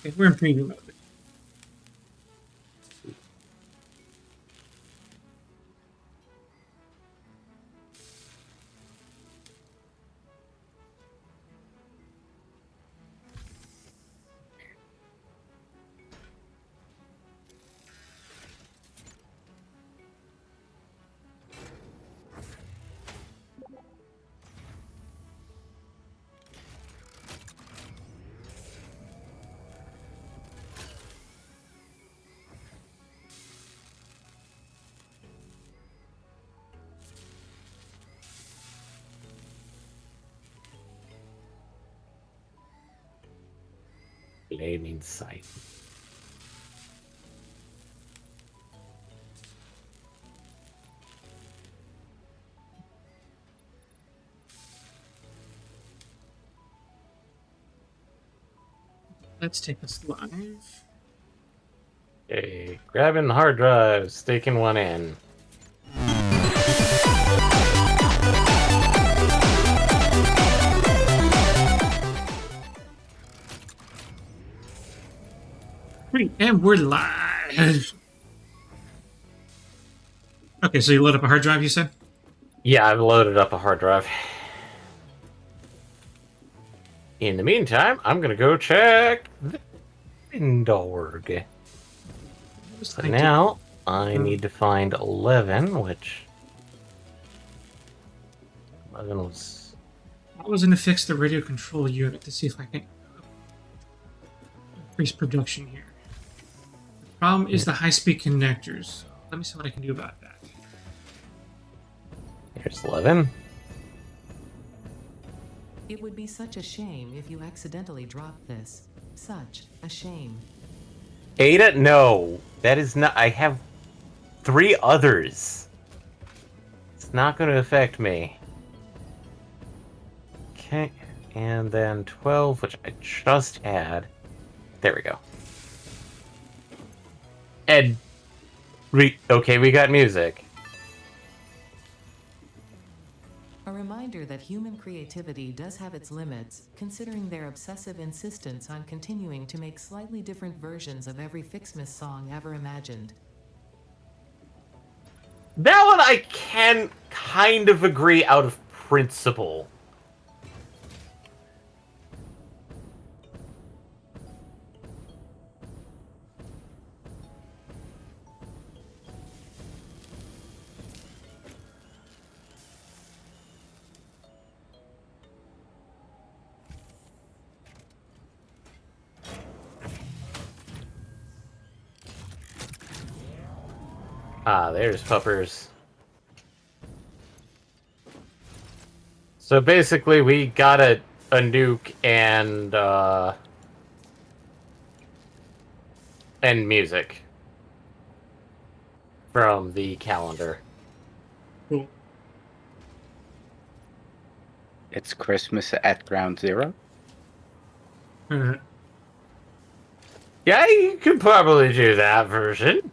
Okay, we're in preview mode. Flaming sight. Let's take this live. Okay, grabbing the hard drive, sticking one in. And we're live. Okay, so you load up a hard drive, you said? Yeah, I've loaded up a hard drive. In the meantime, I'm gonna go check the Indorg. So now I need to find 11, which 11 was. I was going to fix the radio control unit to see if I can increase production here. The problem is the high-speed connectors. So let me see what I can do about that. Here's 11. It would be such a shame if you accidentally dropped this. Such a shame. Ada, no, that is not. I have 3 others. It's not going to affect me. Okay, and then 12, which I just had. There we go. And okay, we got music. A reminder that human creativity does have its limits, considering their obsessive insistence on continuing to make slightly different versions of every Fixmas song ever imagined. That one I can kind of agree out of principle. Ah, there's puppers. So basically, we got a nuke and music from the calendar. Cool. It's Christmas at Ground Zero. Yeah, you could probably do that version.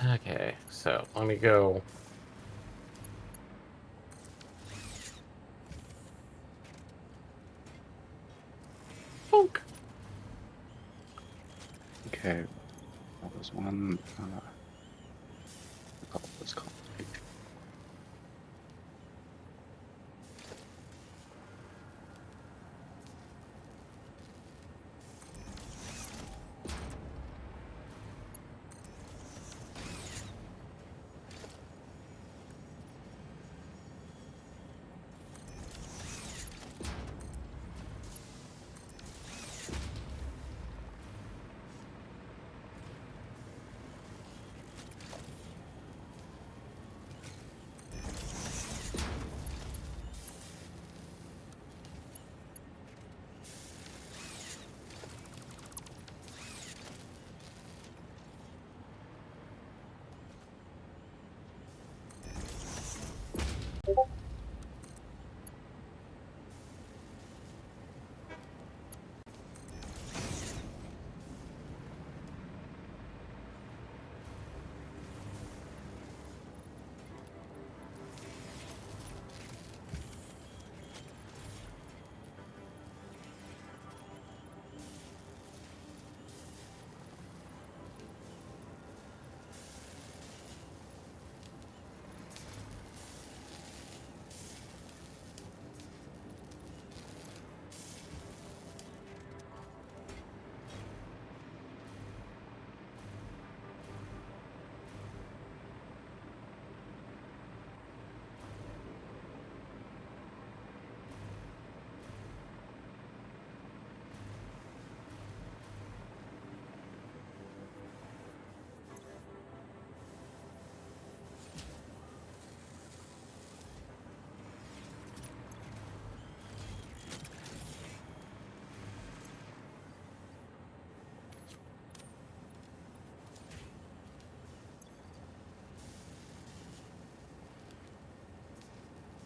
Okay, so let me go. Funk. Okay, that was one. A couple was called.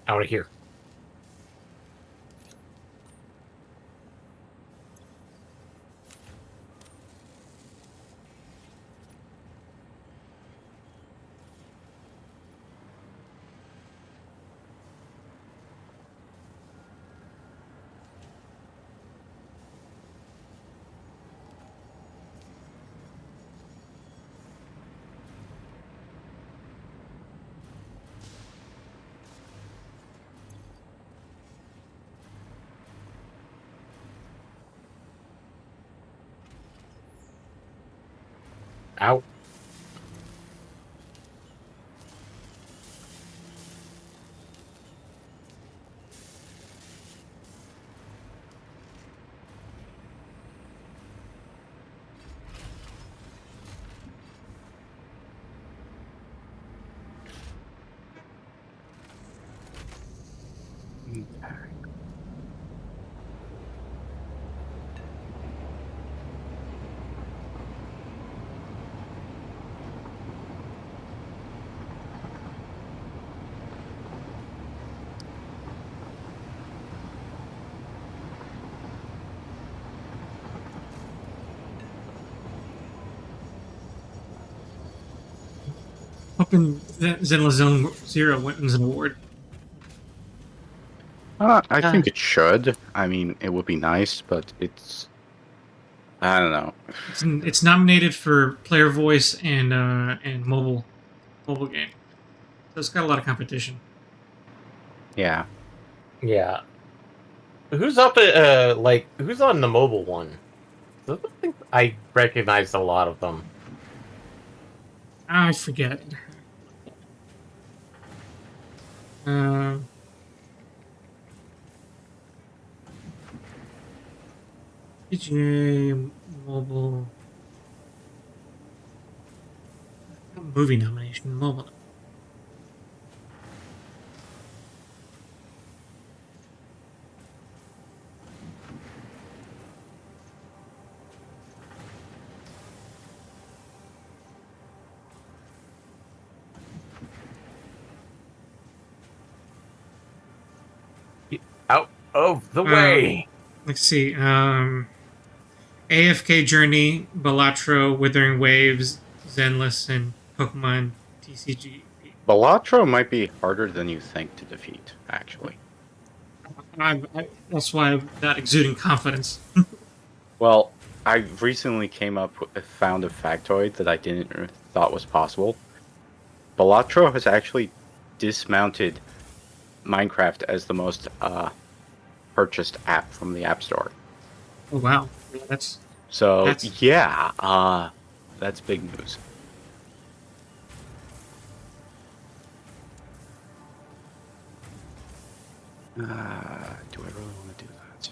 Out of here. Out. Hoping that Zenless Zone Zero wins an award. I think it should. I mean, it would be nice, but it's. I don't know. It's nominated for player voice and mobile game, so it's got a lot of competition. Yeah. Yeah. Who's up who's on the mobile one? I don't think I recognized a lot of them. I forget. PGA mobile movie nomination mobile. Out of the way. Let's see. AFK Journey, Balatro, Withering Waves, Zenless, and Pokemon TCG. Balatro might be harder than you think to defeat, actually. That's why I'm not exuding confidence. Well, I recently found a factoid that I didn't thought was possible. Balatro has actually dismounted Minecraft as the most purchased app from the App Store. Oh wow, that's yeah, that's big news. Do I really want to do that?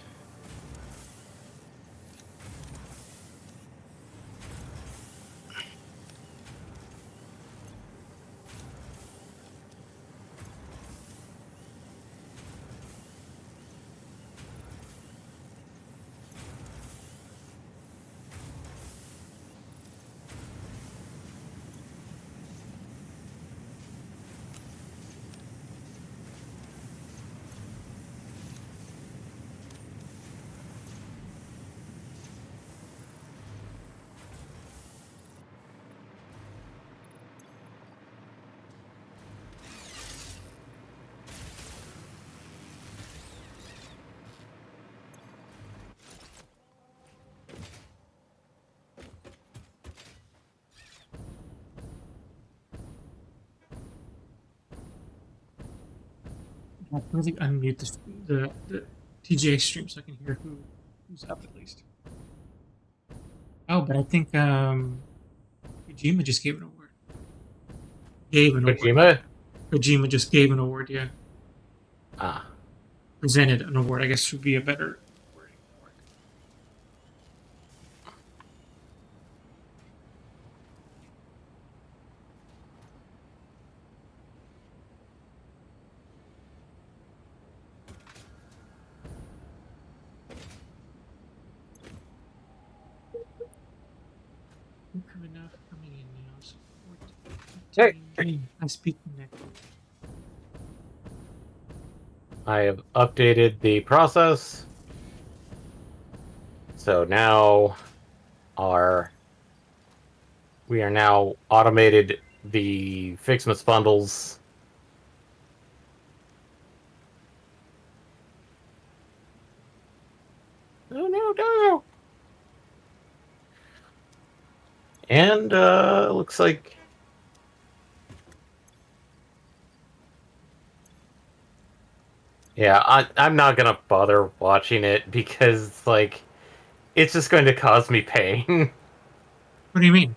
I'll really unmute the TGA stream so I can hear who's up at least. Oh, but I think Kojima just gave an award. Kojima? Kojima just gave an award, yeah. Ah. Presented an award, I guess would be a better wording for it. Enough coming in now. Support. Hey. I speak next. I have updated the process. So now we are now automated the Fixmas bundles. Oh no. And looks like I'm not gonna bother watching it because like it's just going to cause me pain. What do you mean?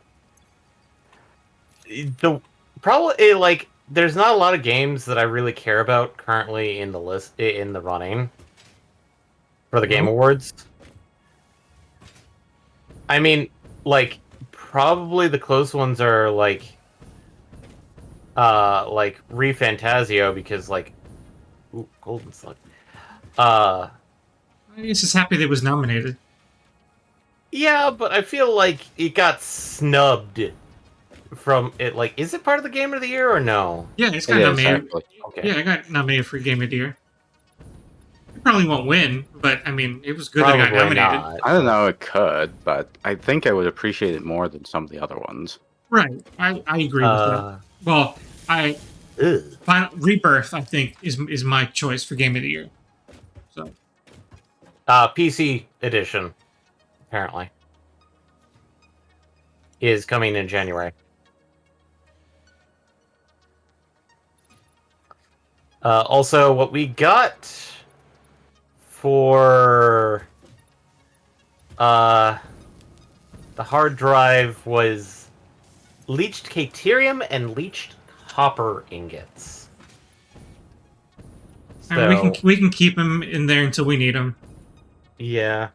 The probably like there's not a lot of games that I really care about currently in the list in the running for the Game No? Awards. I mean, like probably the close ones are like ReFantazio because like ooh, Golden Slug. I guess just happy that it was nominated. Yeah, but I feel like it got snubbed from it. Like, is it part of the Game of the Year or no? Yeah, it's It got is, nominated. actually. Okay. Yeah, I got nominated for Game of the Year. It probably won't win, but I mean, it was good that it got Probably nominated. not. I don't know, it could, but I think I would appreciate it more than some of the other ones. Right. I agree with that. Well, Ugh. Final Rebirth, I think, is my choice for Game of the Year. So PC edition, apparently, is coming in January. Also, what we got for the hard drive was leached Caterium and leached copper ingots. I mean, we can keep them in there until we need them. Yeah.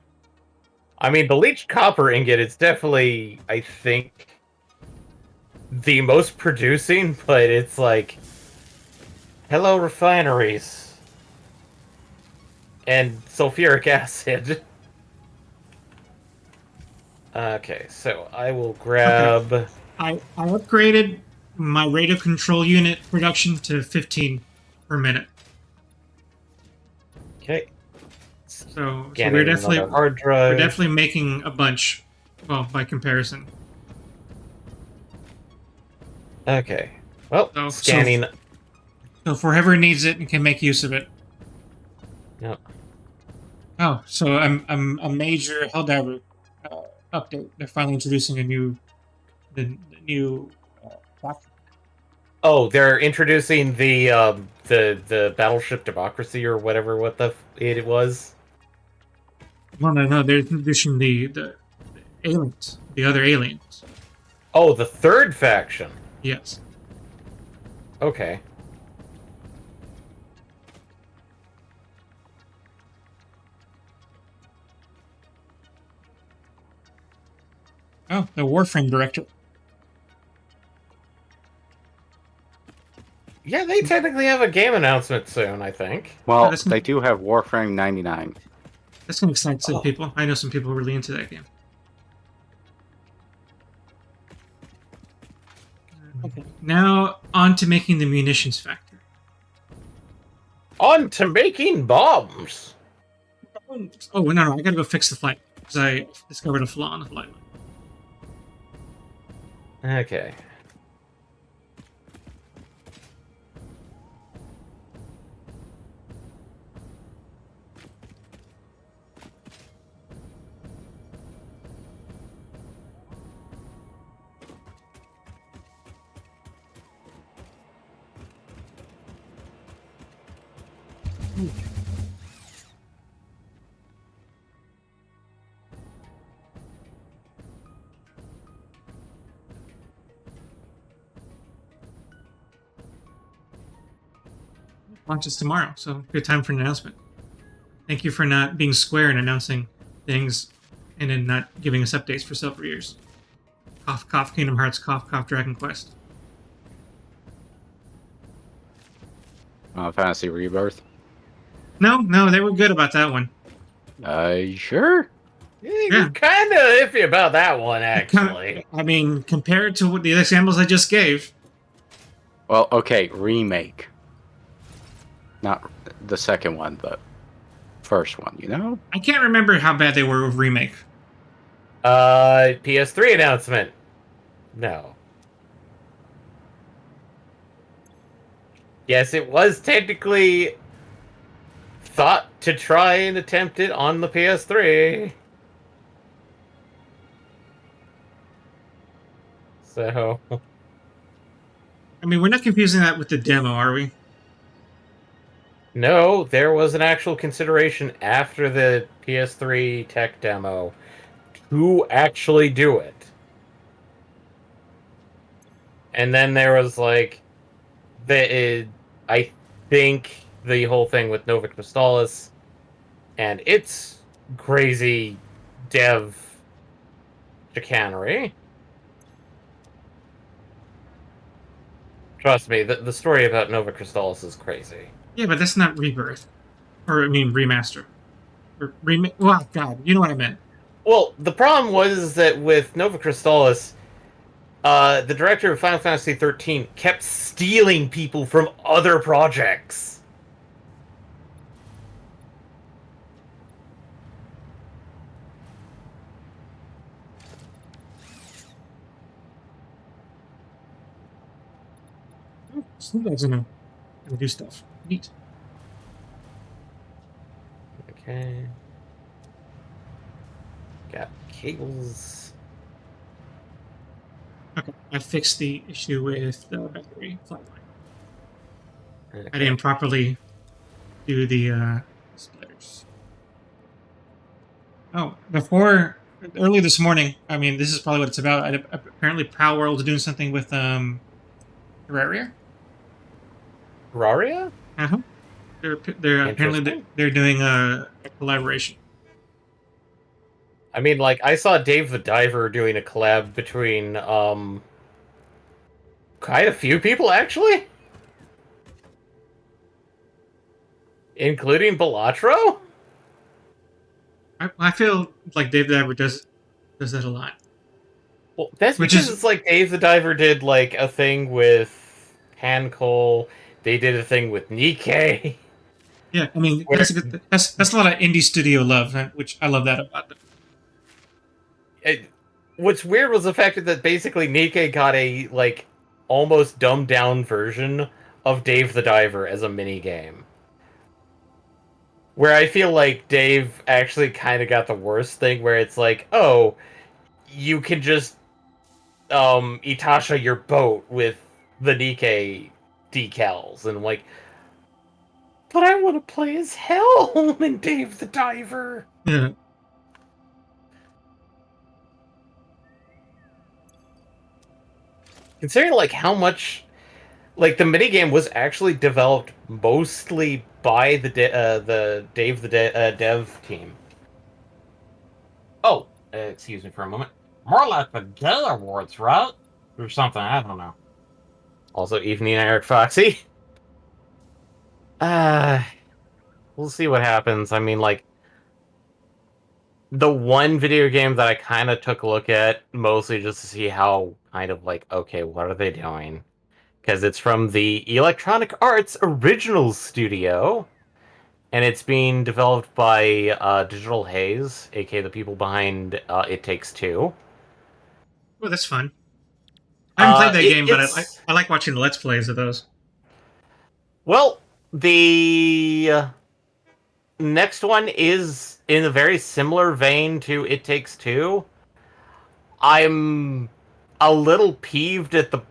I mean, the leached copper ingot is definitely, I think, the most producing, but it's like, hello, refineries. And sulfuric acid. Okay, so I will grab... Okay. I upgraded my radio control unit production to 15 per minute. Okay. So Scanning we're definitely another hard drive. we're definitely making a bunch. Well, by comparison. Okay. Well, So- scanning... So if whoever needs it and can make use of it. Yep. Oh, so I'm a major Helldiver update. They're finally introducing the new faction. Oh, they're introducing the Battleship Democracy or whatever it was. No, they're introducing the aliens, the other aliens. Oh, the third faction. Yes. Okay. Oh, the Warframe director. Yeah, they technically have a game announcement soon, I think. Well, that's- they do have Warframe 99. That's gonna excite some Oh. people. I know some people really into that game. Okay. Now on to making the munitions factory. On to making bombs. Oh no, I gotta go fix the flight because I discovered a flaw in the flight. Okay. Launches tomorrow, so good time for an announcement. Thank you for not being square and announcing things and then not giving us updates for several years. Cough, cough, Kingdom Hearts, cough, cough, Dragon Quest. Fantasy Rebirth. No, they were good about that one. Sure? You're kind of iffy about that one, actually. I mean, compared to what the examples I just gave. Well, okay, remake. Not the second one, the first one, you know? I can't remember how bad they were with remake. PS3 announcement. No. Yes, it was technically thought to try and attempt it on the PS3. So, I mean, we're not confusing that with the demo, are we? no, there was an actual consideration after the PS3 tech demo to actually do it. And then there was like I think the whole thing with Nova Crystallis and its crazy dev chicanery. Trust me, the story about Nova Crystallis is crazy. Yeah, but that's not Rebirth. Or, I mean, remaster. Or remake. Well, God, you know what I meant. Well, the problem was that with Nova Crystallis, the director of Final Fantasy 13 kept stealing people from other projects. Snoop Dogg's gonna do stuff. Neat. Okay. Got cables. Okay, I fixed the issue with the battery flatline. Okay. I didn't properly do the splitters. Oh, early this morning, I mean, this is probably what it's about. Apparently, Prowl World is doing something with Terraria. Terraria? Uh-huh. They're apparently Interesting. they're doing a collaboration. I mean, like, I saw Dave the Diver doing a collab between, quite a few people, actually? Including Balatro? I feel like Dave the Diver does that a lot. Well, that's Which because is- it's like Dave the Diver did, like, a thing with Han Cole. They did a thing with Nikkei. Yeah, I mean, Where- that's a lot of indie studio love, which I love that about them. What's weird was the fact that basically Nikkei got a, like, almost dumbed down version of Dave the Diver as a mini game. Where I feel like Dave actually kind of got the worst thing, where it's like, oh, you can just Itasha your boat with the Nikkei decals, and I'm like, but I want to play as Helm in Dave the Diver. Yeah. Considering like how much, like the minigame was actually developed mostly by the Dave the dev team. Oh, excuse me for a moment. More like the Gay Awards, right? Or something, I don't know. Also, Evening Eric Foxy. We'll see what happens. I mean, like, the one video game that I kind of took a look at, mostly just to see how, kind of like, okay, what are they doing? Because it's from the Electronic Arts Originals Studio, and it's being developed by Digital Haze, aka the people behind It Takes Two. Well, that's fun. I haven't played that game, but it's- I like watching the Let's Plays of those. Well, the next one is in a very similar vein to It Takes Two. I'm a little peeved at the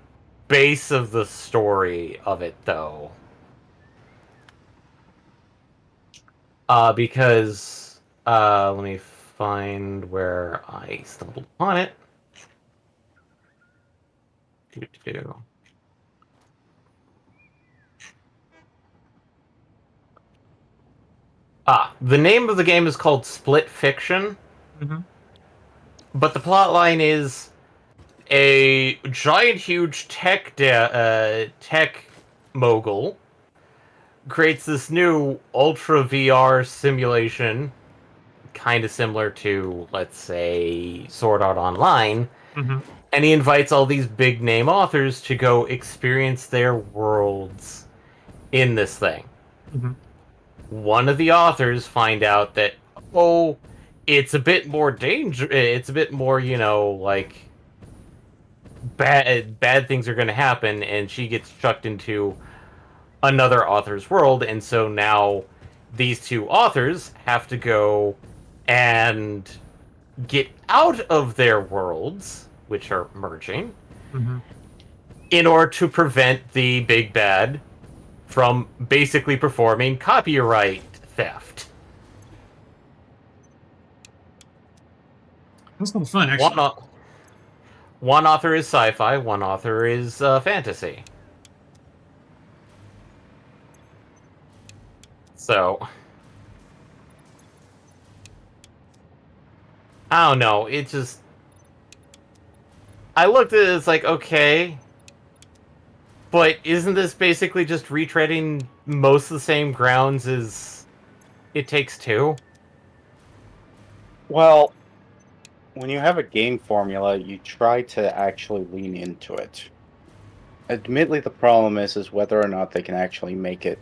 base of the story of it, though. Because, let me find where I stumbled upon it. Doo-doo. The name of the game is called Split Fiction, Mm-hmm. but the plot line is a giant, huge tech mogul creates this new Ultra VR simulation, kind of similar to, let's say, Sword Art Online, Mm-hmm. and he invites all these big name authors to go experience their worlds in this thing. Mm-hmm. one of the authors find out that, oh, it's a bit more it's a bit more, like bad things are going to happen, and she gets chucked into another author's world, and so now these two authors have to go and get out of their worlds, which are merging, Mm-hmm. in order to prevent the big bad from basically performing copyright theft. That's kind of fun, One, actually. one author is sci-fi, one author is fantasy. So, I don't know. It just, I looked at it, it's like, okay, but isn't this basically just retreading most of the same grounds as It Takes Two? Well, when you have a game formula, you try to actually lean into it. Admittedly, the problem is whether or not they can actually make it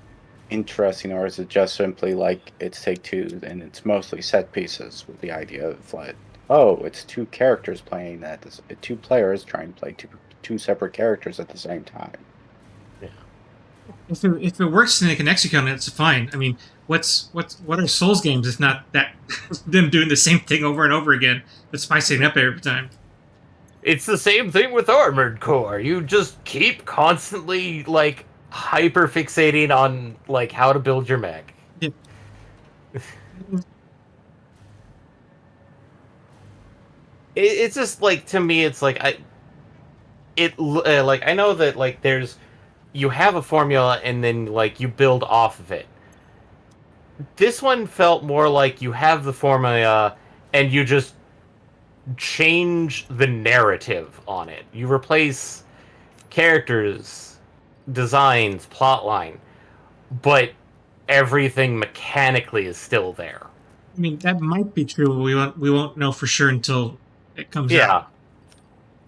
interesting, or is it just simply like it's Take Two and it's mostly set pieces with the idea of like, oh, it's two characters playing at this, two players trying to play two separate characters at the same time. If it works and they can execute on it, it's fine. I mean, what are Souls games if not that them doing the same thing over and over again, but spicing it up every time? It's the same thing with Armored Core. You just keep constantly, like, hyper fixating on, like, how to build your mech. Yeah. It's just, like, to me, it's like, like, I know that, like, you have a formula and then, like, you build off of it. This one felt more like you have the formula and you just change the narrative on it. You replace characters, designs, plotline, but everything mechanically is still there. I mean, that might be true. But we won't know for sure until it comes out.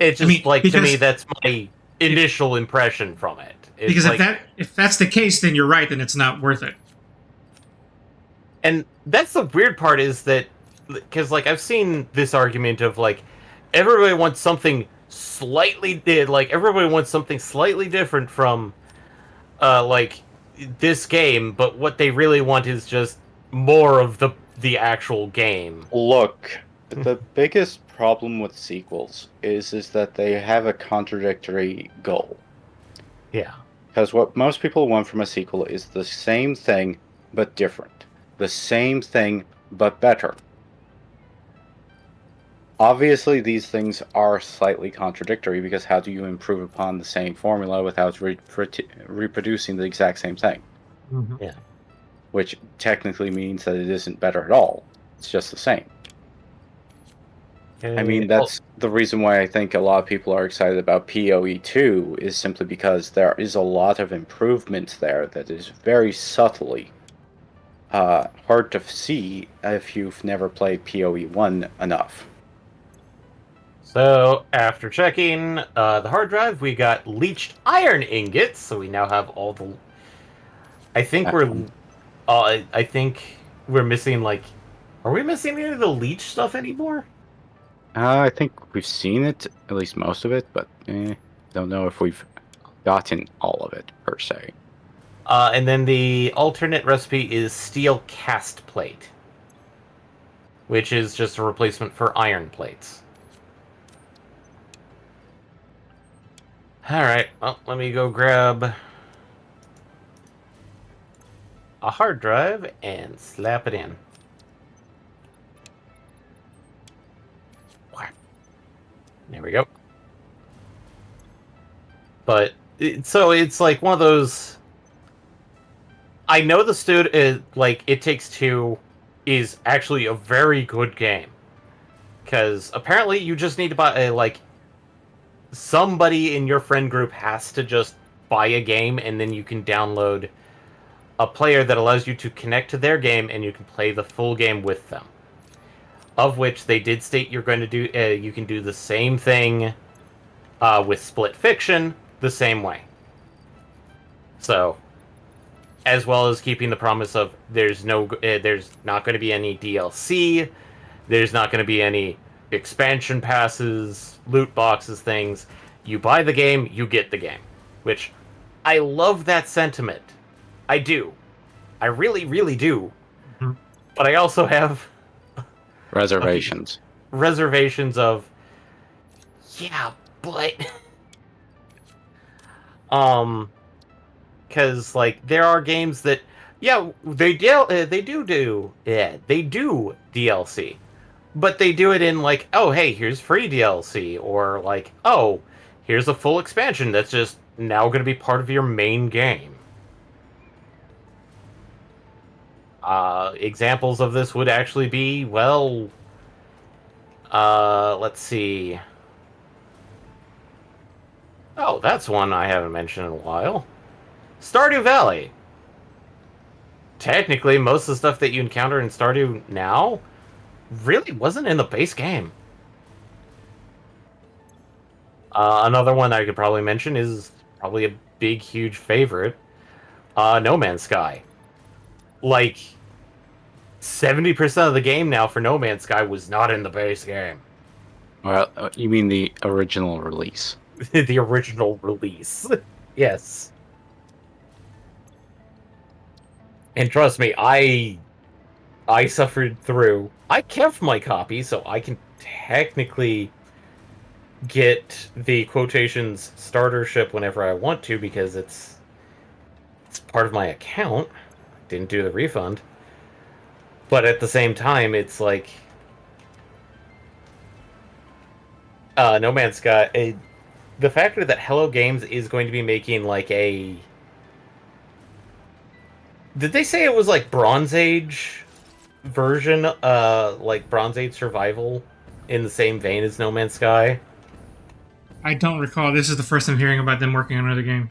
Yeah. It's just, I mean, like, to me, because that's my initial impression from it. It's because like, if that's the case, then you're right. Then it's not worth it. and that's the weird part, is that, because, like, I've seen this argument of, like, everybody wants something slightly different from like, this game, but what they really want is just more of the actual game. Look, the biggest problem with sequels is that they have a contradictory goal. Yeah. Because what most people want from a sequel is the same thing but different. The same thing but better. Obviously, these things are slightly contradictory, because how do you improve upon the same formula without reproducing the exact same thing? Mm-hmm. Yeah. Which technically means that it isn't better at all. It's just the same. I mean, that's the reason why I think a lot of people are excited about PoE 2, is simply because there is a lot of improvements there that is very subtly hard to see if you've never played PoE 1 enough. So, after checking the hard drive, we got leached iron ingots, so we now have all the... I think we're missing, like... Are we missing any of the leech stuff anymore? I think we've seen it, at least most of it, but don't know if we've gotten all of it, per se. And then the alternate recipe is steel cast plate, which is just a replacement for iron plates. Alright, well, let me go grab a hard drive and slap it in. There we go. But, so it's like one of those... I know like, It Takes Two is actually a very good game. Because apparently you just need to buy, like... Somebody in your friend group has to just buy a game, and then you can download a player that allows you to connect to their game, and you can play the full game with them. Of which they did state you're going to do. You can do the same thing with Split Fiction the same way. So as well as keeping the promise of there's not going to be any DLC, there's not going to be any expansion passes, loot boxes, things. You buy the game, you get the game, which I love that sentiment. I do. I really, really do. Mhm. But I also have Reservations. reservations of, yeah, but because like there are games that, yeah, they do DLC, but they do it in like, oh hey, here's free DLC, or like, oh, here's a full expansion that's just now going to be part of your main game. Examples of this would actually be, well, let's see. Oh, that's one I haven't mentioned in a while. Stardew Valley. Technically, most of the stuff that you encounter in Stardew now really wasn't in the base game. Another one I could probably mention is probably a big, huge favorite. No Man's Sky. Like, 70% of the game now for No Man's Sky was not in the base game. Well, you mean the original release? The original release. Yes. And trust me, I suffered through. I kept my copy, so I can technically get the quotations starter ship whenever I want to because it's part of my account. Didn't do the refund. But at the same time, it's like No Man's Sky. The factor that Hello Games is going to be making like a. Did they say it was like Bronze Age version? Like Bronze Age Survival in the same vein as No Man's Sky? I don't recall. This is the first I'm hearing about them working on another game.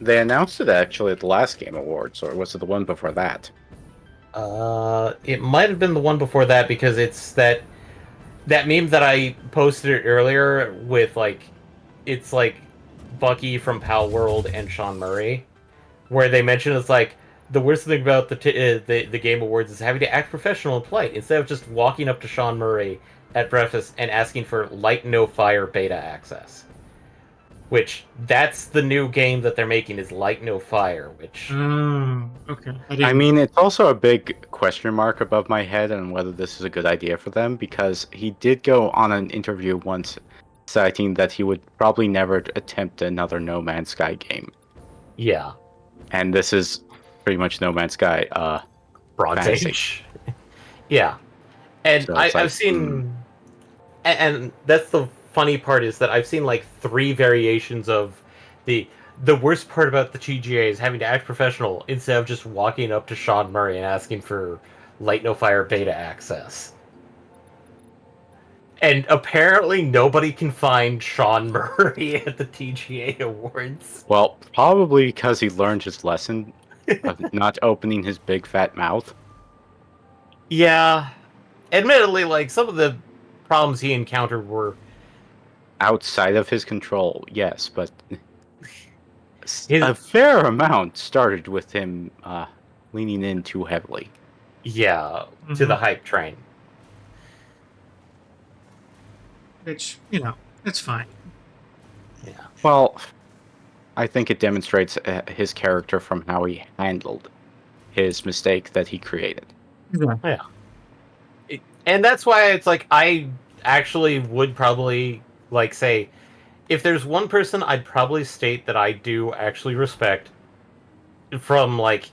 They announced it actually at the last Game Awards, or was it the one before that? It might have been the one before that because it's that meme that I posted earlier with like, it's like Bucky from Pal World and Sean Murray, where they mention it's like the worst thing about the Game Awards is having to act professional and polite instead of just walking up to Sean Murray at breakfast and asking for light no fire beta access. Which that's the new game that they're making is Light No Fire, which Oh, okay. I mean, it's also a big question mark above my head on whether this is a good idea for them, because he did go on an interview once citing that he would probably never attempt another No Man's Sky game. yeah, And this is pretty much No Man's Sky. Bronze fantasy. Age. Yeah, and So I've it's like, seen, and that's the funny part is that I've seen like 3 variations of the worst part about the TGA is having to act professional instead of just walking up to Sean Murray and asking for Light No Fire beta access. And apparently nobody can find Sean Murray at the TGA Awards. Well, probably because he learned his lesson of not opening his big fat mouth. Yeah. Admittedly, like, some of the problems he encountered were Outside of his control, yes, but a fair amount started with him leaning in too heavily. yeah, to the hype train. Which, it's fine. Yeah. Well, I think it demonstrates his character from how he handled his mistake that he created. Yeah. And that's why it's like, I actually would probably, like, say, if there's one person I'd probably state that I do actually respect from, like,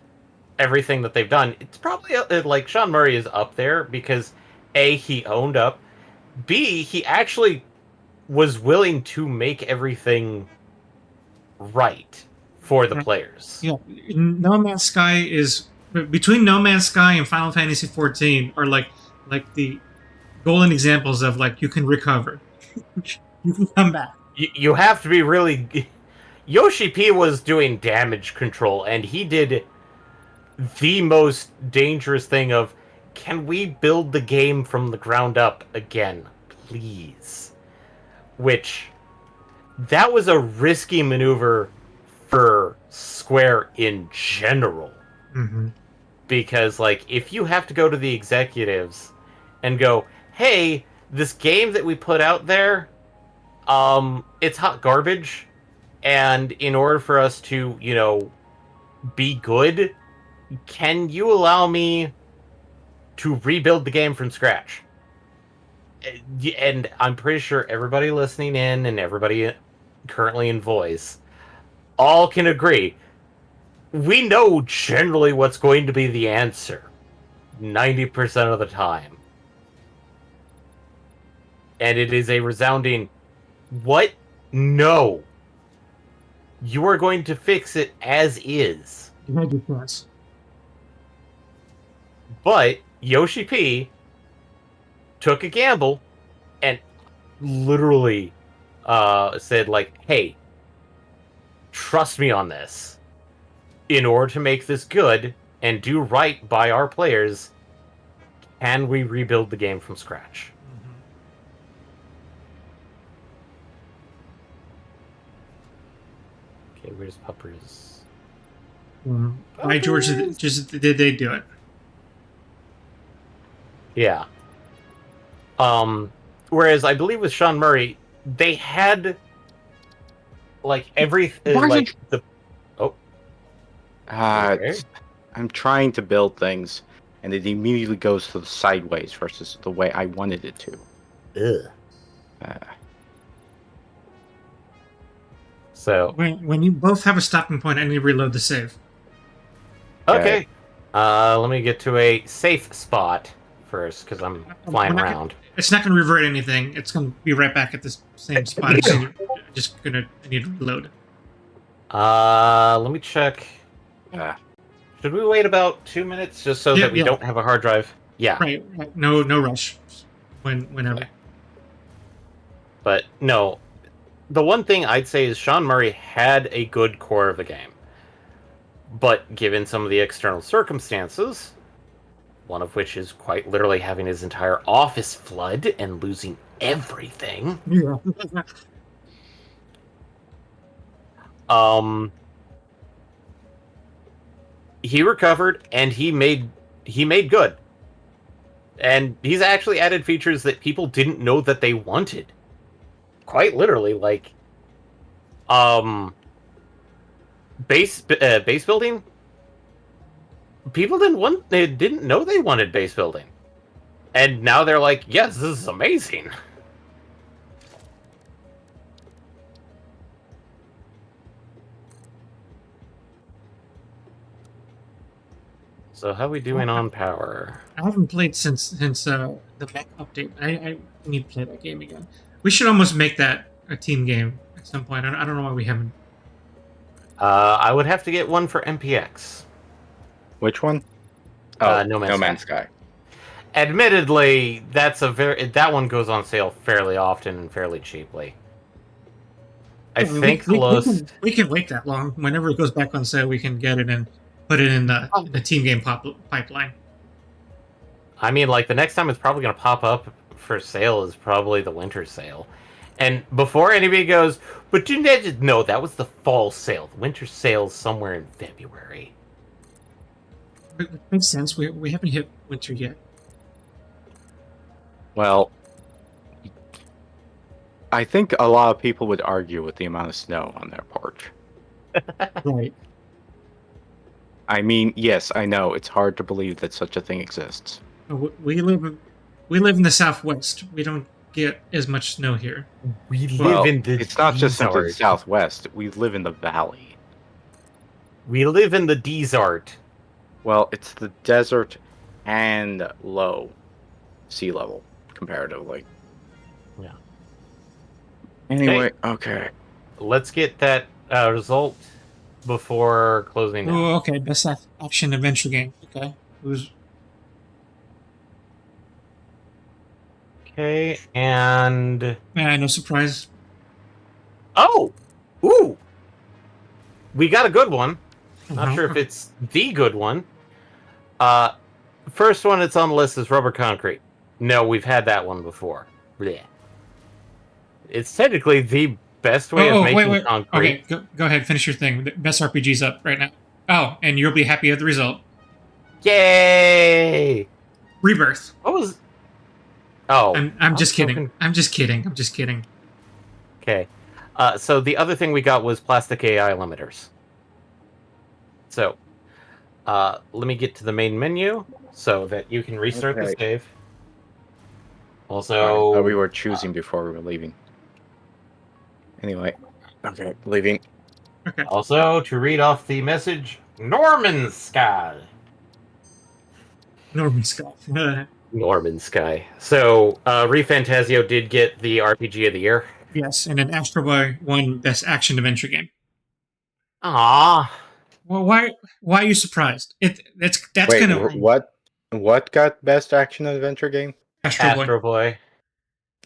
everything that they've done, it's probably, like, Sean Murray is up there because, A, he owned up, B, he actually was willing to make everything right for the players. Yeah. No Man's Sky is between No Man's Sky and Final Fantasy XIV are like the golden examples of like you can recover. You can come back. You have to be really. Yoshi P was doing damage control, and he did the most dangerous thing of, can we build the game from the ground up again, please? Which, that was a risky maneuver for Square in general. Mm-hmm. Because, like, if you have to go to the executives and go, hey, this game that we put out there, it's hot garbage, and in order for us to, be good, can you allow me to rebuild the game from scratch? And I'm pretty sure everybody listening in and everybody currently in voice all can agree. We know generally what's going to be the answer 90% of the time. And it is a resounding, what? No. You are going to fix it as is. You had your chance. But Yoshi P took a gamble and literally said, like, hey, trust me on this. In order to make this good and do right by our players, can we rebuild the game from scratch? Okay, where's Puppers? Why, George, did they do it? Yeah. Whereas I believe with Sean Murray, they had like like the. Oh. Okay. I'm trying to build things, and it immediately goes to the sideways versus the way I wanted it to. Ugh. So When you both have a stopping point, I need to reload the save. okay. Let me get to a safe spot first because I'm flying around. It's not going to revert anything. It's going to be right back at this same spot. I need to reload. Let me check. Yeah. Should we wait about 2 minutes just so that we don't have a hard drive? Yeah. Right. No rush. Whenever. Okay. But no, the one thing I'd say is Sean Murray had a good core of the game. But given some of the external circumstances, one of which is quite literally having his entire office flood and losing everything. Yeah. He recovered and he made good. And he's actually added features that people didn't know that they wanted. Quite literally, like base building. People didn't know they wanted base building. And now they're like, yes, this is amazing. So how are we doing on power? I haven't played since the mech update. I need to play that game again. We should almost make that a team game at some point. I don't know why we haven't. I would have to get one for MPX. Which one? Oh, No Man's Sky. Admittedly, that one goes on sale fairly often and fairly cheaply. I think we can wait that long. Whenever it goes back on sale, we can get it and put it in the team game pipeline. I mean, like, the next time it's probably going to pop up for sale is probably the winter sale. And before anybody goes, but didn't they just... No, that was the fall sale. The winter sale's somewhere in February. It makes sense. We haven't hit winter yet. Well, I think a lot of people would argue with the amount of snow on their porch. Right. I mean, yes, I know it's hard to believe that such a thing exists. We live in the Southwest. We don't get as much snow here. We Well, live in the it's not just simply the desert. Southwest. We live in the valley. We live in the desert. Well, it's the desert and low sea level, comparatively. Yeah. Anyway, okay. Let's get that result before closing down. Oh, okay. Best action adventure game. Okay. Okay, and... No surprise. Oh! Ooh! We got a good one. Not Uh-huh. sure if it's the good one. First one that's on the list is Rubber Concrete. No, we've had that one before. Blech. It's technically the best way of making wait. concrete. Okay, go ahead. Finish your thing. The best RPG's up right now. Oh, and you'll be happy with the result. Yay! Rebirth. What was? Oh, I'm just so kidding. I'm just kidding. I'm just kidding. Okay. So the other thing we got was plastic AI limiters. So, let me get to the main menu so that you can restart the Okay. save. Also, Sorry, we were choosing before we were leaving. Anyway, okay, leaving. Okay. also to read off the message, Norman Sky. Norman Scott. Norman Sky. So, ReFantasio did get the RPG of the year. Yes, and then Astro Boy won Best Action Adventure Game. Ah, Well, why are you surprised? That's Wait, gonna what got best action adventure game? Astro Boy. Astro Boy.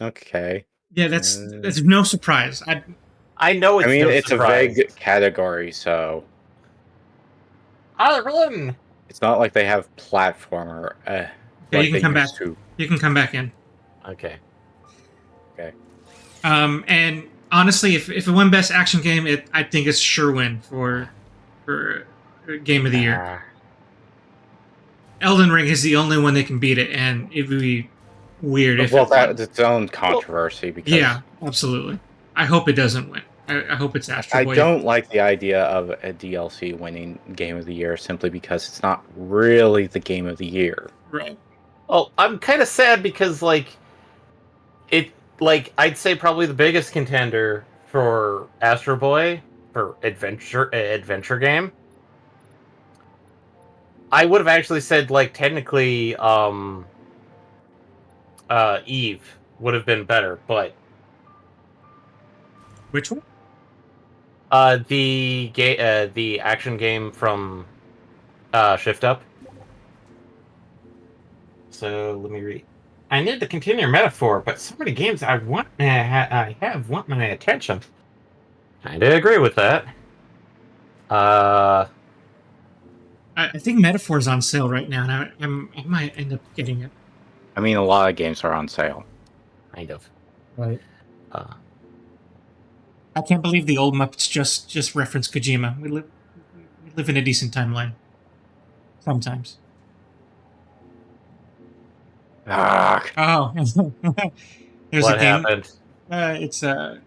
Okay. Yeah, that's no surprise. I know it's I mean, no it's surprise. a vague category, so Ireland! it's not like they have platformer Yeah, like you can they come back. used to. You can come back in. Okay. Okay. And honestly, if it won Best Action Game, I think it's sure win for Game of the Year. Ah. Elden Ring is the only one that can beat it, and it would be weird if Well, it won. that's its own controversy because Yeah, absolutely. I hope it doesn't win. I hope it's Astro I Boy. don't like the idea of a DLC winning Game of the Year simply because it's not really the Game of the Year. Right. Well, I'm kind of sad because, I'd say probably the biggest contender for Astro Boy for adventure game. I would have actually said, technically, Eve would have been better, but Which one? the action game from Shift Up. So let me read. I need to continue your metaphor, but so many games I want my attention. Kinda agree with that. I think Metaphor's on sale right now, and I might end up getting it. I mean, a lot of games are on sale. Kind of. Right. Uh, I can't believe the old Muppets just reference Kojima. We live in a decent timeline. Sometimes. Ah, Oh, there's what a game. happened? It's oh,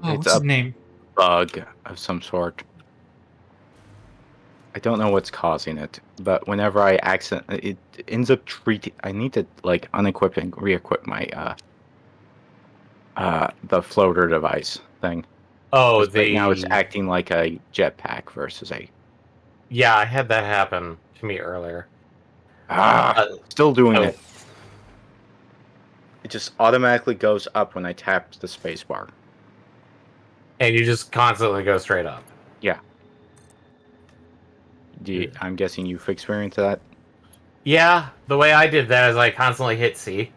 It's what's his name? bug of some sort. I don't know what's causing it, but whenever I it ends up treating. I need to unequip and re-equip my the floater device thing. Oh, 'Cause right now it's acting like a jetpack versus a. Yeah, I had that happen to me earlier. Still doing oh. it. It just automatically goes up when I tap the spacebar. And you just constantly go straight up. Yeah. I'm guessing you've experienced that. Yeah, the way I did that is I constantly hit C.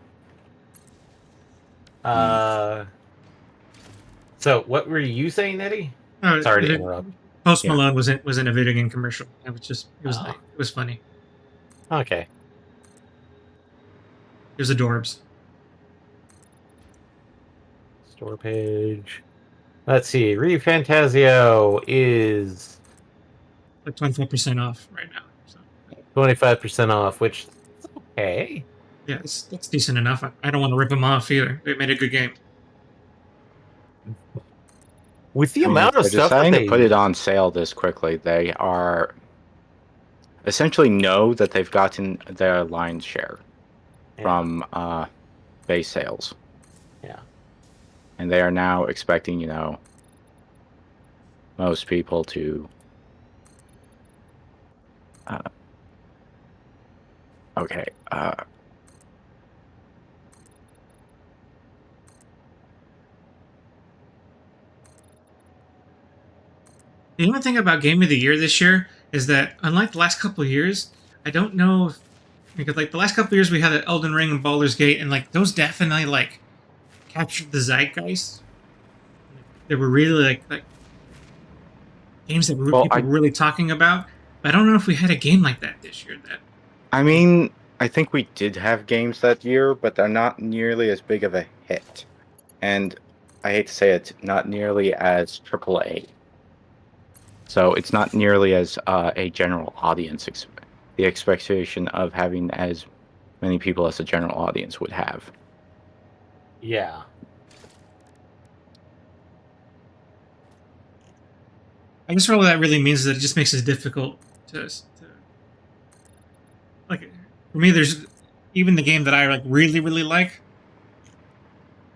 So what were you saying, Eddie? Sorry to interrupt. Post Malone was in a video game commercial. It was funny. Okay. It was adorbs. Store page. Let's see. ReFantasio is Like 25% off right now. So 25% off, which is okay. yeah, that's decent enough. I don't want to rip them off either. They made a good game. With the amount of they're stuff that deciding they to put it on sale this quickly. They are essentially know that they've gotten their lion's share from base sales. Yeah. And they are now expecting, most people to okay. The only thing about Game of the Year this year is that, unlike the last couple of years, I don't know because the last couple of years we had Elden Ring and Baldur's Gate, and those definitely captured the zeitgeist. They were really like games that people were really talking about. But I don't know if we had a game like that this year. I mean, I think we did have games that year, but they're not nearly as big of a hit. And I hate to say it, not nearly as AAA. So it's not nearly as a general audience. The expectation of having as many people as a general audience would have. Yeah. I guess all that really means is that it just makes it difficult to like. For me, there's even the game that I like really like.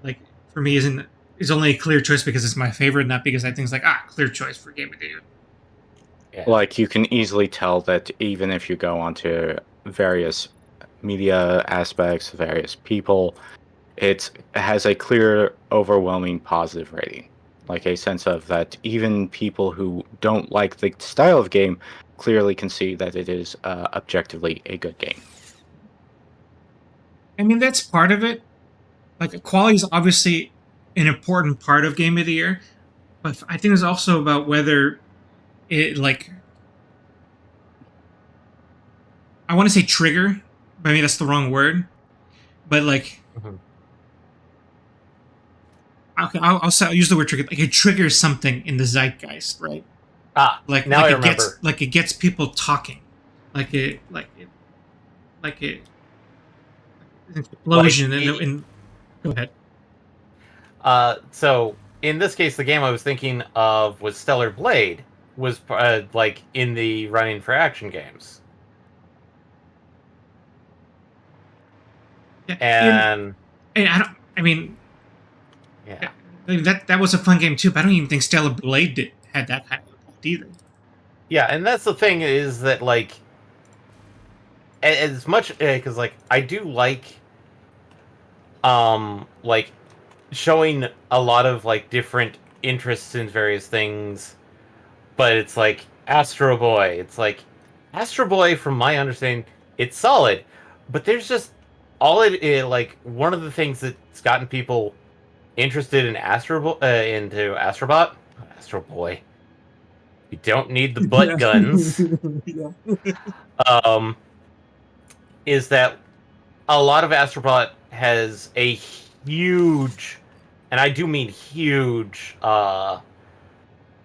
Like for me, is only a clear choice because it's my favorite, not because I think it's like clear choice for game of the year. Yeah. Like, you can easily tell that even if you go onto various media aspects, various people, it has a clear, overwhelming positive rating. Like a sense of that even people who don't like the style of game clearly can see that it is objectively a good game. I mean, that's part of it. Like quality is obviously an important part of game of the year, but I think it's also about whether it like I want to say trigger, but maybe that's the wrong word. But like, Mhm. okay, I'll use the word trigger. Like it triggers something in the zeitgeist, right? Now I it remember. gets people talking, like it like it like it an Like, explosion and go ahead. so in this case, the game I was thinking of was Stellar Blade, was like in the running for action games, Yeah, and and I don't. I mean, yeah, that was a fun game too, but I don't even think Stellar Blade had that kind of impact either. yeah, and that's the thing is that like as much because like I do like showing a lot of like different interests in various things, but it's like Astro Boy. It's like Astro Boy, from my understanding, it's solid, but there's just it like one of the things that's gotten people interested in into Astrobot, Astro Boy. You don't need the butt guns. Yeah. Um, is that a lot of Astrobot has a huge, and I do mean huge,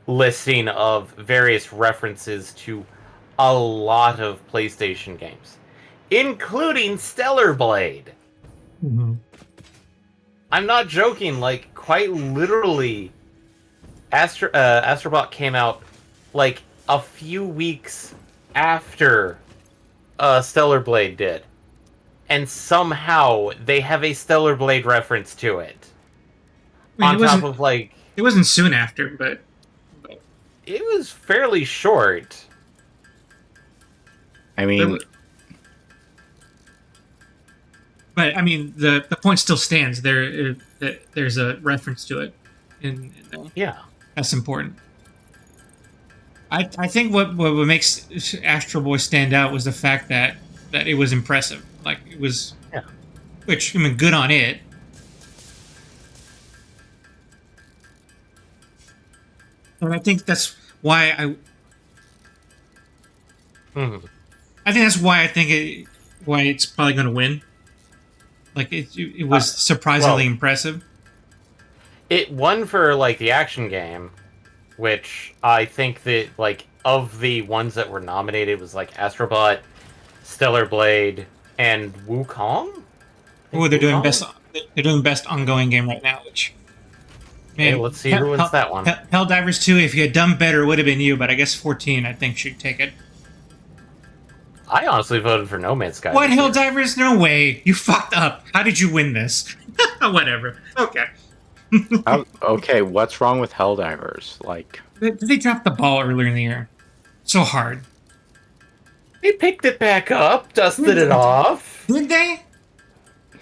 listing of various references to a lot of PlayStation games, including Stellar Blade. Mhm. I'm not joking, like, quite literally, Astrobot came out, like, a few weeks after Stellar Blade did. And somehow they have a Stellar Blade reference to it. I mean, On top of, like, it wasn't soon after, but it was fairly short. I mean, but I mean the point still stands. There's a reference to it in there. Yeah. That's important. I think what makes Astro Boy stand out was the fact that it was impressive. Like it was, Yeah. which I mean, good on it. And I think that's why Mhm. I think that's why why it's probably going to win. Like it was surprisingly well, impressive. It won for, like, the action game, which I think that, like, of the ones that were nominated was, like, Astrobot, Stellar Blade, and Wukong? Oh, they're doing Wukong? best. They're doing best ongoing game right now. Which Okay, man, let's see who wins that one. Helldivers 2. If you had done better, it would have been you. But I guess 14, I think, should take it. I honestly voted for No Man's Sky. What this year. Helldivers? No way! You fucked up. How did you win this? Whatever. Okay. okay, what's wrong with Helldivers? Like, They dropped the ball earlier in the year. So hard. They picked it back up, dusted it off. Did they?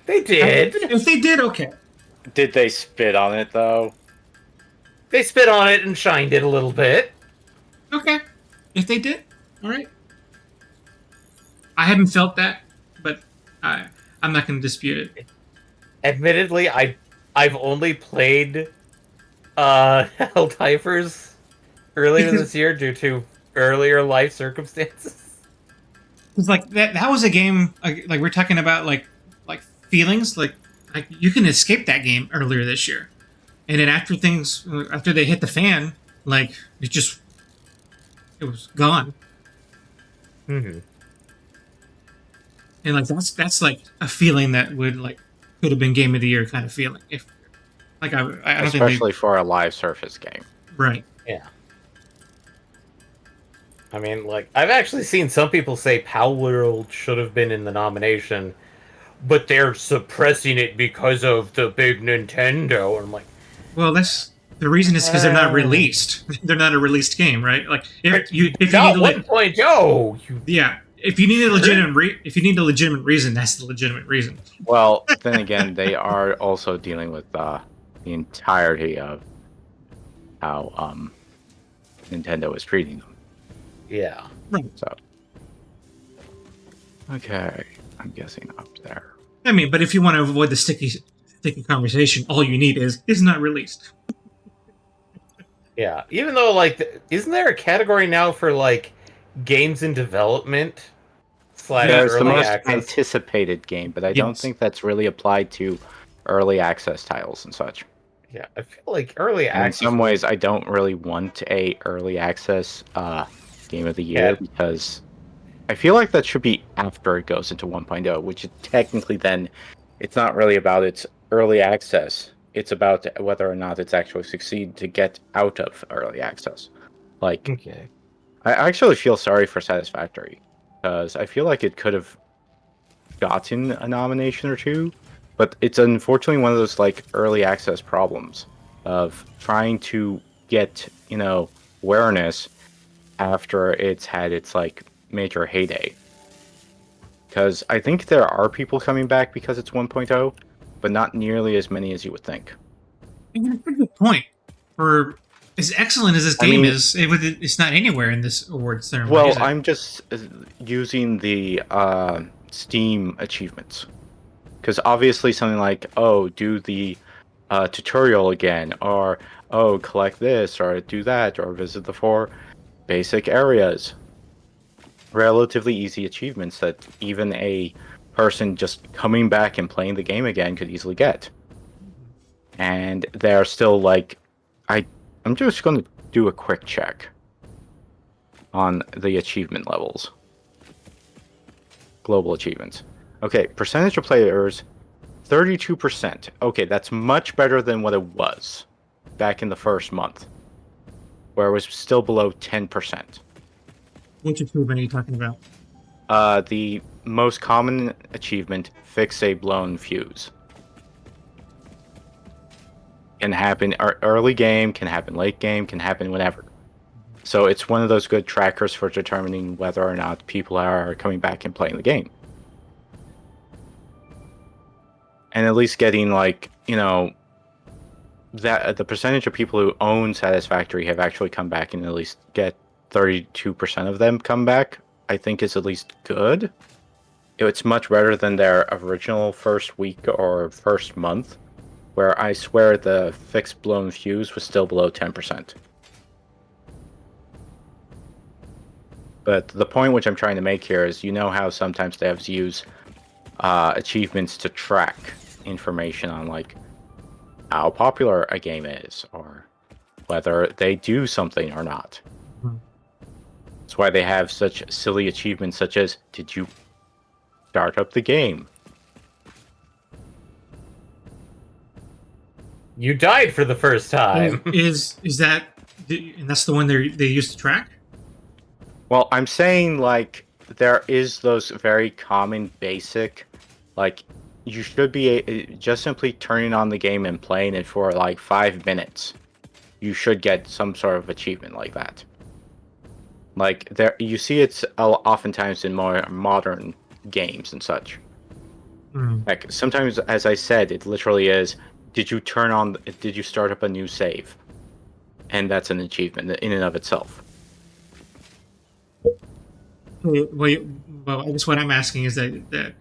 They did. If they did, okay. did they spit on it though? They spit on it and shined it a little bit. Okay. If they did, all right. I haven't felt that, but I'm not going to dispute it. Admittedly, I've only played Helldivers earlier this year due to earlier life circumstances. It's like that was a game like we're talking about like feelings like you can escape that game earlier this year, and then after they hit the fan, like it was gone. Mm-hmm. And like that's like a feeling that could have been game of the year kind of feeling. If like I don't think they Especially for a live Surface game. right. Yeah. I mean, like, I've actually seen some people say Pal World should have been in the nomination, but they're suppressing it because of the big Nintendo. And I'm like, Well, that's the reason is because they're not released. They're not a released game, right? Like if you not need to 1.0. yeah, if you need a legitimate if you need a legitimate reason, that's the legitimate reason. Well, then again, they are also dealing with the entirety of how Nintendo is treating them. Yeah. Right. So, okay, I'm guessing up there. I mean, but if you want to avoid the sticky conversation, all you need is not released. Yeah. Even though, like, isn't there a category now for, like, games in development / There's the early most access? anticipated game, but I don't Yes. think that's really applied to early access titles and such. Yeah, I feel like early And in access. some ways, I don't really want a early access game of the year Yeah. because I feel like that should be after it goes into 1.0, which is technically then it's not really about its early access. It's about whether or not it's actually succeed to get out of early access. Like, Okay. I actually feel sorry for Satisfactory because I feel like it could have gotten a nomination or two, but it's unfortunately one of those like early access problems of trying to get, awareness after it's had its like major heyday. Because I think there are people coming back because it's 1.0, but not nearly as many as you would think. And you a good point. For as excellent as this game is, it's not anywhere in this awards ceremony. Well, is it? I'm just using the Steam achievements. Because obviously something like, oh, do the tutorial again, or, oh, collect this, or do that, or visit the 4 basic areas. Relatively easy achievements that even a person just coming back and playing the game again could easily get. And they're still like, I'm just going to do a quick check on the achievement levels. Global achievements. Okay, percentage of players, 32%. Okay, that's much better than what it was back in the first month, where it was still below 10%. Which achievement are you talking about? The most common achievement, fix a blown fuse. Can happen early game, can happen late game, can happen whenever. So it's one of those good trackers for determining whether or not people are coming back and playing the game. And at least getting that the percentage of people who own Satisfactory have actually come back and at least get 32% of them come back, I think is at least good. It's much better than their original first week or first month, where I swear the fixed blown fuse was still below 10%. But the point which I'm trying to make here is, how sometimes devs use achievements to track information on like how popular a game is or whether they do something or not. Mhm. That's why they have such silly achievements such as, did you start up the game? You died for the first time. Is that and that's the one they used to track? Well, I'm saying like there is those very common basic, like you should be just simply turning on the game and playing it for like 5 minutes. You should get some sort of achievement like that. Like there, you see it's oftentimes in more modern games and such. Mm. Like sometimes, as I said, it literally is, did you start up a new save? And that's an achievement in and of itself. Well, I guess what I'm asking is that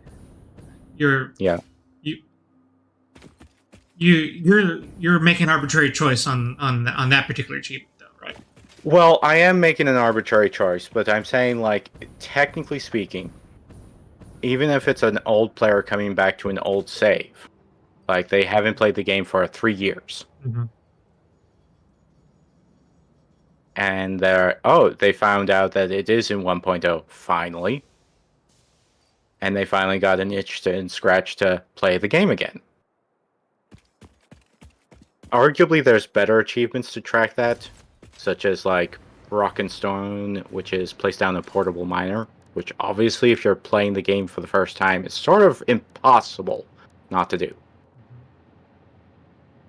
you're you're making an arbitrary choice on that particular achievement, though, right? Well, I am making an arbitrary choice, but I'm saying, like, technically speaking, even if it's an old player coming back to an old save, like they haven't played the game for 3 years, Mm-hmm. and they found out that it is in 1.0 finally, and they finally got an itch and scratch to play the game again. Arguably, there's better achievements to track that, such as like Rock and Stone, which is place down a portable miner, which obviously, if you're playing the game for the first time, is sort of impossible not to do,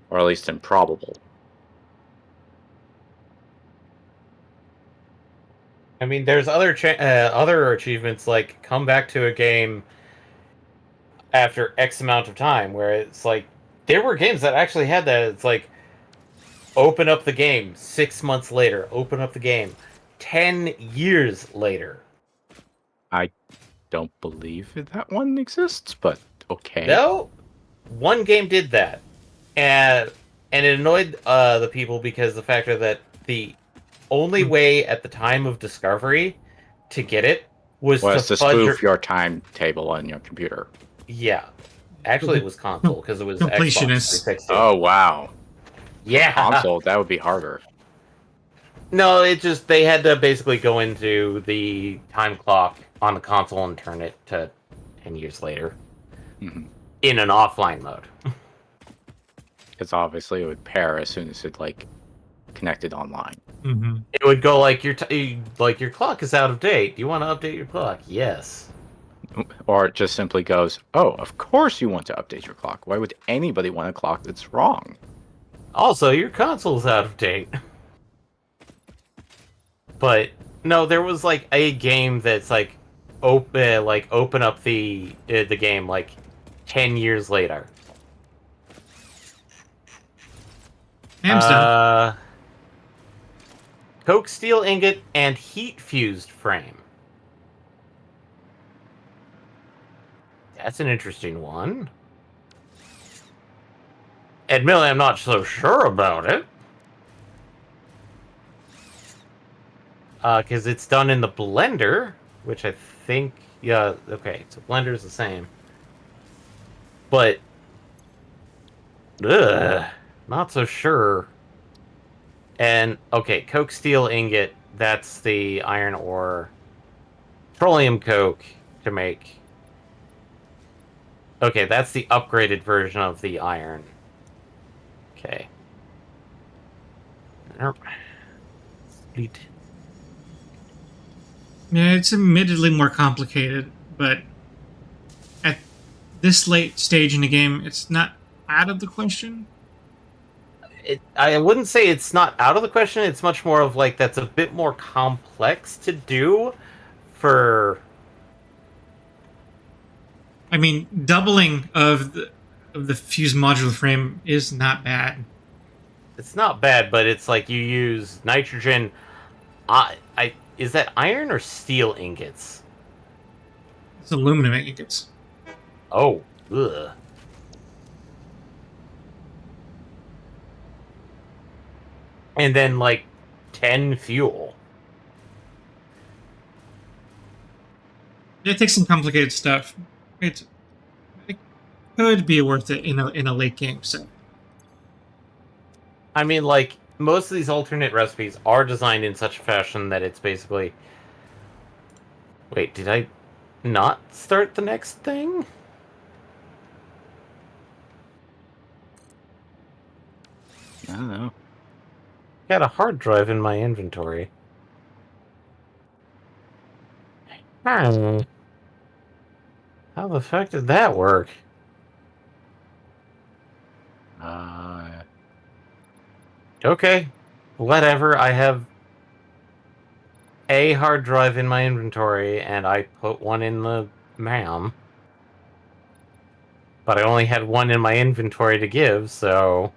or at least improbable. I mean, there's other achievements like come back to a game after X amount of time, where it's like there were games that actually had that. It's like open up the game 6 months later, open up the game 10 years later. I don't believe that one exists, but okay. No, one game did that, and it annoyed the people because the factor that the only way at the time of discovery to get it was to fudge spoof your timetable on your computer. Yeah, actually, it was console because it was Xbox Completionist. 360. Oh wow! Yeah, Console, that would be harder. No, it just they had to basically go into the time clock on the console and turn it to 10 years later Mhm. in an offline mode. Because obviously it would pair as soon as it like connected online. Mm-hmm. It would go like your clock is out of date. Do you want to update your clock? Yes. Or it just simply goes, oh, of course you want to update your clock. Why would anybody want a clock that's wrong? Also, your console's out of date. But no, there was like a game that's like open up the game like 10 years later. Hamstone. Coke steel ingot and heat fused frame. That's an interesting one. Admittedly, I'm not so sure about it. Because it's done in the blender, which I think, yeah, okay, so blender's the same. But, not so sure. And, okay, coke steel ingot, that's the iron ore. Petroleum coke to make. Okay, that's the upgraded version of the iron. Okay. Sweet. Yeah, it's admittedly more complicated, but at this late stage in the game, it's not out of the question. I wouldn't say it's not out of the question. It's much more of like that's a bit more complex to do for. I mean, doubling of the fused modular frame is not bad. It's not bad, but it's like you use nitrogen. Is that iron or steel ingots? It's aluminum ingots. Oh, ugh. And then like 10 fuel. It takes some complicated stuff. It could be worth it in a late game set. I mean, like most of these alternate recipes are designed in such a fashion that it's basically. Wait, did I not start the next thing? I don't know. Got a hard drive in my inventory. How the fuck did that work? Okay, whatever. I have a hard drive in my inventory, and I put one in the MAM. But I only had one in my inventory to give, so...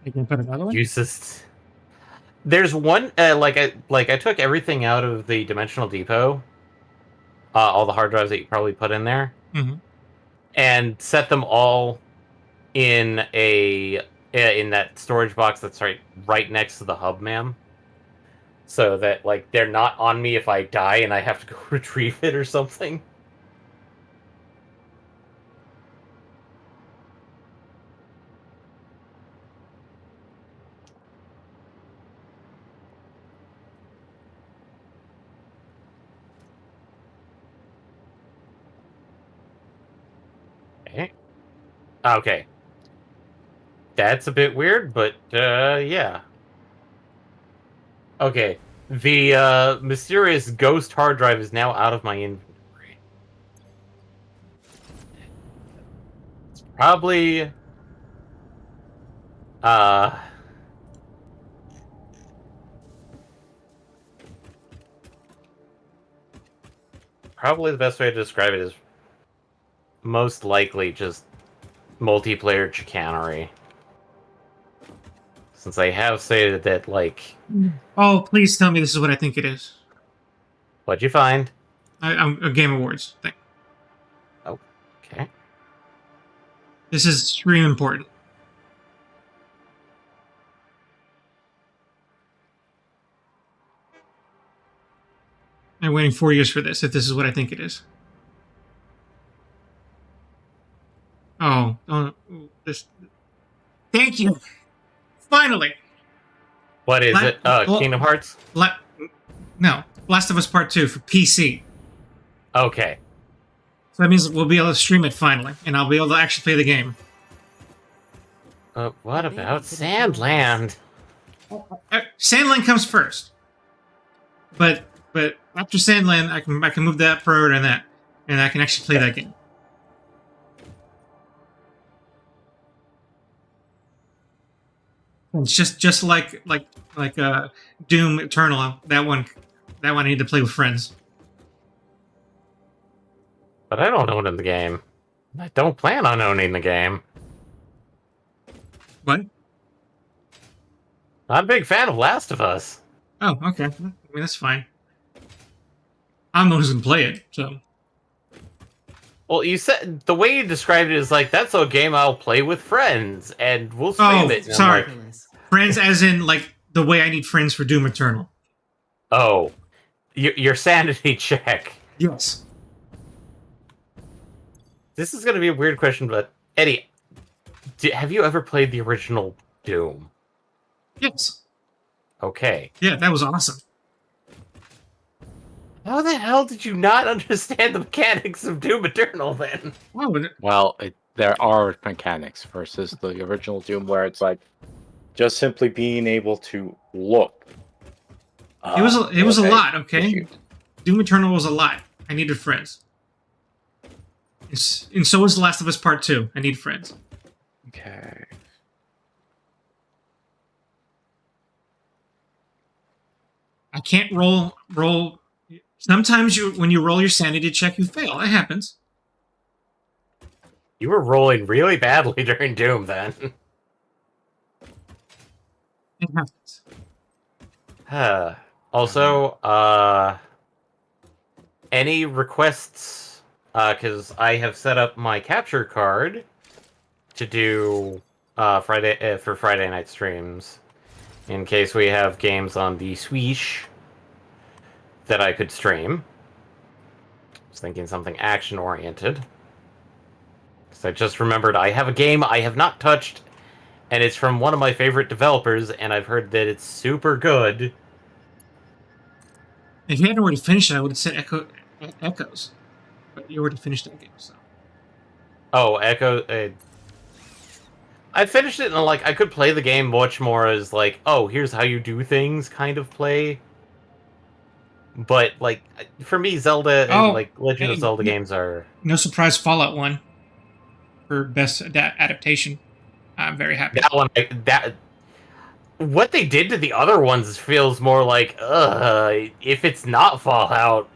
You can put another one. Useless. There's one, I took everything out of the Dimensional Depot, all the hard drives that you probably put in there, Mm-hmm. and set them all in that storage box that's right next to the hub, ma'am. So that like they're not on me if I die and I have to go retrieve it or something. Okay. Okay. That's a bit weird, but yeah. Okay. The mysterious ghost hard drive is now out of my inventory. It's probably uh probably the best way to describe it is most likely just multiplayer chicanery. Since I have stated that, like, Oh, please tell me this is what I think it is. what'd you find? I'm a Game Awards thing. Okay. This is extremely important. I'm waiting 4 years for this, if this is what I think it is. Oh, this. Thank you. Finally. What is it? well- Kingdom Hearts? No, Last of Us Part 2 for PC. Okay. So that means we'll be able to stream it finally, and I'll be able to actually play the game. What about Sandland? Sandland comes first, but after Sandland, I can move that forward and I can actually play that game. It's just like Doom Eternal. That one I need to play with friends. But I don't own the game. I don't plan on owning the game. What? I'm a big fan of Last of Us. Oh, okay. I mean, that's fine. I'm the one who's gonna play it, so. Well, you said the way you described it is like that's a game I'll play with friends, and we'll stream it. And I'm sorry. like, Friends, as in like the way I need friends for Doom Eternal. oh, your sanity check. Yes. This is going to be a weird question, but Eddie, have you ever played the original Doom? Yes. Okay. Yeah, that was awesome. How the hell did you not understand the mechanics of Doom Eternal then? Well, there are mechanics versus the original Doom where it's like just simply being able to look. It was a lot, okay? Issue. Doom Eternal was a lot. I needed friends. And so was The Last of Us Part 2. I need friends. Okay. I can't roll. Sometimes when you roll your sanity check, you fail. It happens. You were rolling really badly during Doom then. It happens. Also, any requests? Because I have set up my capture card to do Friday night streams, in case we have games on the Switch that I could stream. I was thinking something action oriented. Because I just remembered I have a game I have not touched, and it's from one of my favorite developers, and I've heard that it's super good. If you hadn't already finished it, I would have said Echoes. But you already finished that game, so. Oh, Echo. I finished it, and like I could play the game much more as like, oh, here's how you do things, kind of play. But like for me, Zelda and like Legend of Zelda games are no surprise. Fallout 1 for best adaptation. I'm very happy. that one. What they did to the other ones feels more like, if it's not Fallout,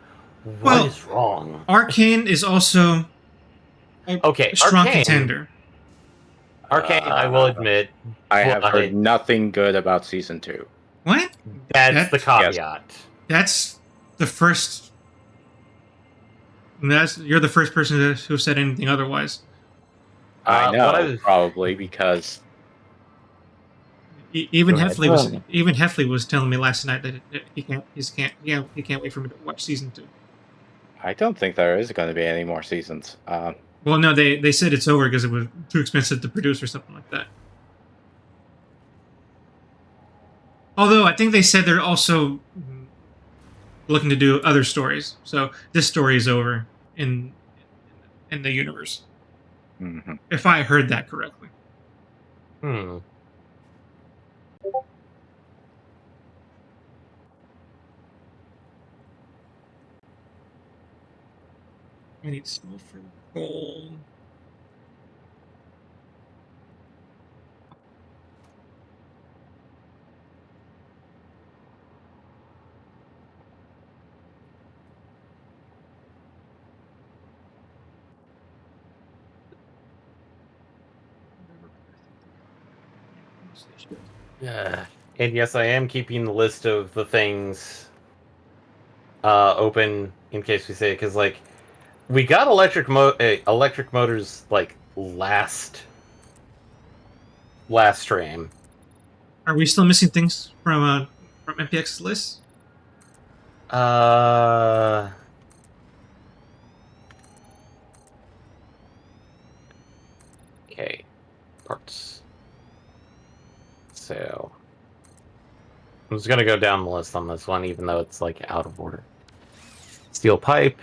what is wrong? Arcane is also a strong contender. Arcane, I will admit, I have heard nothing good about Season 2. What? That's the caveat. Yes. That's the first. You're the first person who said anything otherwise. I know, probably because even Heffley was telling me last night that he can't wait for me to watch Season 2. I don't think there is going to be any more seasons. Well, no, they said it's over because it was too expensive to produce or something like that. Although I think they said they're also looking to do other stories. So this story is over in the universe. Hmm. if I heard that correctly. Hmm. I need sulfur coal. Yeah. And yes, I am keeping the list of the things open in case we say it, because like we got electric motors like last stream. Are we still missing things from MPX's list? Uh, okay, parts. So I'm just gonna go down the list on this one, even though it's like out of order. Steel pipe.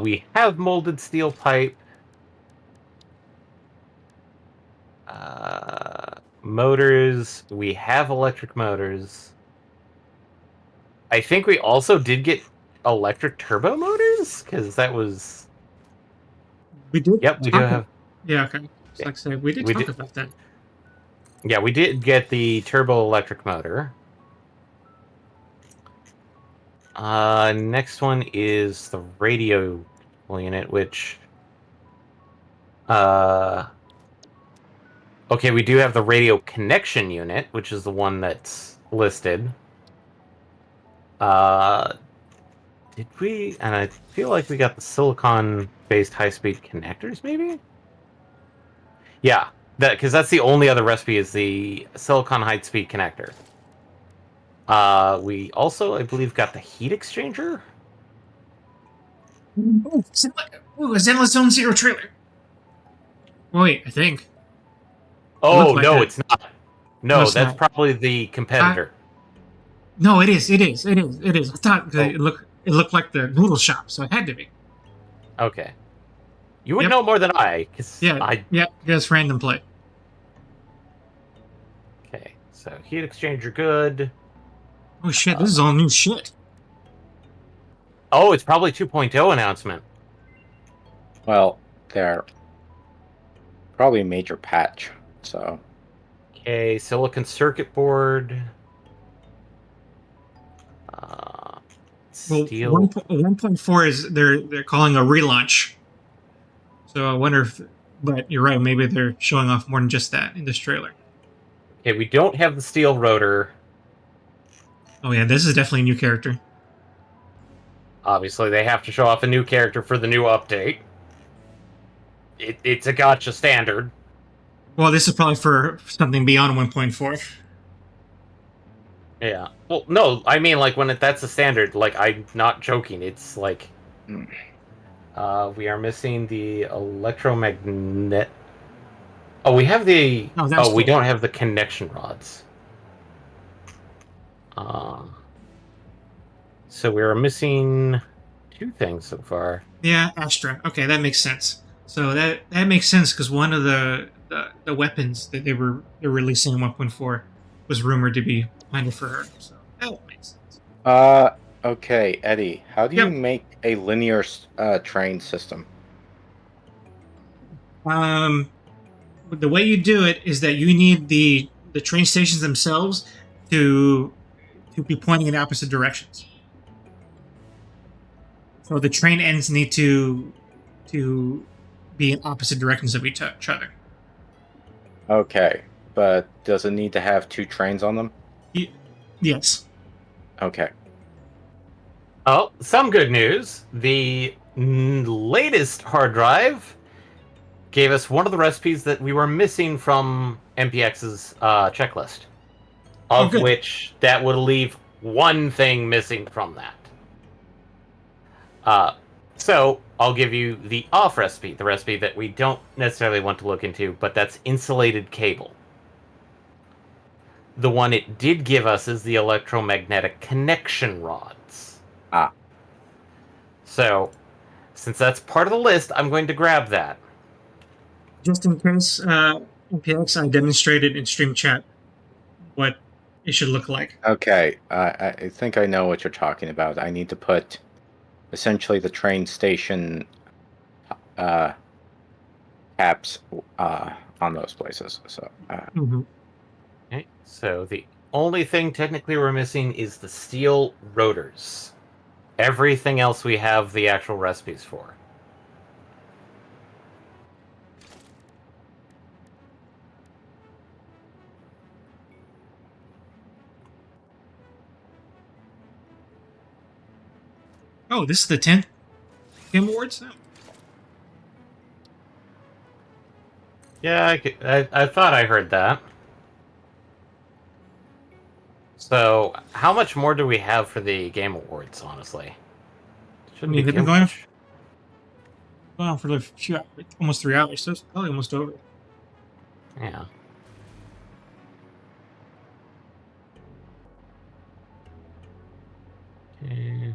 We have molded steel pipe. Motors. We have electric motors. I think we also did get electric turbo motors because that was. We did Yep, we do talk. have. Yeah, okay. It's Yeah, like I said, we did we talk did. about that. Yeah, we did get the turbo electric motor. Next one is the radio unit, which. Okay, we do have the radio connection unit, which is the one that's listed. Did we? And I feel like we got the silicon-based high-speed connectors, maybe? Yeah, because that's the only other recipe is the silicon high-speed connector. We also, I believe, got the heat exchanger. Ooh, a Zenless Zone Zero trailer. Wait, I think. It looked Oh, like no, it. it's not. No, No, it's that's not. probably the competitor. No, it is. It is. It is. It is. I thought Oh, it looked like the noodle shop, so it had to be. okay. You would Yep. know more than I, because Yeah. I... Yeah. Just random play. Okay, so heat exchanger good. Oh shit! This is all new shit. Oh, it's probably 2.0 announcement. Well, they're probably a major patch. So Okay, silicon circuit board. Uh, Well, steel. 1.4 is they're calling a relaunch. So I wonder if, but you're right. Maybe they're showing off more than just that in this trailer. Okay, we don't have the steel rotor. Oh yeah, this is definitely a new character. Obviously, they have to show off a new character for the new update. It's a gotcha standard. Well, this is probably for something beyond 1.4. Yeah. Well, no, I mean, like, that's a standard, like, I'm not joking. It's like, mm, we are missing the electromagnet. Oh, we have the. Oh, that's Oh, we cool. don't have the connection rods. Uh, so we are missing two things so far. Yeah, Astra. Okay, that makes sense. So that makes sense because one of the weapons that they're releasing in 1.4 was rumored to be planned for her. So that makes sense. okay, Eddie, how do you Yep. make a linear train system? The way you do it is that you need the train stations themselves to be pointing in opposite directions. So the train ends need to be in opposite directions of each other. Okay, but does it need to have two trains on them? Yes. Okay. Oh, some good news. The latest hard drive gave us one of the recipes that we were missing from MPX's checklist. Oh, Of good. which that would leave one thing missing from that. So I'll give you the off recipe, the recipe that we don't necessarily want to look into, but that's insulated cable. The one it did give us is the electromagnetic connection rods. Ah. So, since that's part of the list, I'm going to grab that. Just in case, MPX, I demonstrated in stream chat what it should look like. Okay, I think I know what you're talking about. I need to put essentially the train station caps on those places. So Mm-hmm. Okay, so the only thing technically we're missing is the steel rotors. Everything else we have the actual recipes for. Oh, this is the 10th Game Awards now? Yeah, I thought I heard that. So, how much more do we have for the Game Awards, honestly? Shouldn't be they've too been much. going on for a few hours, almost 3 hours, so it's probably almost over. Yeah. Okay.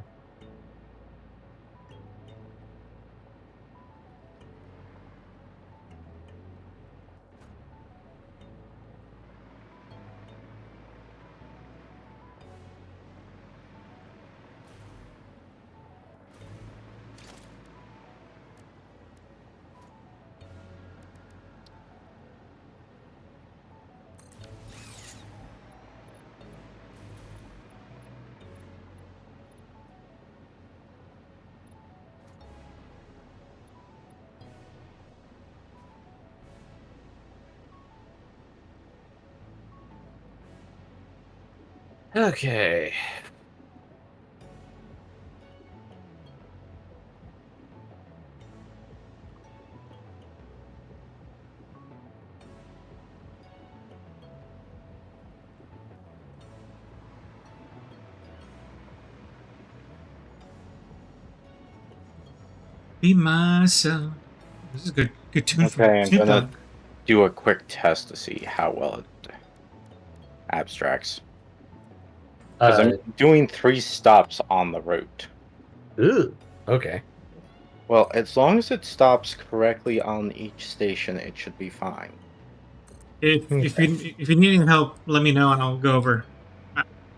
Okay. Be myself. This is a good tune from okay, I'm Snoop gonna Dogg. do a quick test to see how well it abstracts. Because I'm doing 3 stops on the route. Okay. Well, as long as it stops correctly on each station, it should be fine. If you need any help, let me know and I'll go over.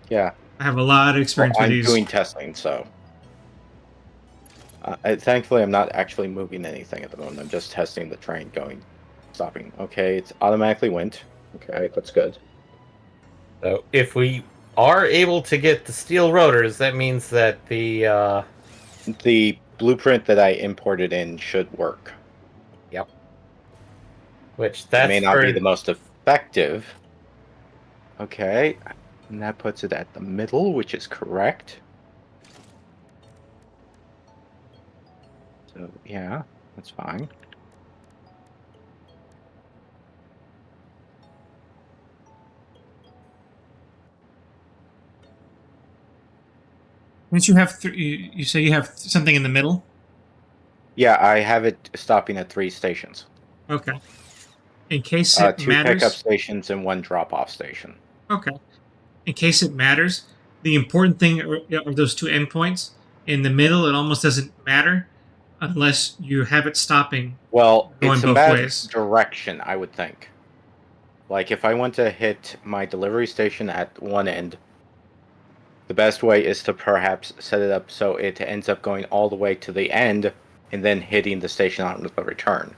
Yeah. I have a lot of Well, experience with I'm these. doing testing, so. Thankfully, I'm not actually moving anything at the moment. I'm just testing the train stopping. Okay, it's automatically went. Okay, that's good. So, if we are able to get the steel rotors, that means that the The blueprint that I imported in should work. Yep. Which It may that's not be for the most effective. Okay, and that puts it at the middle, which is correct. So, yeah, that's fine. Once you have you say you have something in the middle. Yeah, I have it stopping at 3 stations. Okay. In case it 2 pickup matters. stations and 1 drop-off station. Okay. In case it matters, the important thing are those 2 endpoints. In the middle, it almost doesn't matter unless you have it stopping. Well, Going it's a both bad ways. direction, I would think. Like, if I want to hit my delivery station at one end, the best way is to perhaps set it up so it ends up going all the way to the end and then hitting the station on the return.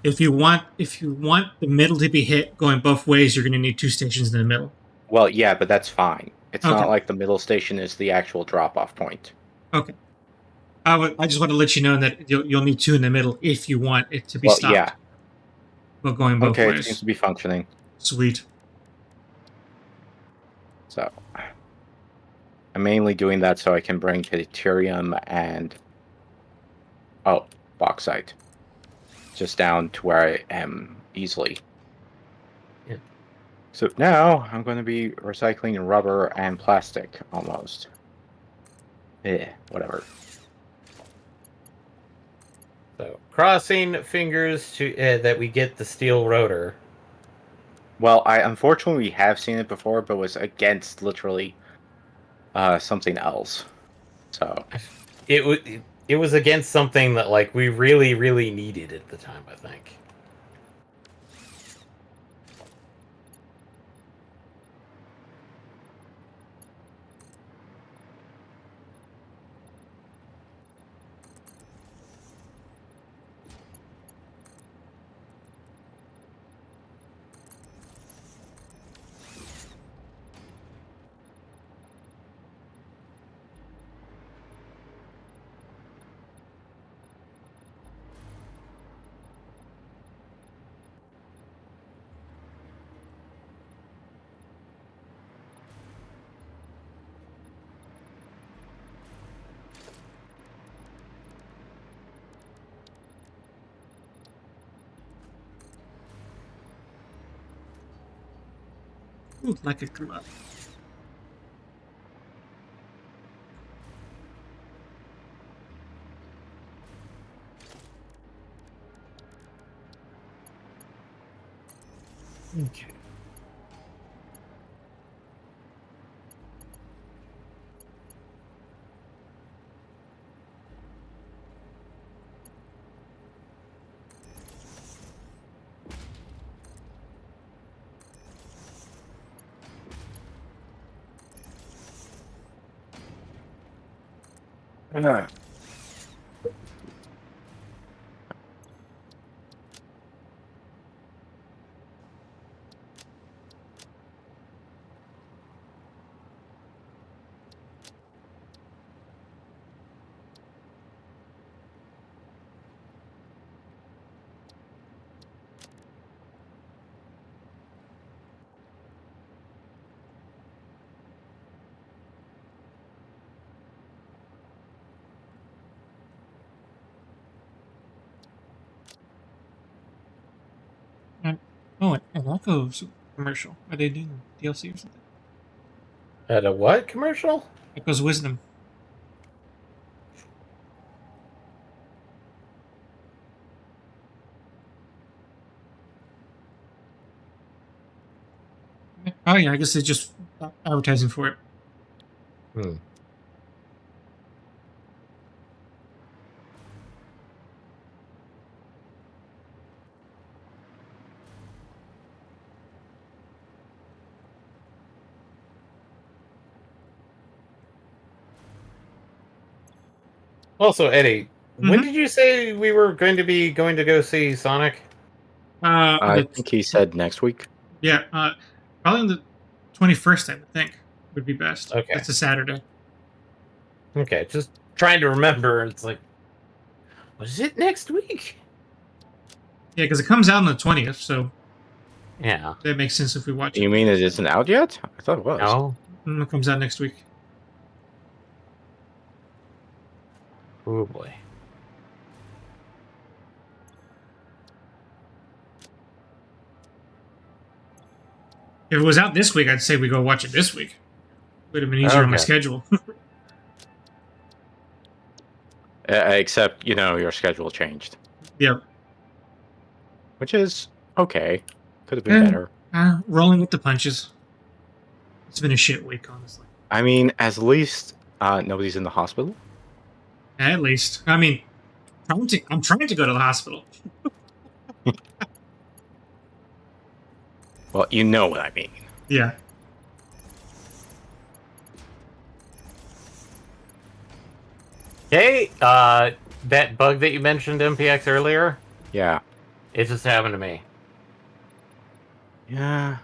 If you want the middle to be hit going both ways, you're going to need 2 stations in the middle. Well, yeah, but that's fine. It's Okay. not like the middle station is the actual drop-off point. Okay. I just want to let you know that you'll need 2 in the middle if you want it to be Well, stopped. yeah. But going both Okay, it ways. seems to be functioning. Sweet. So, I'm mainly doing that so I can bring deuterium and bauxite just down to where I am easily. Yeah. So now I'm going to be recycling rubber and plastic almost. Whatever. So, crossing fingers to that we get the steel rotor. Well, I unfortunately have seen it before, but was against literally something else. So It was against something that like we really needed at the time, I think. Ooh, like a glove. Okay. And, oh, an Echo's commercial. Are they doing DLC or something? At a what commercial? Echo's Wisdom. Oh yeah, I guess they're just advertising for it. Hmm. Also, Eddie, when Mhm. did you say we were going to go see Sonic? I The, think he said next week. yeah, probably on the 21st. I would think would be best. Okay. That's a Saturday. Okay, just trying to remember. It's like, was it next week? Yeah, because it comes out on the 20th, so Yeah. that makes sense if we watch You it. mean it isn't out yet? I thought it was. No. It comes out next week. Oh boy. If it was out this week, I'd say we go watch it this week. Would have been easier on my Okay. schedule. Except, your schedule changed, Yeah, which is okay. Could have been Eh, better. rolling with the punches. It's been a shit week, honestly. I mean, at least nobody's in the hospital. At least, I mean, I'm trying to go to the hospital. Well, you know what I mean. Yeah. Hey, that bug that you mentioned, MPX, earlier, Yeah. it just happened to me. Yeah.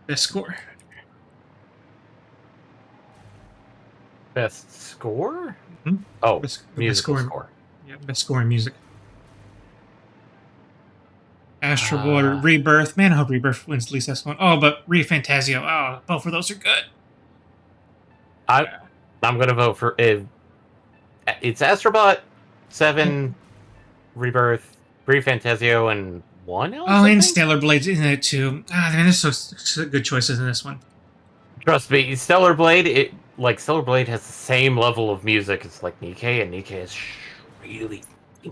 Best score. Best score? Hmm? Oh, Best musical score. score. Yeah, best score in music. Astro Boy, Rebirth. Man, I hope Rebirth wins at least this one. Oh, but Re Fantasio. Oh, both of those are good. I'm gonna vote for it's Astrobot, 7, Rebirth, Brief Fantasio, and one else. Oh, I and think? Stellar Blade's in it too. Ah, man, there's so good choices in this one. Trust me, Stellar Blade. Stellar Blade has the same level of music as like Nikkei, and Nikkei is really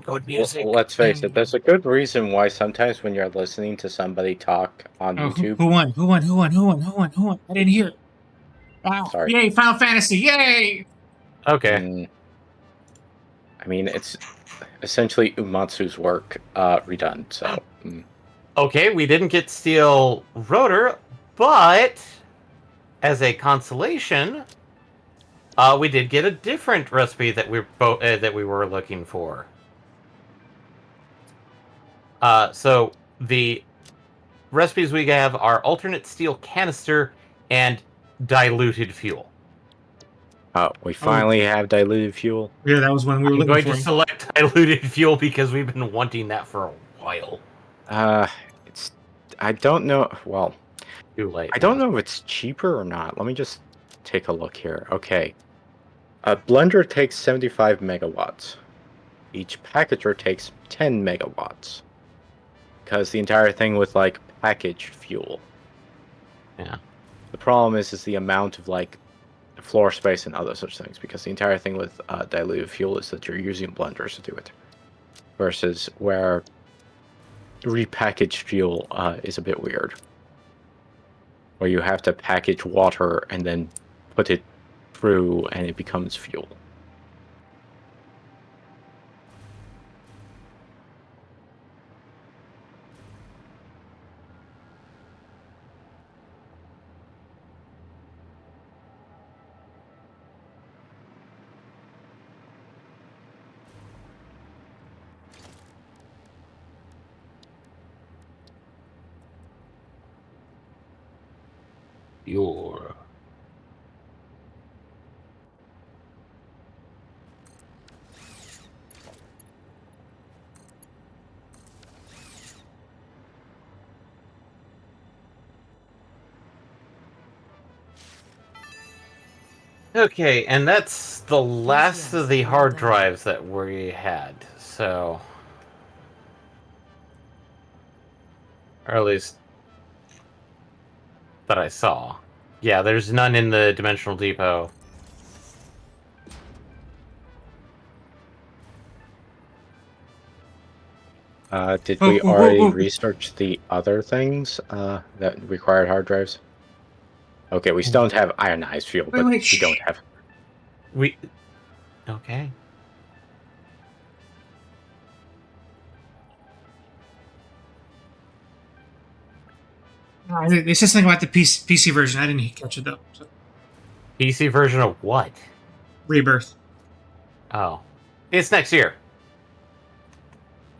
good music. Well, let's face it. There's a good reason why sometimes when you're listening to somebody talk on Oh, YouTube. who won? Who won? Who won? Who won? Who won? Who won? I didn't hear it. Ah, Sorry. yay, Final Fantasy, yay! Okay. I mean, it's essentially Umatsu's work redone. So. Okay, we didn't get Steel Rotor, but as a consolation, we did get a different recipe that we were looking for. So the recipes we have are alternate steel canister and diluted fuel. We finally have diluted fuel. Yeah, that was one we were I'm looking going for. to select diluted fuel because we've been wanting that for a while. It's. I don't know. Well, Too late. I don't know if it's cheaper or not. Let me just take a look here. Okay. A blender takes 75 megawatts. Each packager takes 10 megawatts. Because the entire thing with like packaged fuel. Yeah. The problem is the amount of like floor space and other such things. Because the entire thing with diluted fuel is that you're using blenders to do it. Versus where repackaged fuel is a bit weird. Where you have to package water and then put it through and it becomes fuel. Your. Okay, and that's the last yes, of the well hard done. drives that we had. So, or at least that I saw. Yeah, there's none in the Dimensional Depot. Did Oh, we oh, oh, already oh. research the other things that required hard drives? Okay, we still don't have ionized fuel, Wait, but wait, we shh. don't have. We. Okay. It's just something about the PC version. I didn't catch it though. So. PC version of what? Rebirth. Oh. It's next year.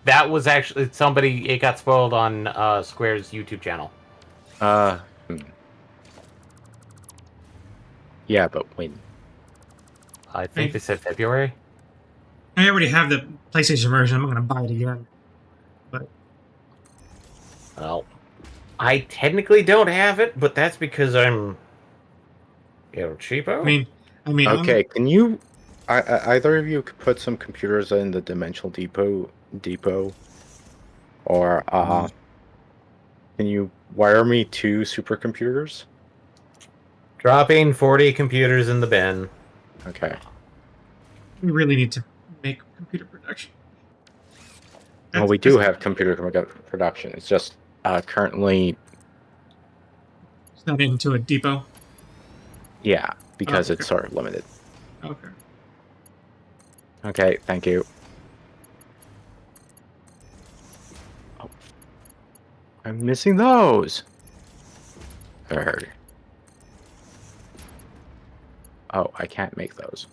That was actually somebody. It got spoiled on Square's YouTube channel. Uh, hmm. Yeah, but when? I think they said February. I already have the PlayStation version. I'm not going to buy it again. But Well, I technically don't have it, but that's because I'm, cheapo. I mean, Okay, can you, either of you could put some computers in the Dimensional Depot, or can you wire me 2 supercomputers? Dropping 40 computers in the bin. Okay. we really need to make computer production. Well, we do have computer production. It's just currently, It's not into a depot. yeah, because okay. it's sort of limited. Okay. Okay, thank you. Oh. I'm missing those. Third. Oh, I can't make those.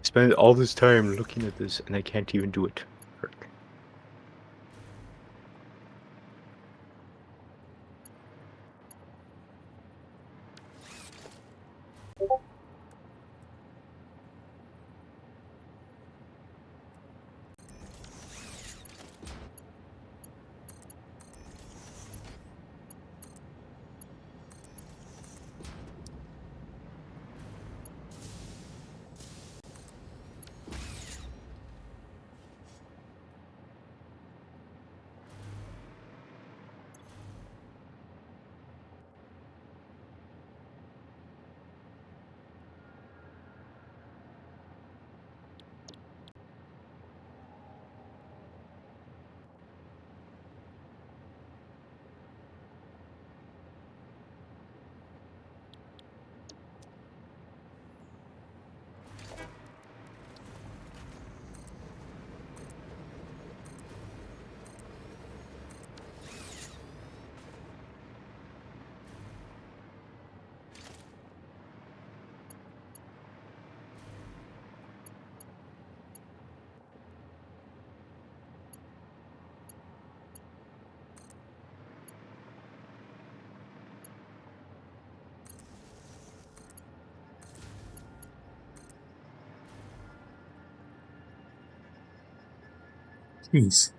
Spend all this time looking at this and I can't even do it. Jeez.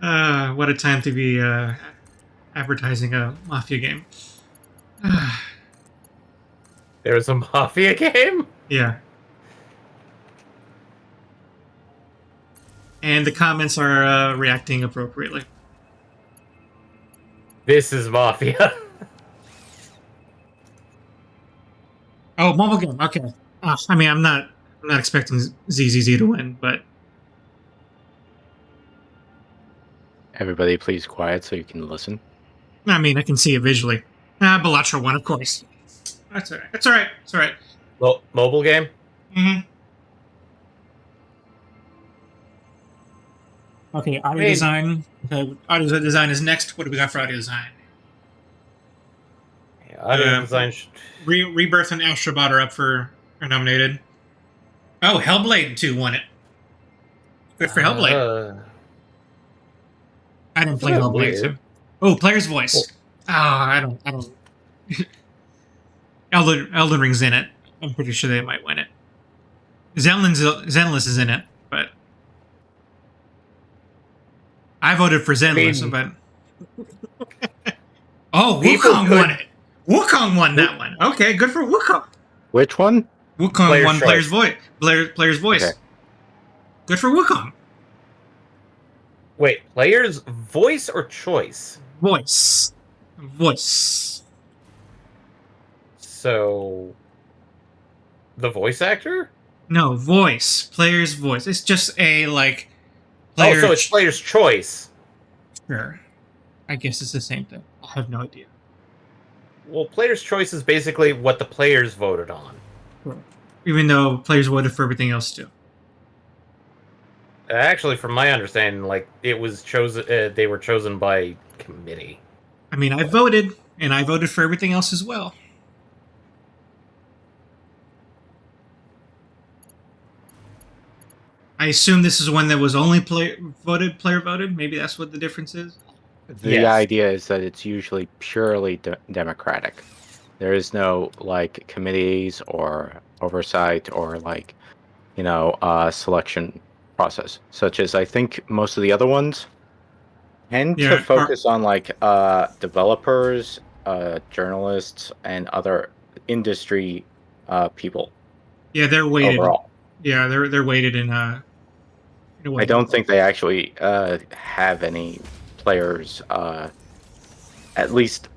What a time to be advertising a Mafia game. There's a Mafia game? Yeah. And the comments are reacting appropriately. This is Mafia. Oh, mobile game. Okay. I mean, I'm not expecting ZZZ to win, but Everybody, please quiet so you can listen. I mean, I can see it visually. Bellatra won, of course. That's all right. It's all right. It's all right. Mobile game? Mm-hmm. Okay, audio mean- design. Okay, audio design is next. What do we got for audio design? Yeah, audio Um, design. Rebirth and Astrobot are nominated. Oh, Hellblade 2 won it. Good for Hellblade. I didn't play Isn't that Hellblade weird? 2. Oh, player's voice. I don't. Elden Ring's in it. I'm pretty sure they might win it. Zenless is in it, but I voted for Zenless, but oh, People Wukong won it. Wukong won that one. Okay, good for Wukong. Which one? Wukong Player's won choice. Player's voice. Okay. Good for Wukong. Wait, player's voice or choice? Voice. So, the voice actor? No, voice. Player's voice. It's just a like. Oh, so it's player's choice. Sure. I guess it's the same thing. I have no idea. Well, player's choice is basically what the players voted on. Even though players voted for everything else too. Actually, from my understanding, like it was chosen, they were chosen by committee. I mean, I voted, and I voted for everything else as well. I assume this is one that was only player voted. Maybe that's what the difference is. The Yes. idea is that it's usually purely democratic. There is no like committees or oversight or like selection process, such as I think most of the other ones tend Yeah, to focus on like developers, journalists, and other industry people Yeah, they're weighted. overall. Yeah, they're weighted in a way. I don't think they actually have any players. At least,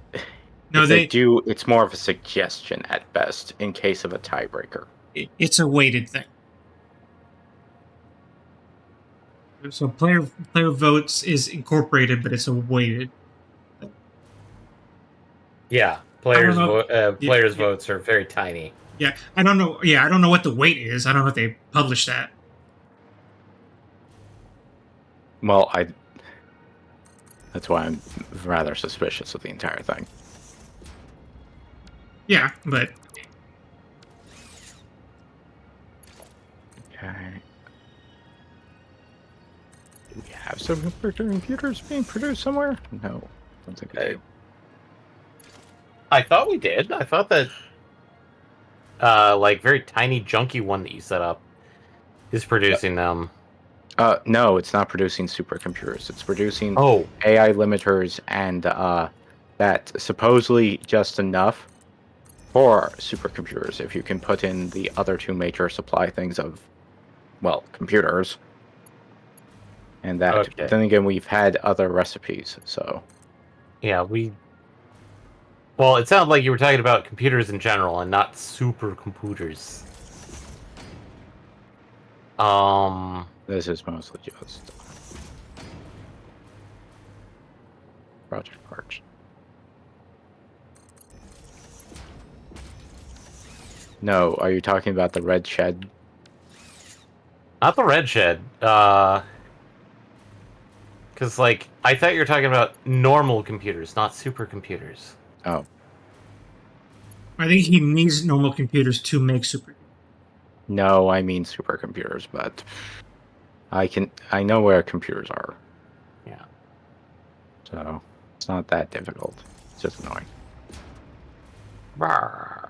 No, if they do. It's more of a suggestion at best, in case of a tiebreaker. It's a weighted thing. So player votes is incorporated, but it's a weighted. Yeah, players know. players Yeah. votes are very tiny. Yeah, I don't know. Yeah, I don't know what the weight is. I don't know if they publish that. Well, that's why I'm rather suspicious of the entire thing. Yeah, but Okay. Do we have supercomputer computers being produced somewhere? No, don't think we do. I thought we did. I thought that, like very tiny, junky one that you set up is producing them. No, it's not producing supercomputers. It's producing Oh, AI limiters and that supposedly just enough for supercomputers if you can put in the other two major supply things of, well, computers. And that, Okay. then again, we've had other recipes, so. yeah, Well, it sounded like you were talking about computers in general and not supercomputers. This is mostly just project parts. No, are you talking about the red shed? Not the red shed. Because, like, I thought you were talking about normal computers, not supercomputers. Oh, I think he needs normal computers to make super. no, I mean supercomputers, but I know where computers are, Yeah. so it's not that difficult. It's just annoying. Rawr.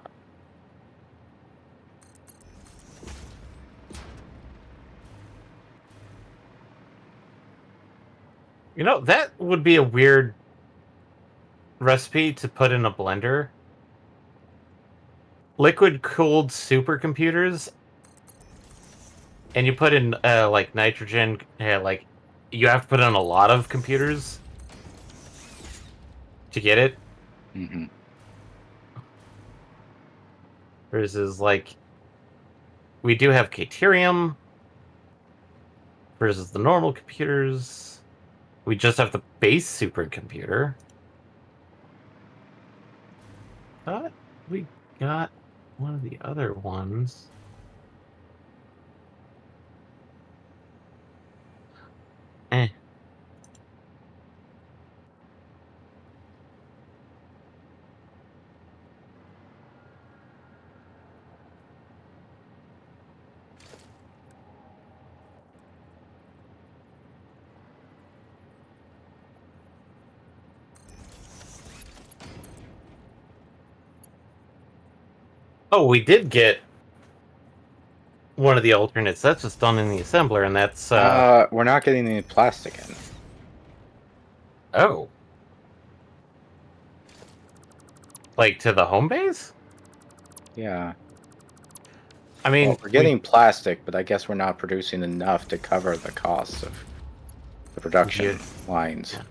You know, that would be a weird recipe to put in a blender. Liquid cooled supercomputers, and you put in like nitrogen. Like you have to put in a lot of computers to get it. Hmm. Versus like we do have Caterium versus the normal computers. We just have the base supercomputer. Thought we got one of the other ones. Eh. Oh, we did get one of the alternates. That's just done in the assembler, and that's We're not getting any plastic in. oh, like to the home base. Yeah. I mean, Well, we're getting plastic, but I guess we're not producing enough to cover the costs of the production lines. Yeah.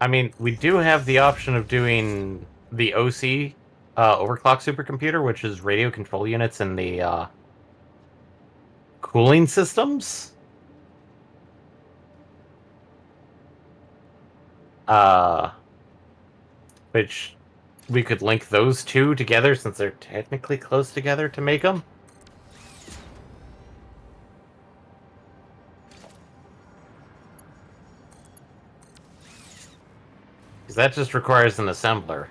I mean, we do have the option of doing the OC overclock supercomputer, which is radio control units and the cooling systems. Uh, which we could link those two together since they're technically close together to make them. Because that just requires an assembler.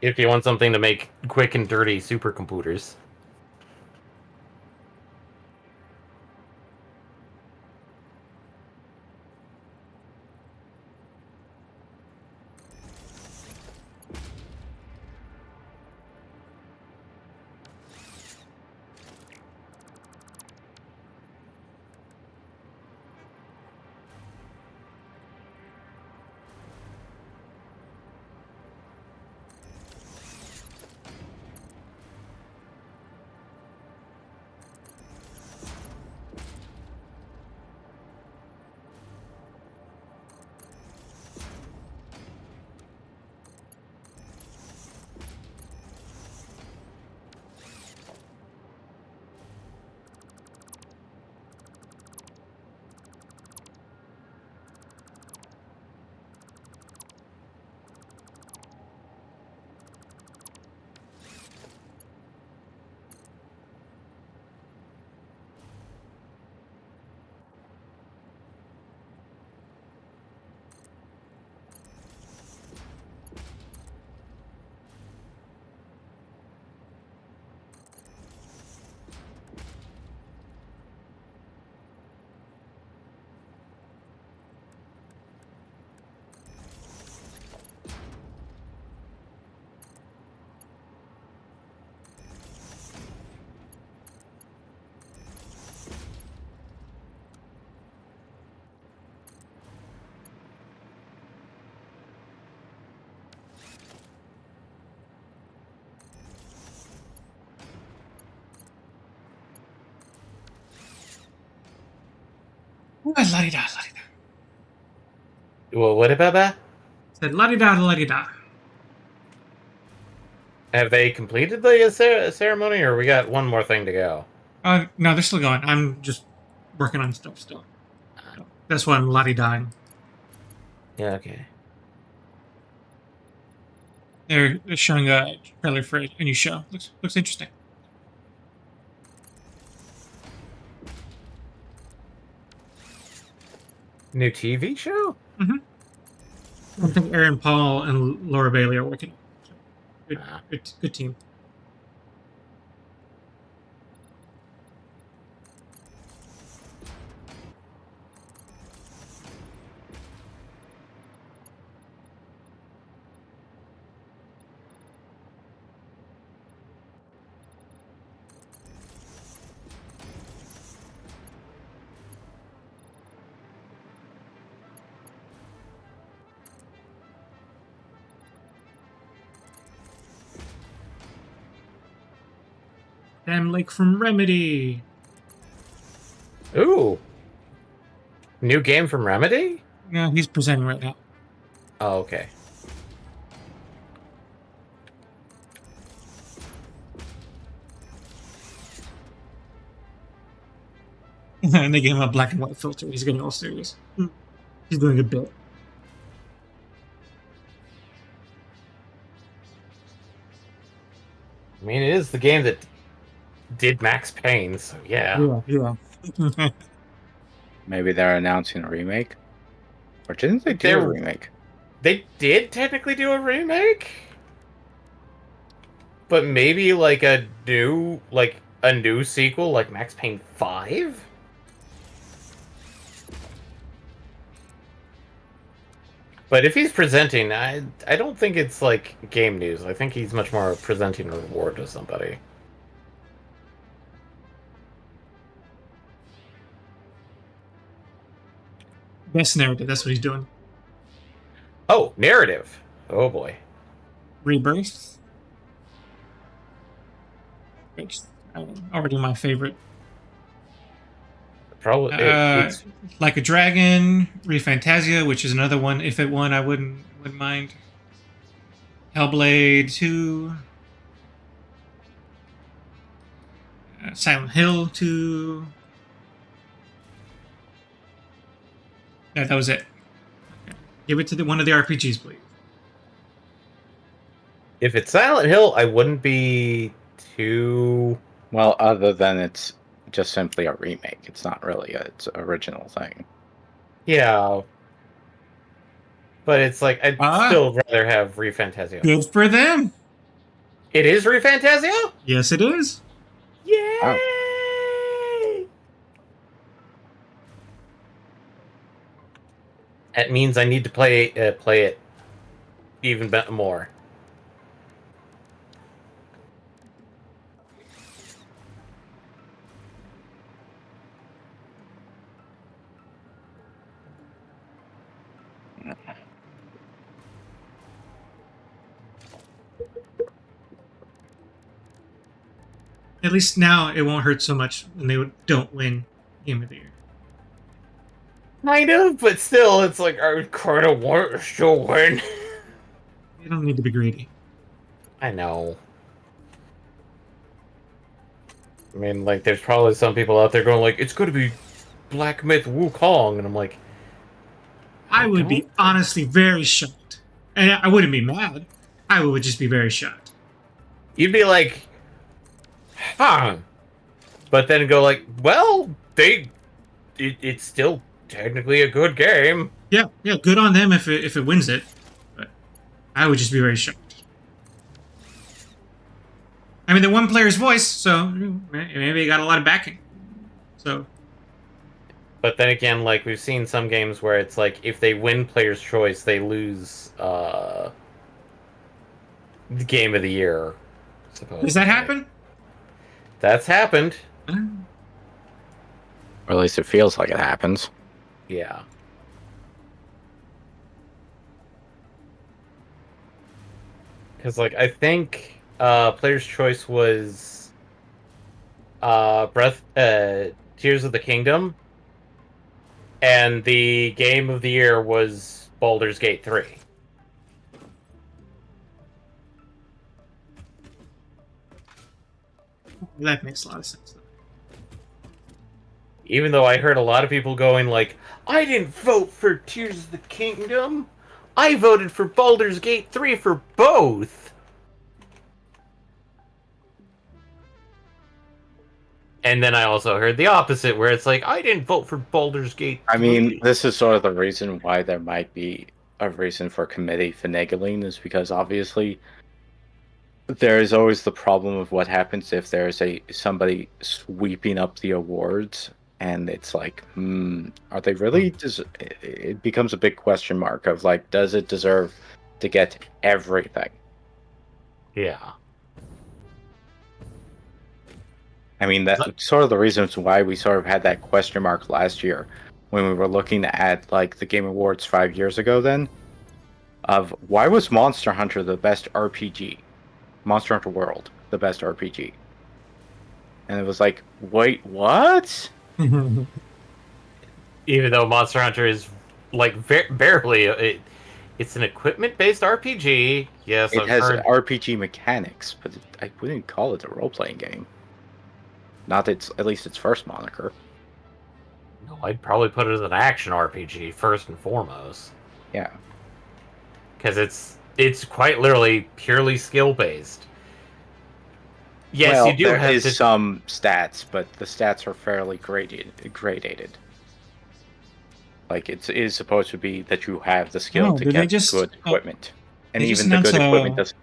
If you want something to make quick and dirty supercomputers. La-di-da, la-di-da. Well, what about that? Said la-di-da, la-di-da. Have they completed the ceremony, or we got one more thing to go? No, they're still going. I'm just working on stuff still. So that's why I'm la-di-daing. Yeah, okay. They're showing a trailer for a new show. Looks interesting. New TV show? I think Aaron Paul and Laura Bailey are working. So good, Ah. good team. Damn Lake from Remedy. Ooh. New game from Remedy? Yeah, he's presenting right now. Oh, okay. And they gave him a black and white filter. He's getting all serious. He's doing a bit. I mean, it is the game that did Max Payne, so yeah. Yeah. Maybe they're announcing a remake? Or didn't they do a remake? They did technically do a remake? But maybe like a new sequel like Max Payne 5? But if he's presenting, I don't think it's like game news. I think he's much more presenting a reward to somebody. Best narrative. That's what he's doing. Oh, narrative. Oh boy. Rebirth. Which already my favorite. Probably it's Like a Dragon, Refantasia, which is another one. If it won, I wouldn't mind. Hellblade 2. Silent Hill 2. Yeah, that was it. Okay. Give it to one of the RPGs, please. if it's Silent Hill, I wouldn't be too. Well, other than it's just simply a remake. It's not really its original thing. Yeah. But it's like, I'd still rather have Refantasia. Good for them. It is Refantasia? Yes, it is. Yay! Oh. That means I need to play it even more. At least now it won't hurt so much when they don't win Game of the Year. Kind of, but still, it's like, I would kind of want to still win. You don't need to be greedy. I know. I mean, like, there's probably some people out there going like, it's going to be Black Myth Wukong, and I'm like, I would be honestly very shocked. And I wouldn't be mad. I would just be very shocked. You'd be like, huh. But then go like, well, it's still technically a good game. Yeah, good on them if it wins it. But I would just be very shocked. I mean, they won Player's Voice, so maybe they got a lot of backing. So. But then again, like, we've seen some games where it's like, if they win Player's Choice, they lose the Game of the Year. Does that happen? That's happened. Or at least it feels like it happens. Yeah. Because, like, I think Player's Choice was Tears of the Kingdom, and the Game of the Year was Baldur's Gate 3. That makes a lot of sense. Even though I heard a lot of people going like, I didn't vote for Tears of the Kingdom. I voted for Baldur's Gate 3 for both. And then I also heard the opposite, where it's like, I didn't vote for Baldur's Gate 3. I mean, this is sort of the reason why there might be a reason for committee finagling, is because obviously there is always the problem of what happens if there's somebody sweeping up the awards, and it's like, are they really? It becomes a big question mark of like, does it deserve to get everything? Yeah. I mean, that's sort of the reasons why we sort of had that question mark last year when we were looking at like the Game Awards 5 years ago then, of why was Monster Hunter the best RPG? Monster Hunter World, the best RPG. And it was like, wait, what? Even though Monster Hunter is like barely, it's an equipment-based RPG. Yes, It I've has heard. RPG mechanics, but I wouldn't call it a role-playing game. Not its at least its first moniker. No, I'd probably put it as an action RPG first and foremost, Yeah. because it's quite literally purely skill-based. Yes, you Well, do there have is to. some stats, but the stats are fairly gradated. Like it is supposed to be that you have the skill Oh, to did they get just good equipment, and they just even the announced good equipment does.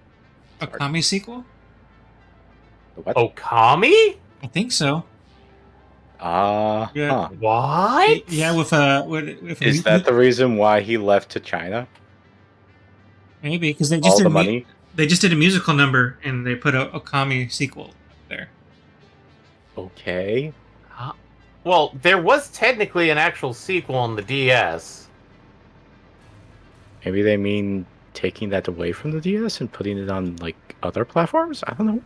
a Sorry, Kami sequel? the what? Okami? I think so. Yeah, Huh. What? yeah, with a Is that the reason why he left to China? maybe because All the money? they just did a musical number and they put a Okami sequel there. Okay. Huh? Well, there was technically an actual sequel on the DS. Maybe they mean taking that away from the DS and putting it on like other platforms. I don't know.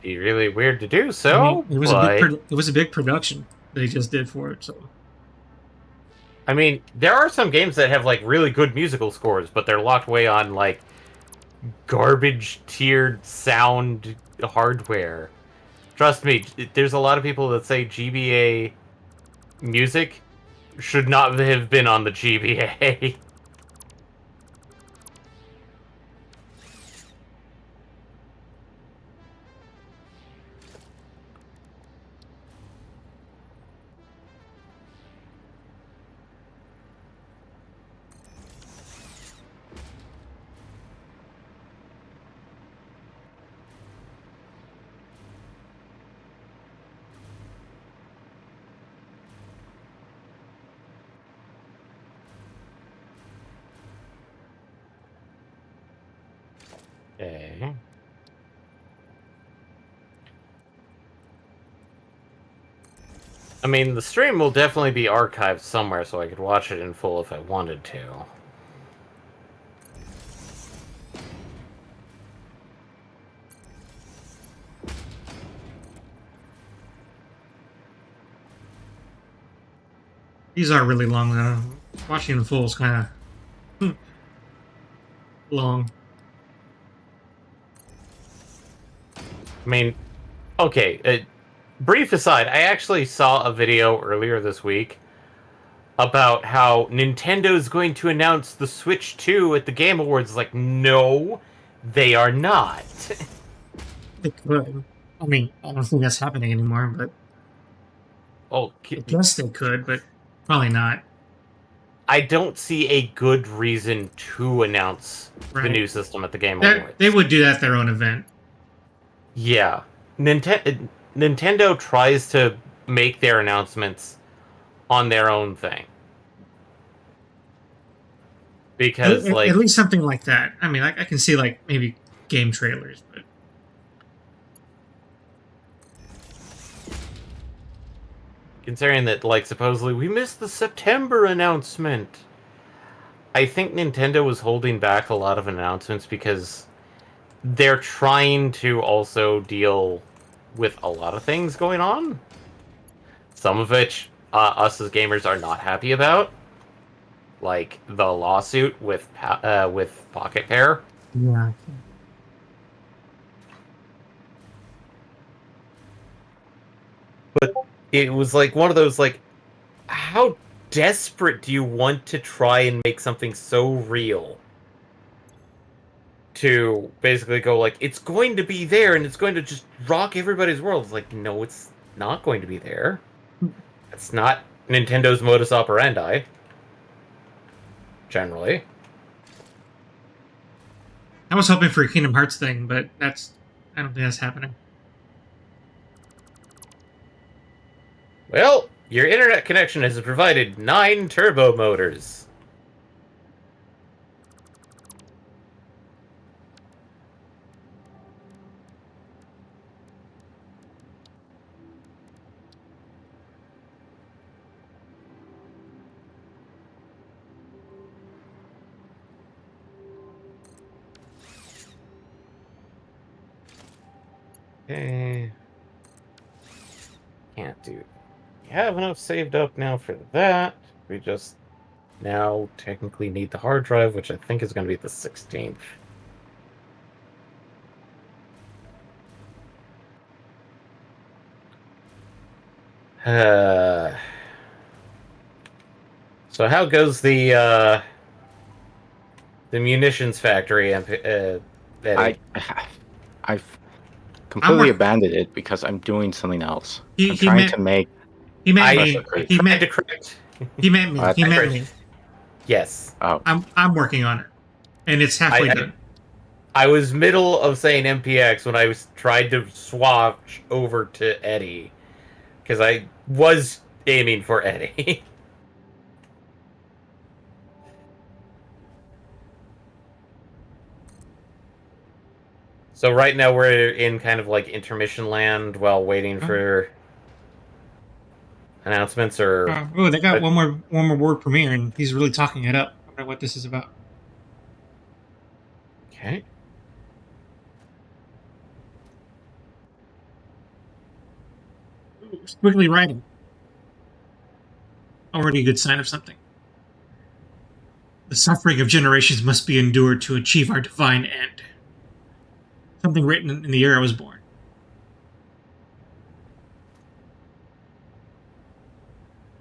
Be really weird to do I mean, so, but it was a big production they just did for it. So I mean, there are some games that have like really good musical scores, but they're locked away on like garbage tiered sound hardware. Trust me, there's a lot of people that say GBA music should not have been on the GBA. Okay. I mean, the stream will definitely be archived somewhere so I could watch it in full if I wanted to. these are really long. Watching the full is kind of long. I mean, okay, brief aside, I actually saw a video earlier this week about how Nintendo's going to announce the Switch 2 at the Game Awards. Like, no, they are not. They could. I mean, I don't think that's happening anymore, but Oh, I guess they could, but probably not. I don't see a good reason to announce the Right? new system at the Game They Awards. would do that at their own event. Yeah. Nintendo tries to make their announcements on their own thing. Because, At like, least something like that. I mean, I can see like maybe game trailers, but considering that, like, supposedly we missed the September announcement. I think Nintendo was holding back a lot of announcements because they're trying to also deal with a lot of things going on. Some of which us as gamers are not happy about, like the lawsuit with Pocket Pair. yeah. It was like one of those like, how desperate do you want to try and make something so real? To basically go like, it's going to be there and it's going to just rock everybody's world. It's like, no, it's not going to be there. It's not Nintendo's modus operandi. Generally. I was hoping for a Kingdom Hearts thing, but I don't think that's happening. Well, your internet connection has provided 9 turbo motors. Okay. do we have enough saved up now for that? We just now technically need the hard drive, which I think is going to be the 16th. So how goes the munitions factory? Eddie? I've I'm completely work- abandoned it because I'm doing something else. He- I'm he trying meant- to make. He meant I me. tried He tried meant to correct. he meant me. What? He meant me. Yes. Oh, I'm working on it, and it's halfway I- done. I was middle of saying MPX when I was tried to switch over to Eddie because I was aiming for Eddie. So right now we're in kind of like intermission land while waiting for announcements or They got one more world premiere, and he's really talking it up. I wonder what this is about. okay. Quickly writing. Already a good sign of something. The suffering of generations must be endured to achieve our divine end. Something written in the year I was born.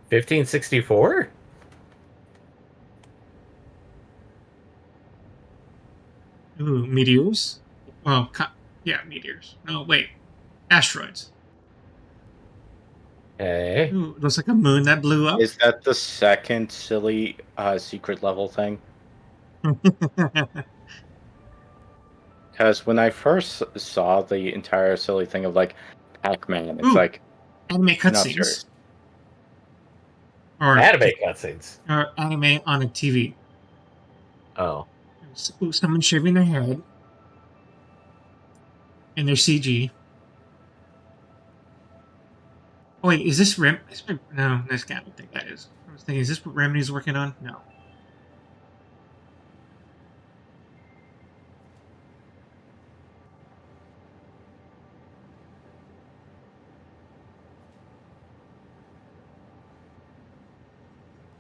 1564? Ooh, meteors? Well, yeah, meteors. No, wait. Asteroids. Okay. Ooh, looks like a moon that blew up. is that the second silly secret level thing? Because when I first saw the entire silly thing of like Pac-Man, it's Ooh. like Anime not cutscenes. serious. Or Anime cutscenes. Or anime on a TV. Oh. Ooh, someone shaving their head. And their CG. Oh, wait, is this Rem? No, I don't think that is. I was thinking, is this what Remedy's working on? No.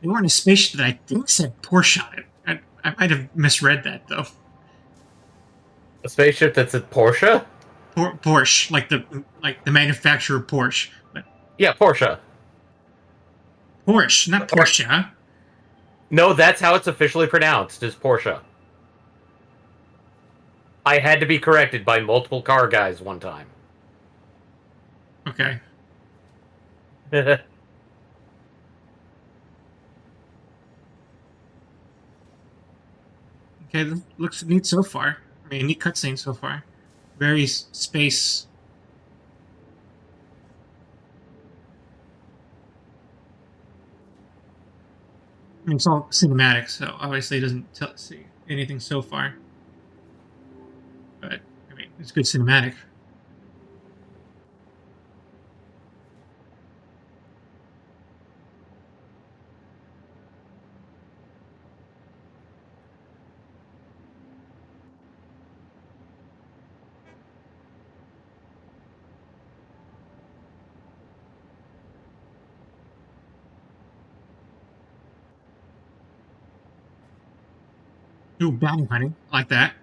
They were in a spaceship that I think said Porsche on it. I might have misread that, though. A spaceship that's a Porsche? Porsche, like the manufacturer Porsche. But Yeah, Porsche. Porsche, not Porsche. No, that's how it's officially pronounced, is Porsche. I had to be corrected by multiple car guys one time. Okay. Okay, this looks neat so far. I mean, neat cutscene so far. Very space. I mean, it's all cinematic, so obviously it doesn't see anything so far. But, I mean, it's good cinematic. Ooh, bounty hunting. I like that.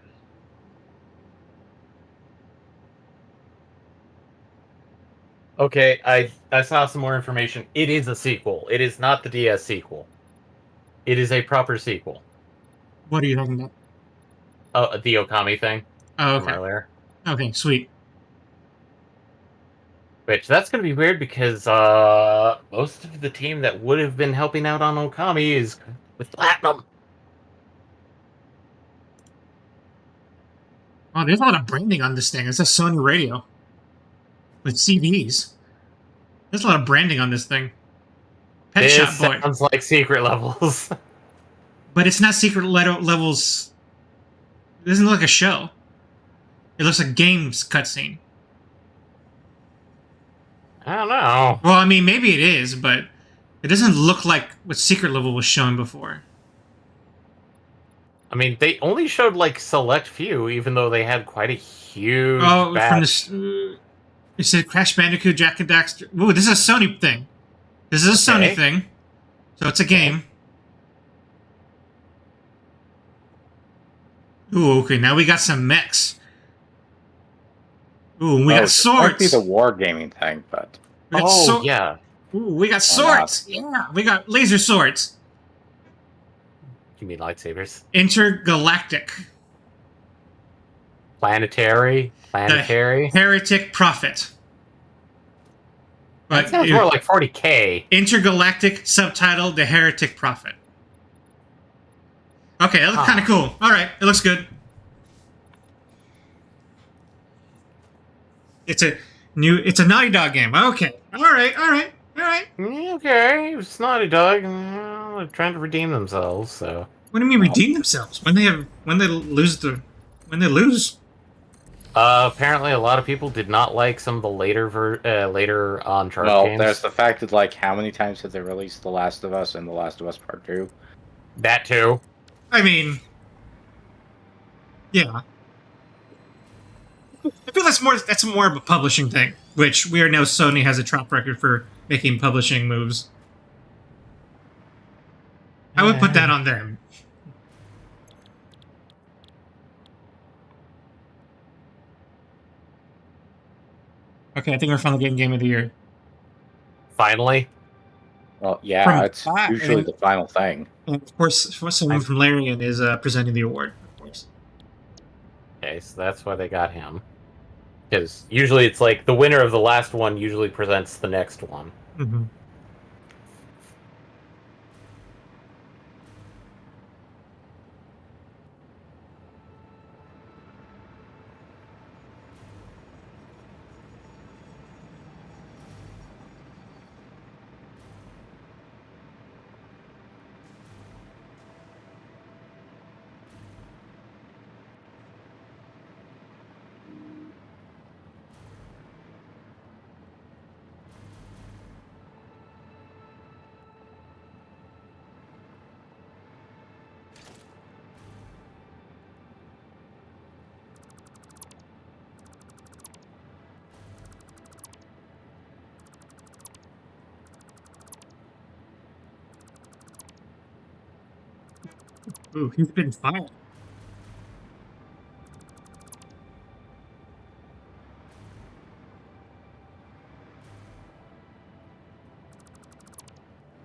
Okay, I saw some more information. It is a sequel. It is not the DS sequel. It is a proper sequel. What are you talking about? Oh, the Okami thing Oh, from okay. earlier. Okay, sweet. Which, that's going to be weird because most of the team that would have been helping out on Okami is with Platinum. Oh, there's a lot of branding on this thing. It's a Sony radio with CVs. There's a lot of branding on this thing. Pet This Shop Boy. sounds like secret levels. But it's not secret levels. It doesn't look like a show. It looks like games cutscene. I don't know. Well, I mean, maybe it is, but it doesn't look like what secret level was shown before. I mean, they only showed like select few, even though they had quite a huge Oh, batch. It said Crash Bandicoot, Jack and Daxter. Ooh, this is a Sony thing. This is a Okay. Sony thing. So it's a game. Ooh, okay, now we got some mechs. Ooh, we got This might be swords. the wargaming thing, but We got Oh, yeah. Ooh, we got Why not? swords. Yeah, we got laser swords. You mean lightsabers? Intergalactic. Planetary? Heretic Prophet. That sounds more like 40K. Intergalactic subtitle: The Heretic Prophet. Okay, that looks kind of cool. All right, it looks good. It's a Naughty Dog game. Okay, all right. Okay, it's Naughty Dog. Well, they're trying to redeem themselves, so. What do you mean redeem themselves? When they lose? Apparently, a lot of people did not like some of the later Uncharted well, games. there's the fact that like how many times have they released The Last of Us and The Last of Us Part 2? That too. I mean, yeah. I feel that's more of a publishing thing, which we know Sony has a track record for making publishing moves. I would put that on them. Okay, I think we're finally getting Game of the Year. Finally. Well, yeah, From it's that usually and- the final thing. And of course, someone from Larian is presenting the award, of course. Okay, so that's why they got him. Because usually it's like the winner of the last one usually presents the next one. Mm-hmm. Ooh, he's been fired.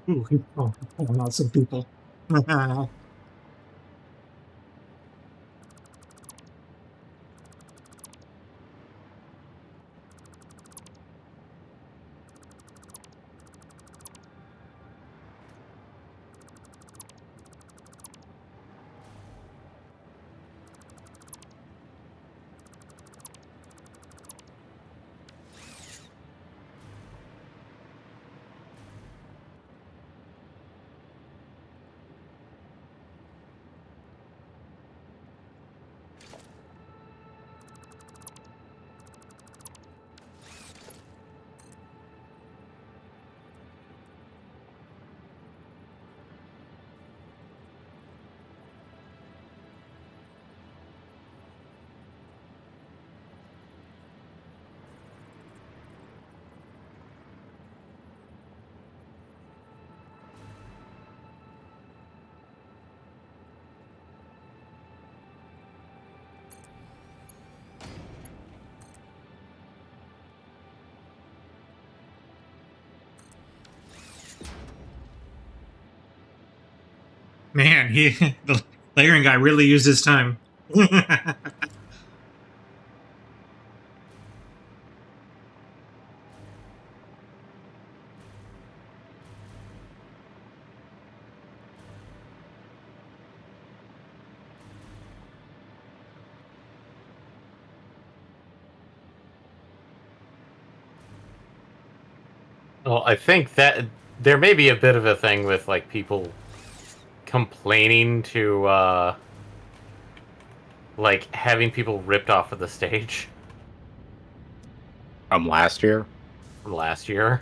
Ooh, he's calling out some people. Man, the Larian guy really used his time. Well, I think that there may be a bit of a thing with like people complaining to like having people ripped off of the stage From last year? from last year.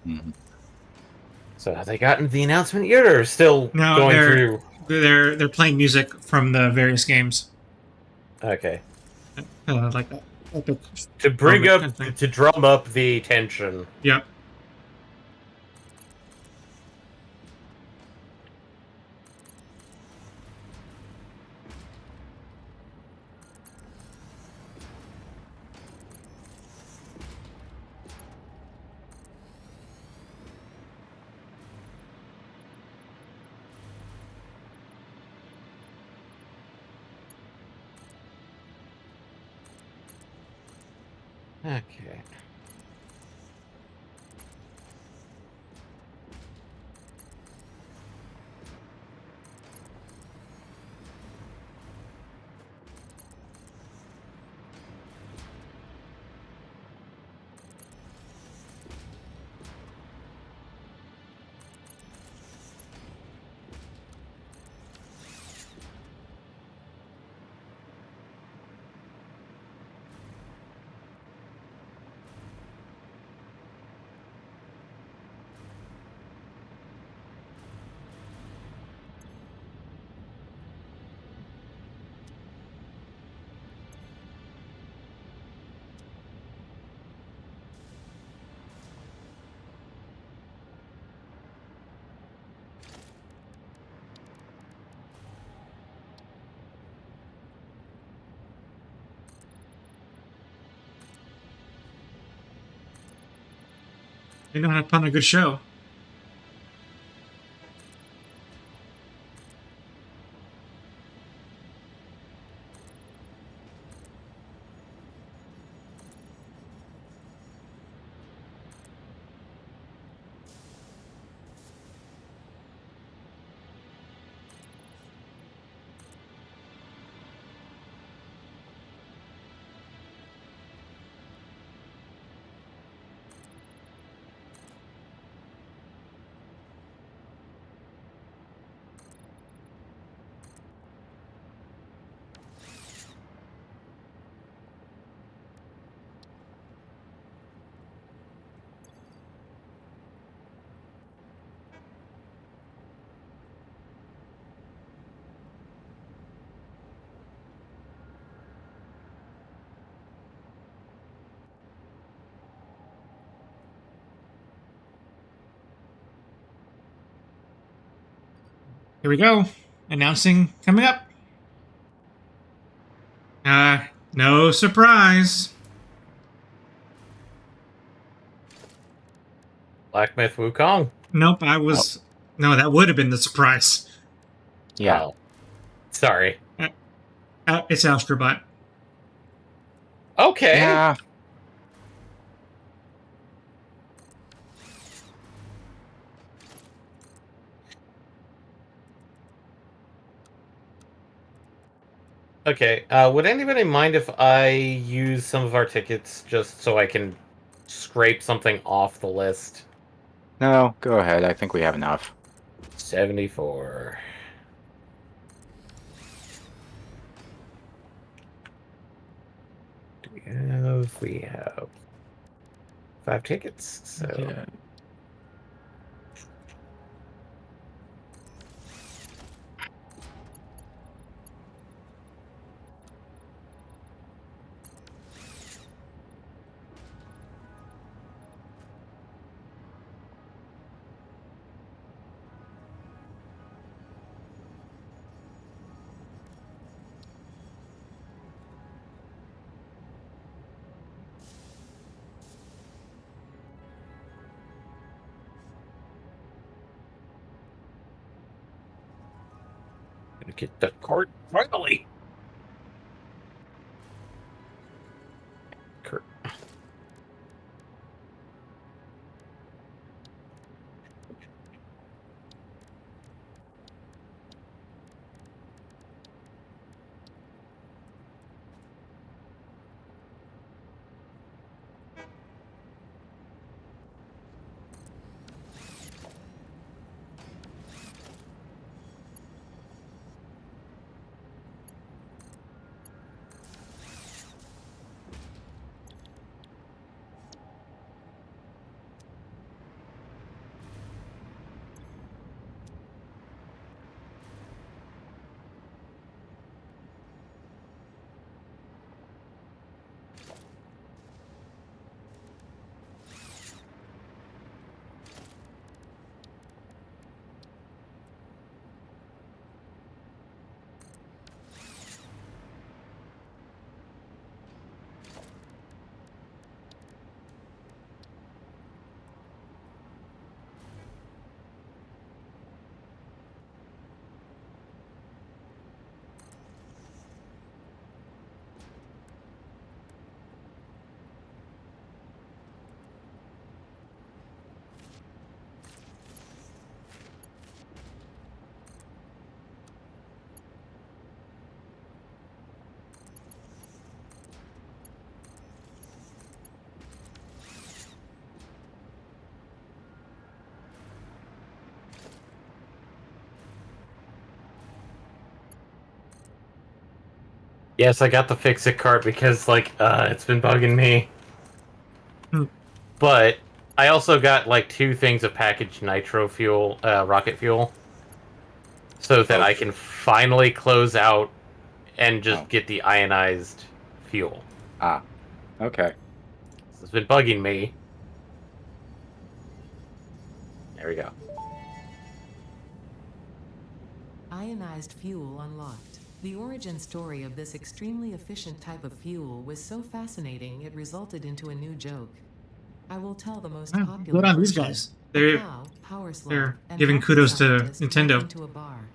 Mhm. So have they gotten the announcement yet, or still No, going they're- through? They're playing music from the various games, Okay. like that epic To bring moment up, kind of thing. to drum up the tension. Yep. Okay. They know how to put on a good show. Here we go. Announcing coming up. No surprise. Black Myth Wukong. Nope, I was. No, that would have been the surprise. Yeah. Oh. Sorry. It's Astrobot. Okay. Yeah. Okay. Would anybody mind if I use some of our tickets just so I can scrape something off the list? No, go ahead. I think we have enough. 74. We have 5 tickets. So Yeah. gonna get the card finally. Cur- Yes, I got the fix-it cart because, like, it's been bugging me. Hmm. But I also got, like, 2 things of packaged nitro fuel, rocket fuel, so that I Okay. can finally close out and just Oh. get the ionized fuel. Ah. Okay. It's been bugging me. There we go. Ionized fuel unlocked. The origin story of this extremely efficient type of fuel was so fascinating it resulted into a new joke. I will tell the most Wow, popular good on these version. guys. A They're cow, power slug, they're and giving rocket kudos to scientist went Nintendo. into a bar.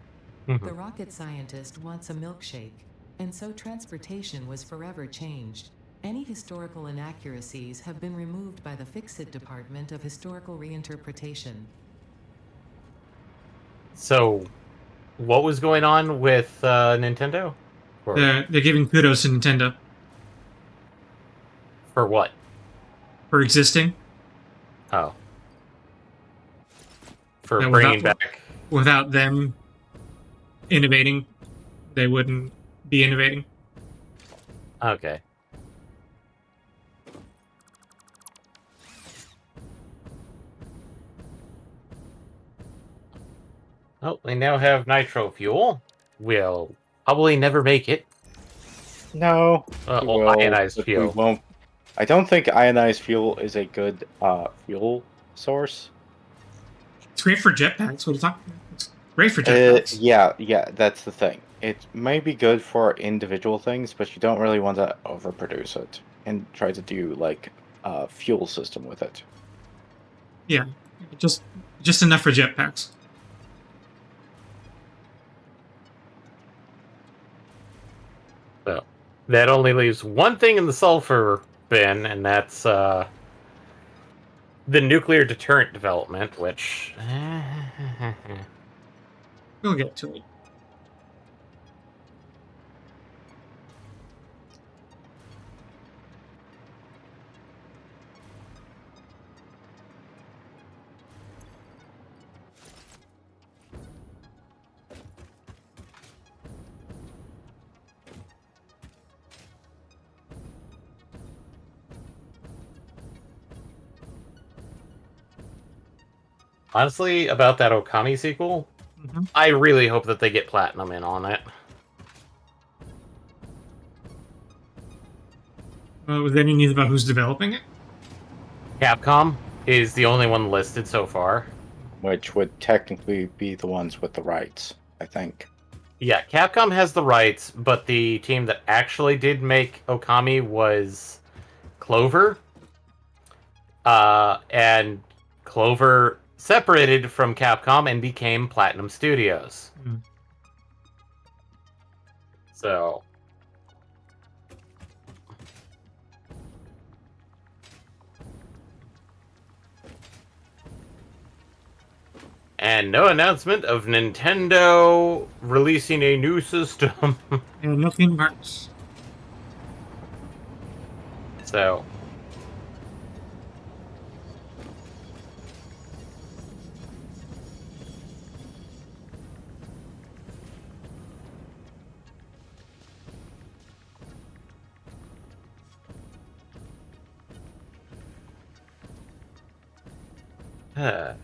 The rocket scientist wants a milkshake, and so transportation was forever changed. Any historical inaccuracies have been removed by the Fix-It Department of Historical Reinterpretation. So, what was going on with Nintendo? Or They're giving kudos to Nintendo for what? for existing. Oh, for That bringing back. without them innovating, they wouldn't be innovating. Okay. Oh, we now have nitro fuel. We'll probably never make it. No, we Well, will, ionized but we fuel. won't. I don't think ionized fuel is a good fuel source. It's great for jetpacks. What are you talking about? It's great for jetpacks. Yeah, that's the thing. It may be good for individual things, but you don't really want to overproduce it and try to do like a fuel system with it. Yeah, just enough for jetpacks. So that only leaves one thing in the sulfur bin, and that's the nuclear deterrent development, which We'll get to it. honestly, about that Okami sequel, Mm-hmm. I really hope that they get platinum in on it. Was there any news about who's developing it? Capcom is the only one listed so far. Which would technically be the ones with the rights, I think. Yeah, Capcom has the rights, but the team that actually did make Okami was Clover. And Clover separated from Capcom and became Platinum Studios. Mm. So, and no announcement of Nintendo releasing a new system. And no Kingdom Hearts. So, uh, I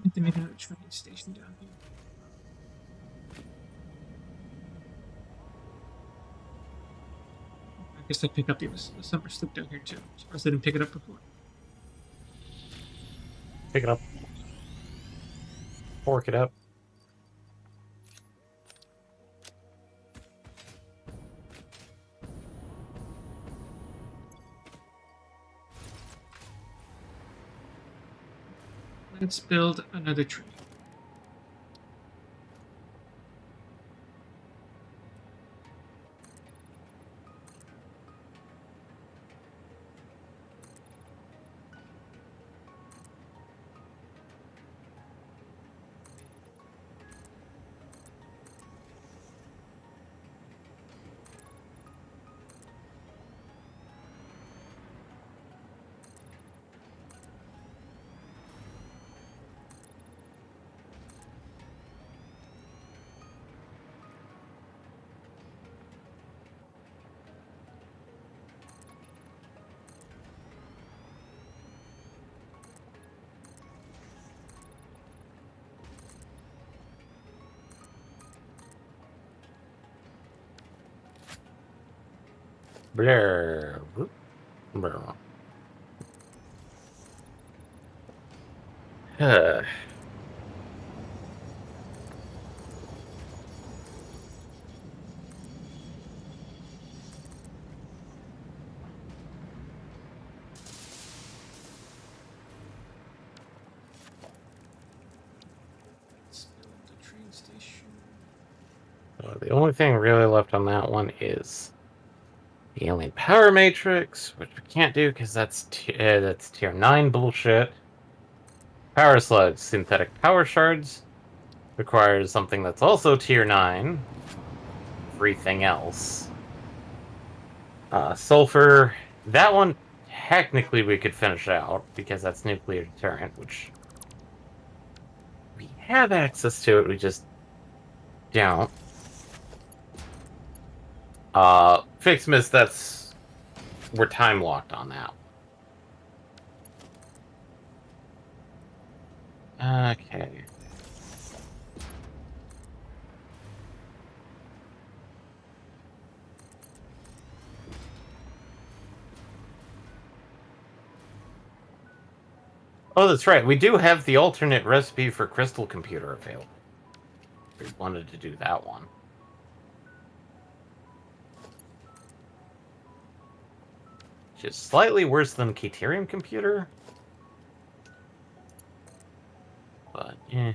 need to make another train station down here. I guess I pick up the summer slip down here too. Surprised I didn't pick it up before. pick it up, fork it up. Let's build another tree. Blur. Blur. Let's build the train station. The only thing really left on that one is the alien power matrix, which we can't do because that's tier 9 bullshit. Power slugs, synthetic power shards, requires something that's also tier 9. Everything else. Sulfur, that one technically we could finish out because that's nuclear deterrent, which we have access to it, we just don't. Fix Miss, we're time locked on that. Okay. Oh, that's right. We do have the alternate recipe for crystal computer available. We wanted to do that one. Which is slightly worse than Caterium computer. But, eh.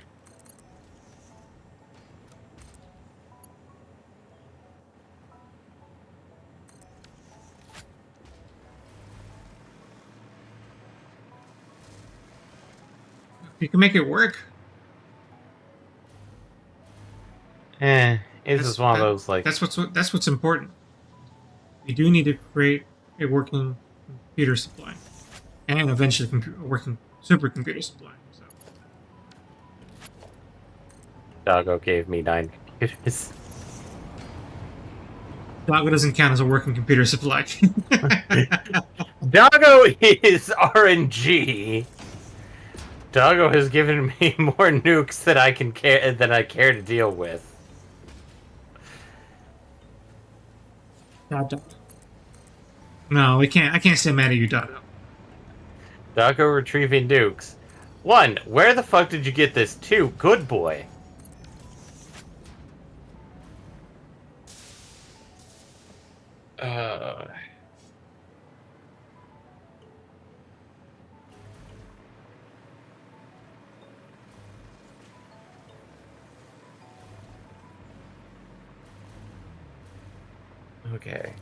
You can make it work. It's just one of those, like... That's what's important. We do need to create a working computer supply. And eventually a working supercomputer supply. So. Doggo gave me 9 computers. Doggo doesn't count as a working computer supply. Doggo is RNG. Doggo has given me more nukes than I care to deal with. Doggo. No, we can't. I can't stay mad at you, Doggo. Doggo retrieving nukes. 1. Where the fuck did you get this? 2. Good boy. Okay.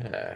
Uh,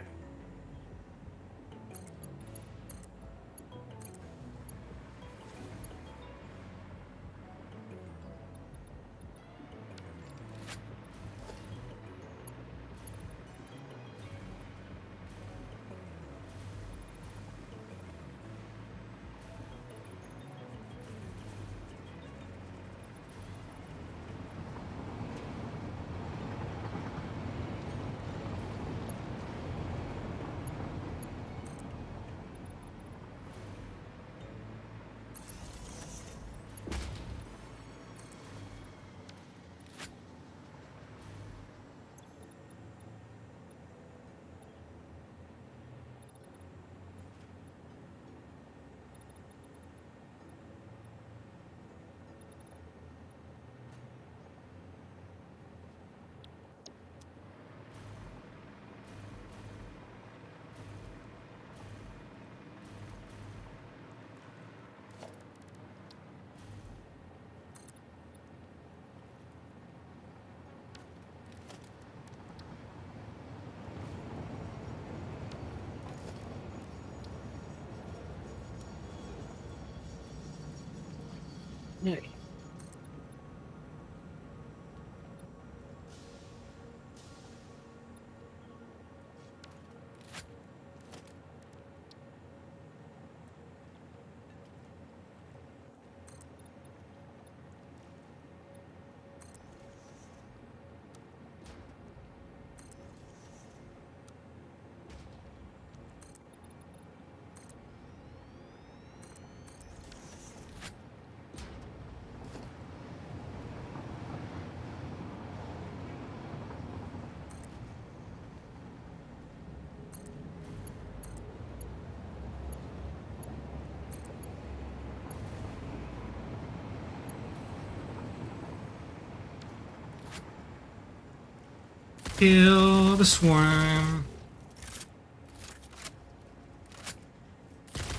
Kill the swarm.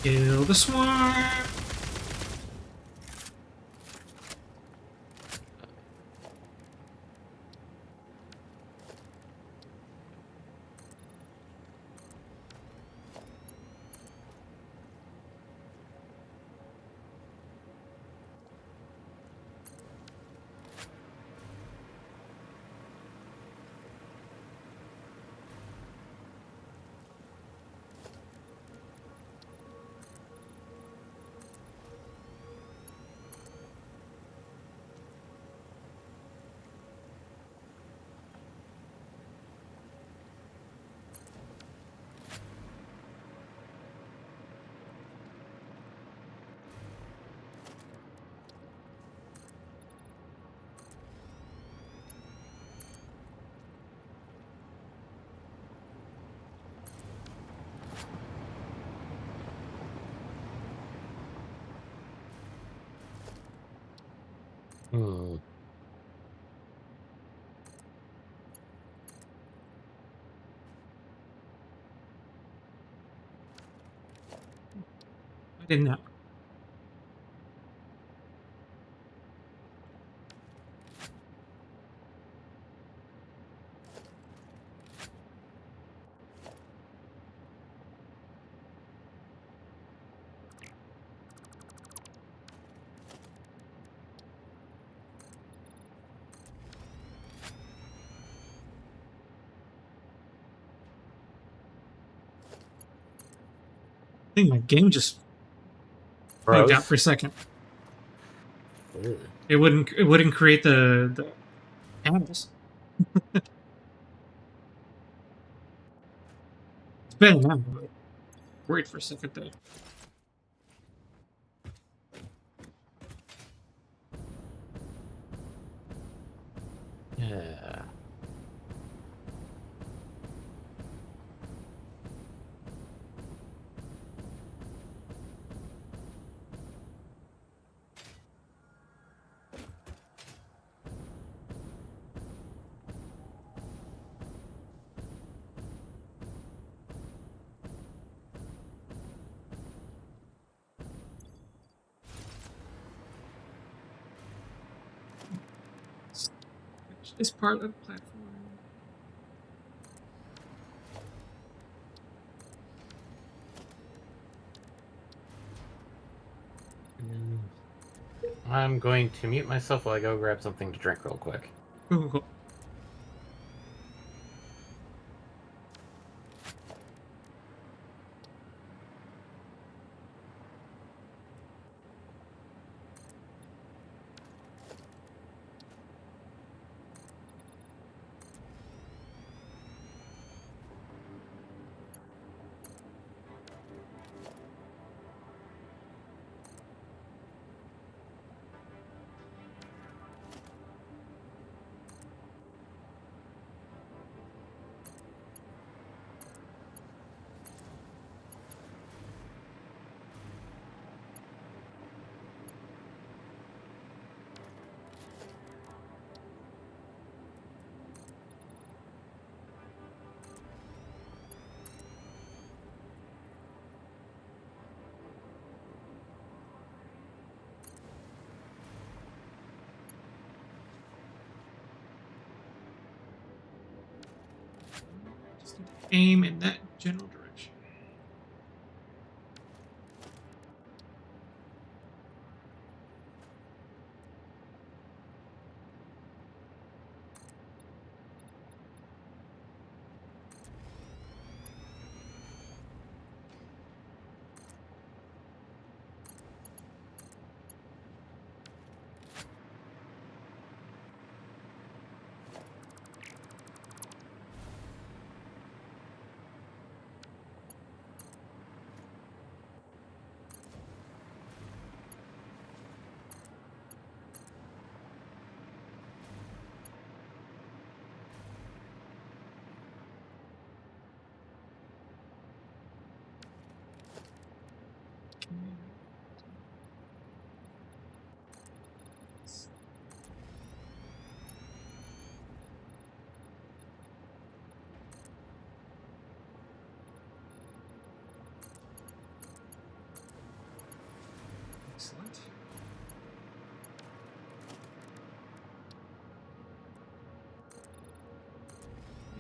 Kill the swarm. Hmm. I didn't know. I think my game just bugged out for a second. Ugh. It wouldn't create the panels. It's better now. But worried for a second there. Yeah. This part of the platform. I'm going to mute myself while I go grab something to drink real quick. Cool. Just need to aim in that general direction.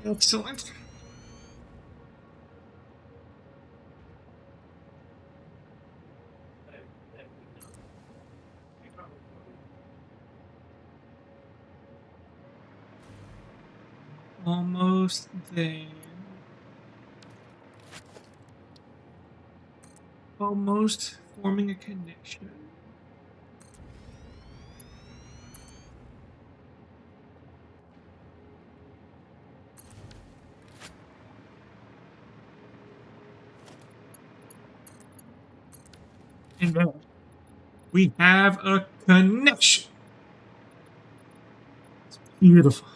Excellent. Almost there. Almost forming a connection. And we have a connection. It's beautiful.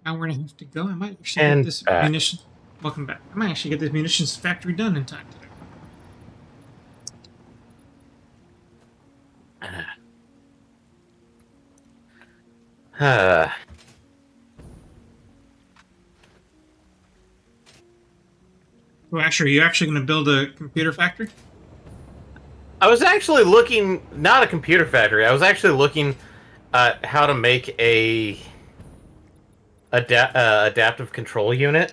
Now we're gonna have to go. I might actually And get this back. munition. Welcome back. I might actually get this munitions factory done in time today. So, actually, are you actually going to build a computer factory? I was actually looking, not a computer factory. I was actually looking at how to make a adaptive control unit.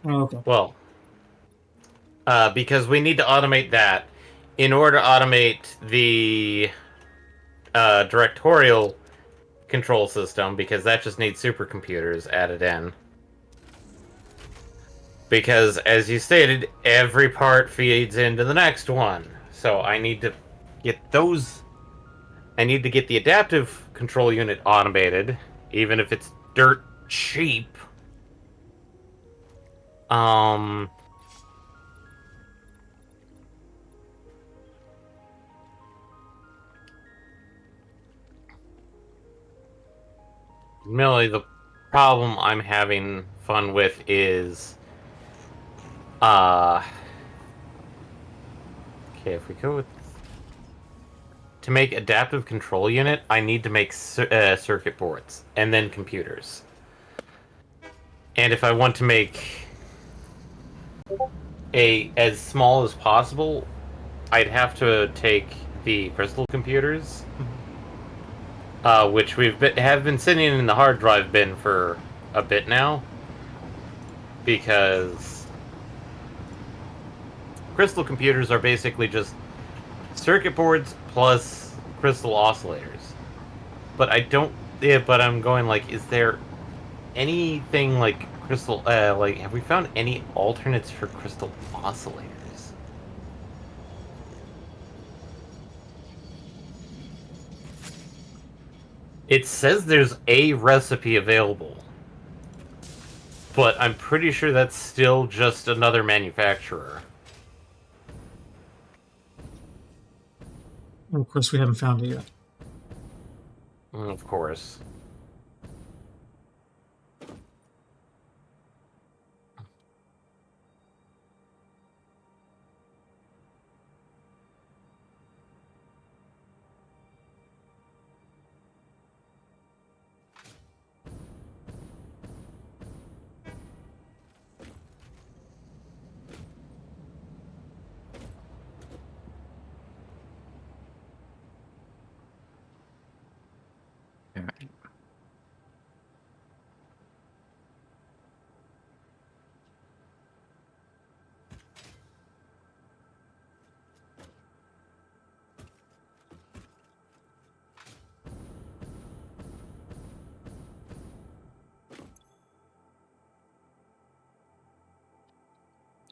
Oh, okay. Well, because we need to automate that in order to automate the directorial control system, because that just needs supercomputers added in. Because, as you stated, every part feeds into the next one. So I need to get those. I need to get the adaptive control unit automated, even if it's dirt cheap. Really, the problem I'm having fun with is, okay, if we go with to make adaptive control unit, I need to make circuit boards and then computers. And if I want to make a as small as possible, I'd have to take the crystal computers, which have been sitting in the hard drive bin for a bit now, because crystal computers are basically just circuit boards plus crystal oscillators. But I don't. Yeah, but I'm going like, is there anything like crystal? Like, have we found any alternates for crystal oscillators? It says there's a recipe available, but I'm pretty sure that's still just another manufacturer. Well, of course, we haven't found it yet. Of course. Yeah.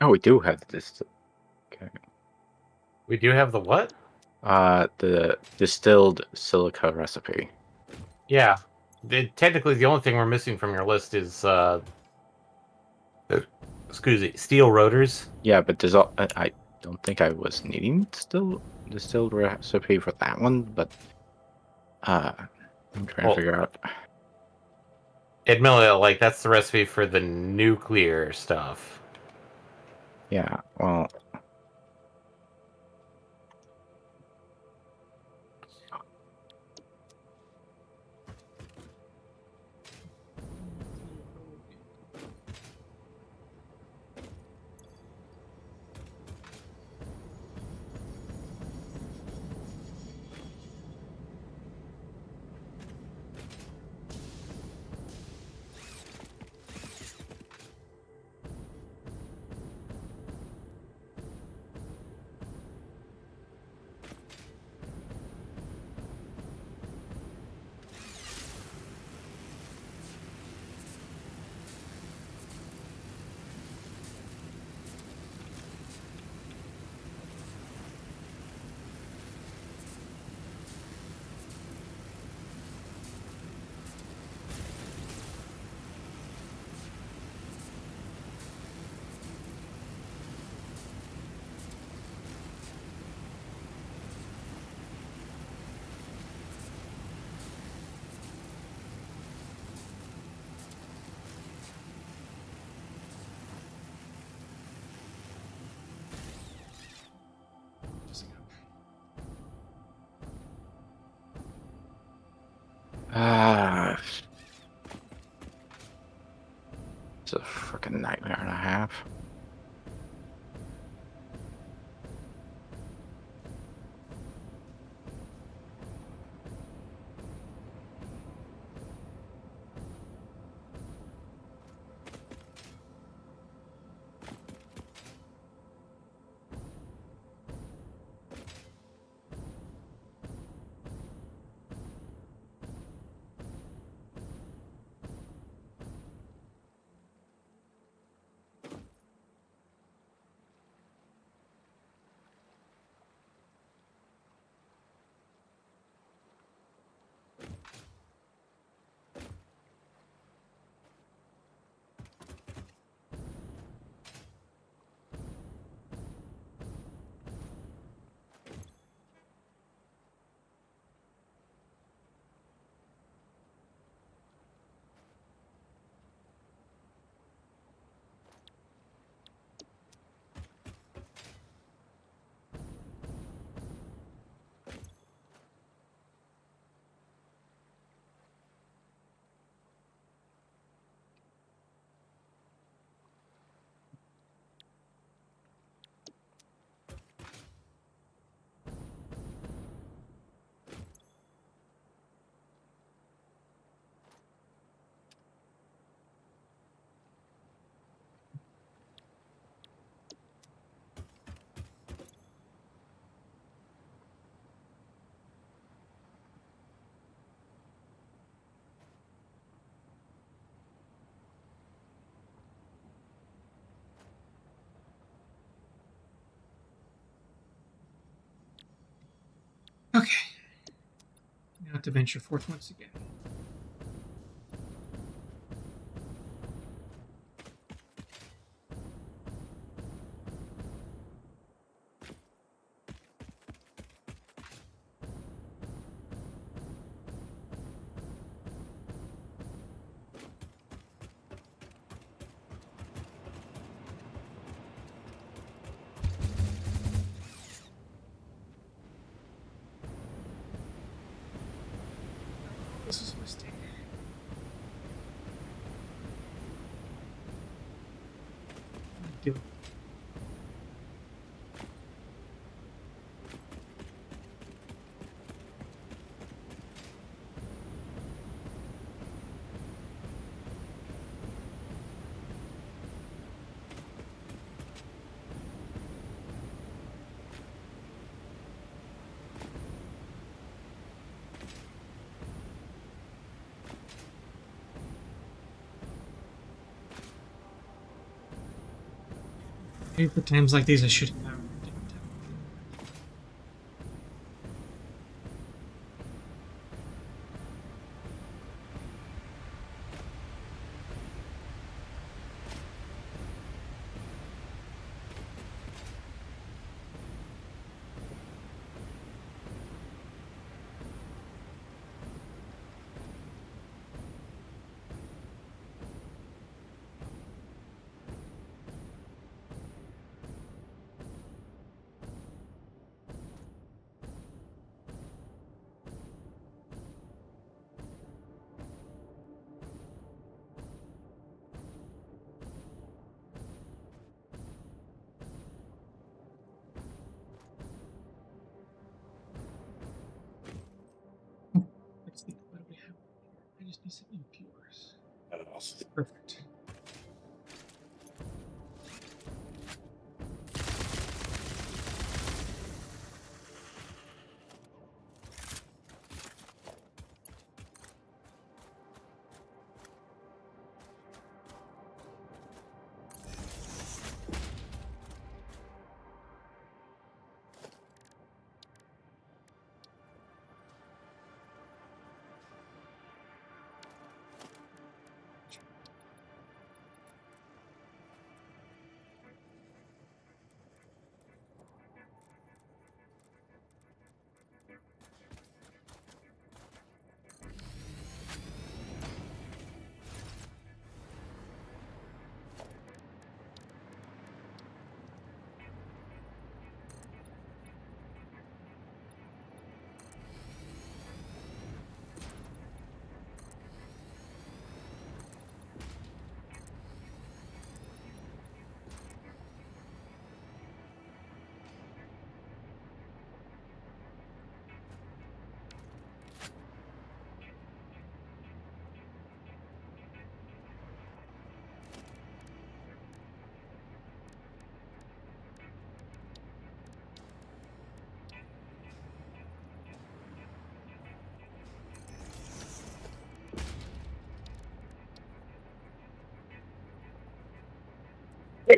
Oh, we do have this. Okay. We do have the what? The distilled silica recipe. Yeah. Technically, the only thing we're missing from your list is, excuse me, steel rotors. Yeah, but I don't think I was needing distilled recipe for that one, but I'm trying to figure out. Admittedly, like, that's the recipe for the nuclear stuff. Yeah, well, enough. Okay. Now to venture forth once again. This is a mistake. Do. Maybe for times like these, I should have. Let's see, what do we have? I just need some impures. Perfect.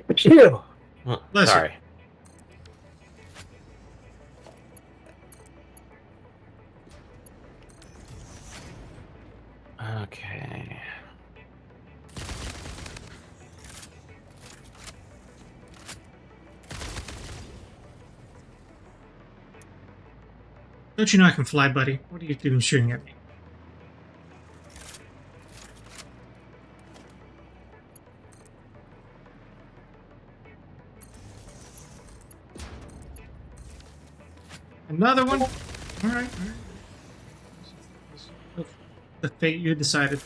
Bless you. Sorry. Okay. Don't you know I can fly, buddy? What are you doing shooting at me? Another one? Alright. The fate you decided.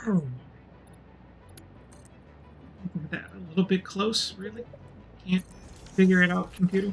Oh. That a little bit close, really? Can't figure it out, computer?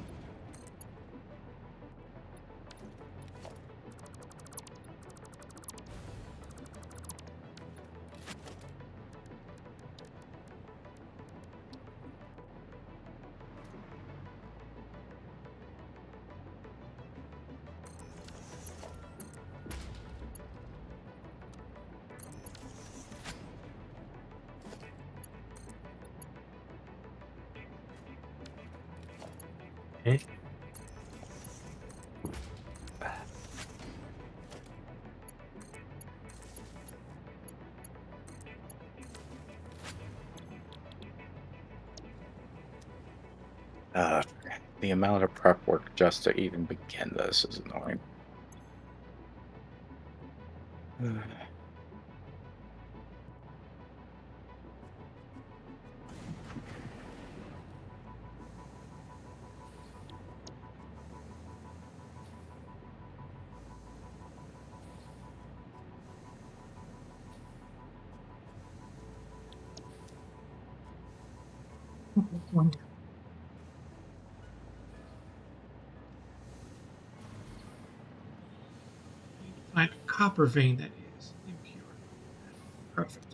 Eh? The amount of prep work just to even begin this is annoying. Wonder. Find a copper vein that is impure. Perfect.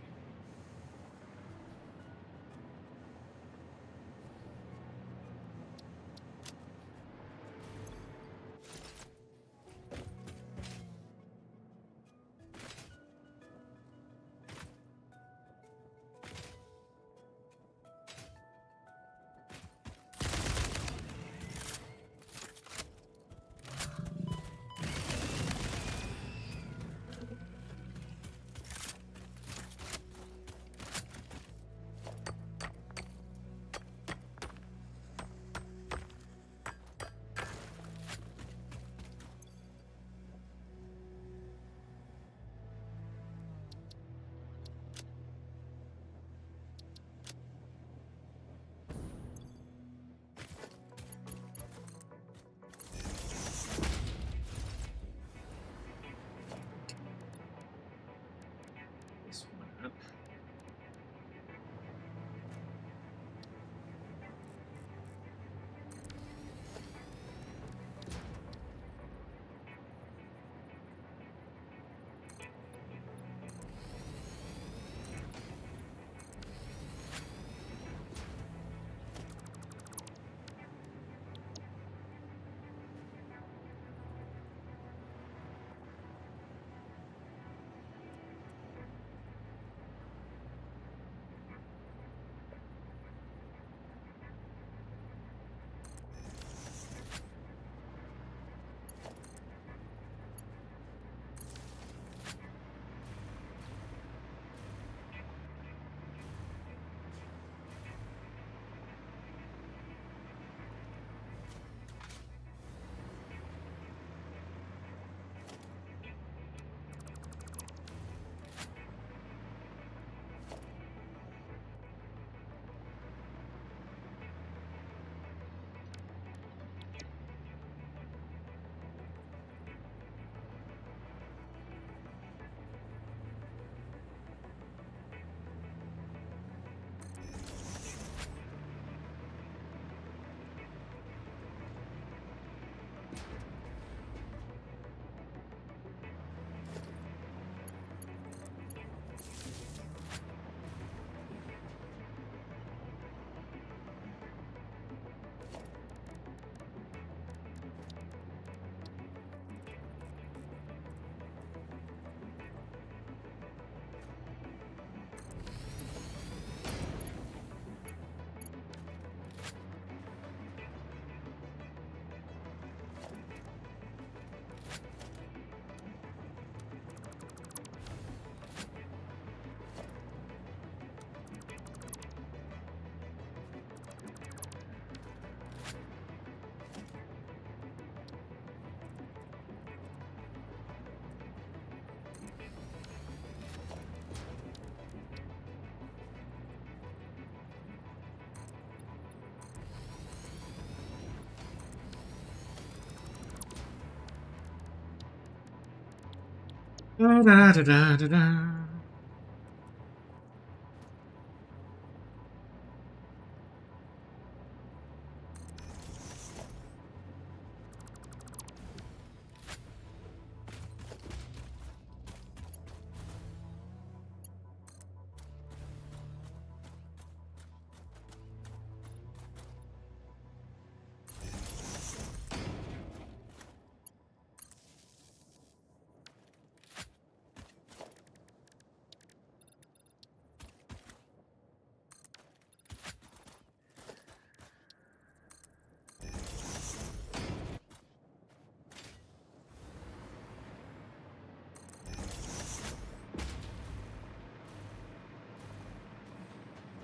Da, da, da, da, da, da.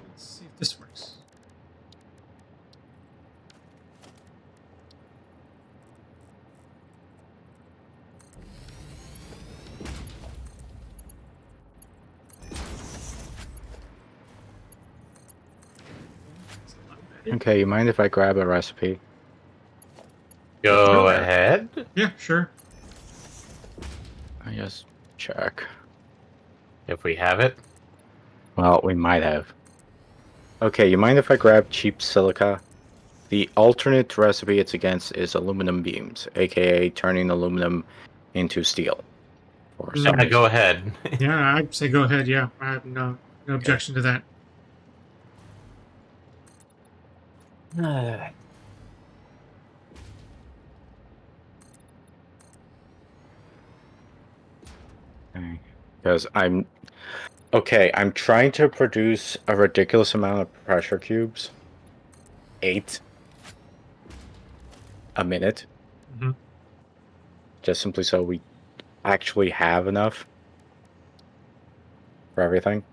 Let's see if this works. That's a lot better. Okay, you mind if I grab a recipe? Go Sure. ahead. Yeah, sure. I just check. If we have it. Well, we might have. Okay, you mind if I grab cheap silica? The alternate recipe it's against is aluminum beams, aka turning aluminum into steel. For some Yeah, go reason. ahead. Yeah, I'd say go ahead. Yeah, I have no objection to that. Because I'm trying to produce a ridiculous amount of pressure cubes. 8 a minute. Mhm. Just simply so we actually have enough for everything.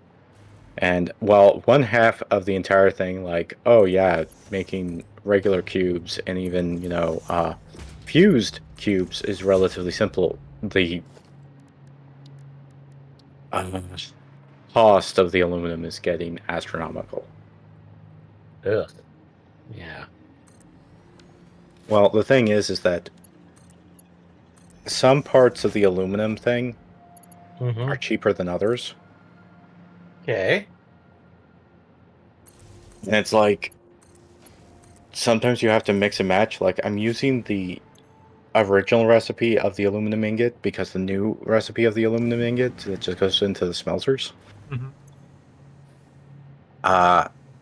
And well, one half of the entire thing, like, oh yeah, making regular cubes and even, fused cubes is relatively simple. The cost of the aluminum is getting astronomical. Ugh. Yeah. Well, the thing is that some parts of the aluminum thing Mm-hmm. are cheaper than others. Okay. And it's like sometimes you have to mix and match. Like I'm using the original recipe of the aluminum ingot because the new recipe of the aluminum ingot that just goes into the smelters Mhm.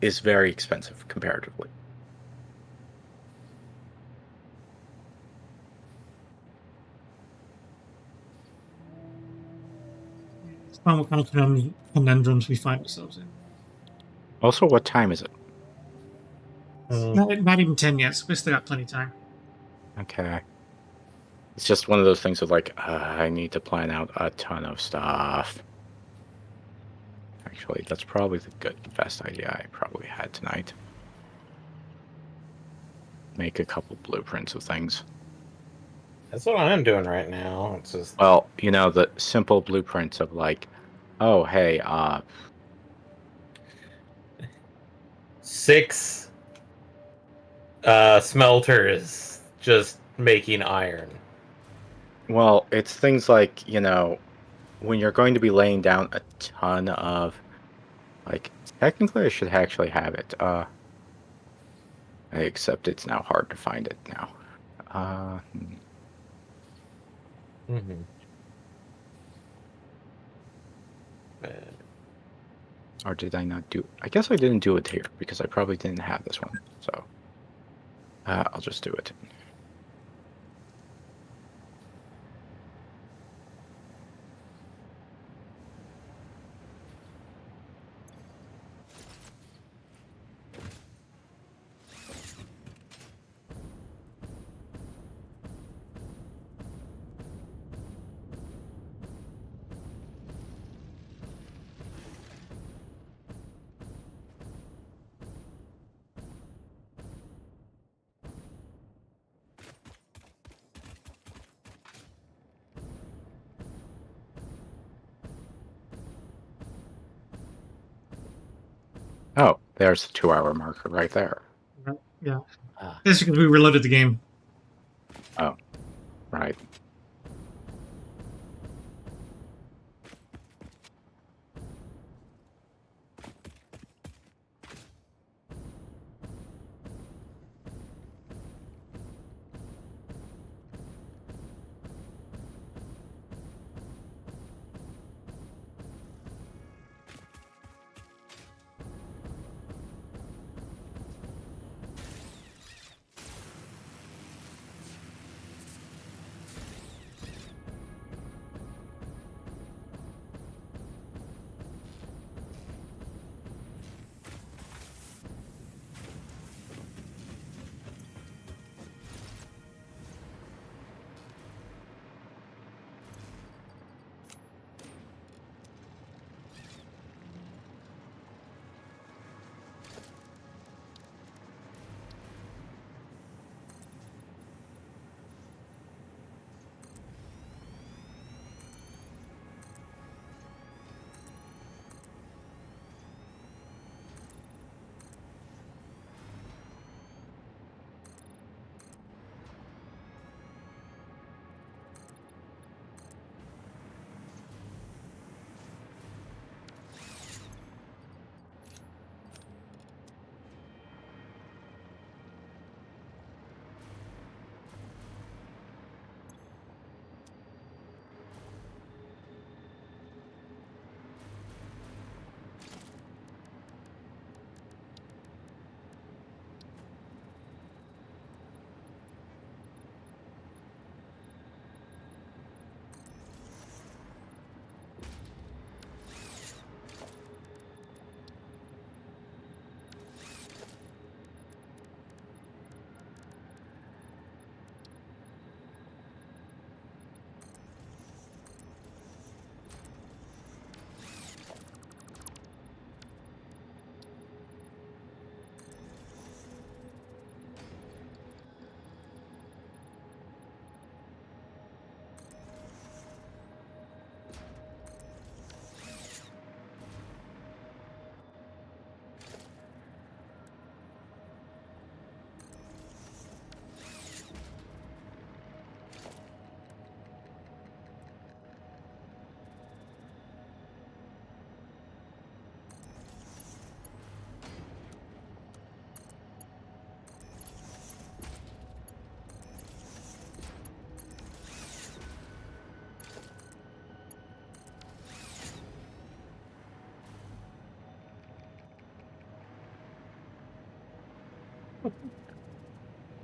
is very expensive comparatively. It's fun what kind of conundrums we find ourselves in. Also, what time is it? Mm. Not even 10 yet, so we still got plenty of time. Okay. It's just one of those things of like, I need to plan out a ton of stuff. Actually, that's probably the best idea I probably had tonight. Make a couple blueprints of things. That's what I'm doing right now. It's just Well, the simple blueprints of like, oh, hey, 6 smelters just making iron. well, it's things like, when you're going to be laying down a ton of, like, technically I should actually have it, except it's now hard to find it now. Mm-hmm. Or did I not do, I guess I didn't do it here, because I probably didn't have this one, so, I'll just do it. Oh, there's the 2-hour marker right there. Yeah. Ah. That's because we reloaded the game. Oh, right.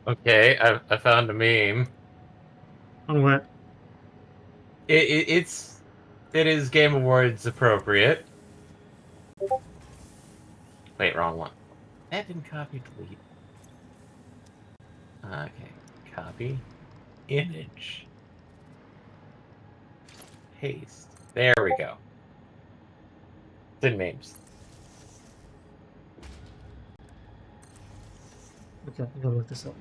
Okay, I found a meme. Oh, what? It is Game Awards appropriate. Wait, wrong one. That didn't copy delete. Okay, copy, image, paste. There we go. It's in memes. Okay, I'm gonna look this up.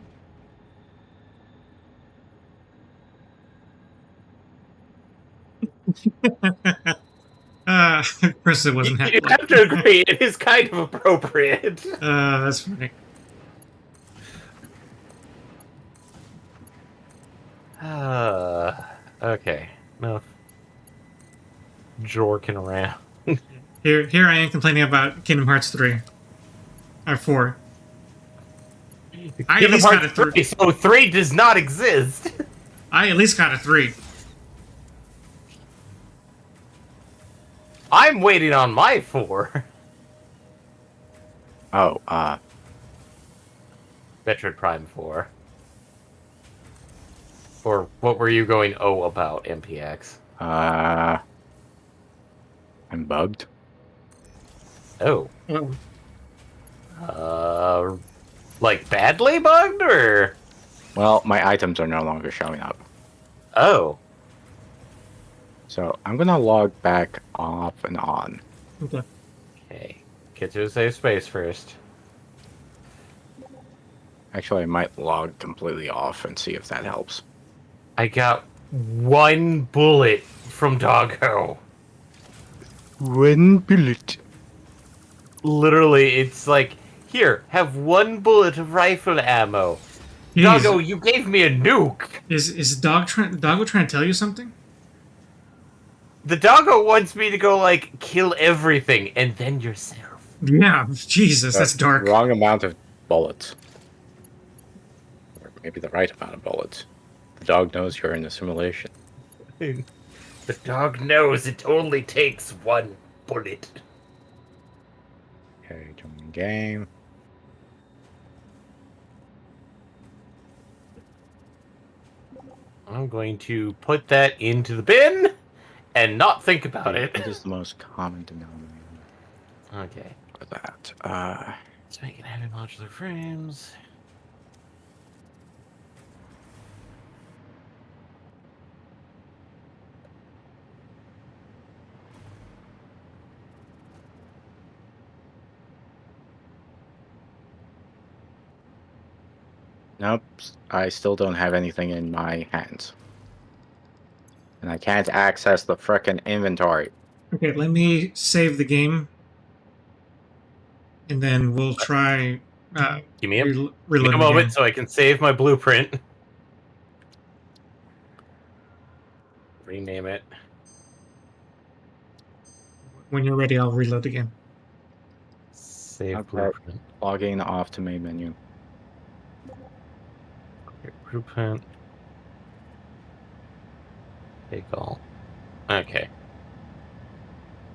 Chris, it wasn't happy. You have to agree, it is kind of appropriate. That's funny. Okay. No. Jorking around. Here I am complaining about Kingdom Hearts 3. Or 4. I at Kingdom least got a Hearts 3. 3, so 3 does not exist. I at least got a 3. I'm waiting on my 4. Oh, Metroid Prime 4. Or what were you going about, MPX? I'm bugged. Oh. Oh. Like badly bugged, or? Well, my items are no longer showing up. Oh. So I'm gonna log back off and on. Okay. Okay. Get to a safe space first. Actually, I might log completely off and see if that helps. I got 1 bullet from Doggo. One bullet. Literally, it's like, here, have 1 bullet of rifle ammo. Jeez. Doggo, you gave me a nuke. Is Doggo trying to tell you something? The Doggo wants me to go, like, kill everything, and then yourself. Yeah, Jesus, that's dark. Wrong amount of bullets. Or maybe the right amount of bullets. The dog knows you're in a simulation. The dog knows it only takes 1 bullet. Okay, join game. I'm going to put that into the bin and not think about it. What is the most common denominator Okay. for that? Let's make it heavy modular frames. Nope, I still don't have anything in my hands. And I can't access the frickin' inventory. Okay, let me save the game. And then we'll try Give me a, reload give me a the moment game. so I can save my blueprint. Rename it. When you're ready, I'll reload the game. Save Okay. blueprint. Logging off to main menu. Blueprint. Take all. Okay.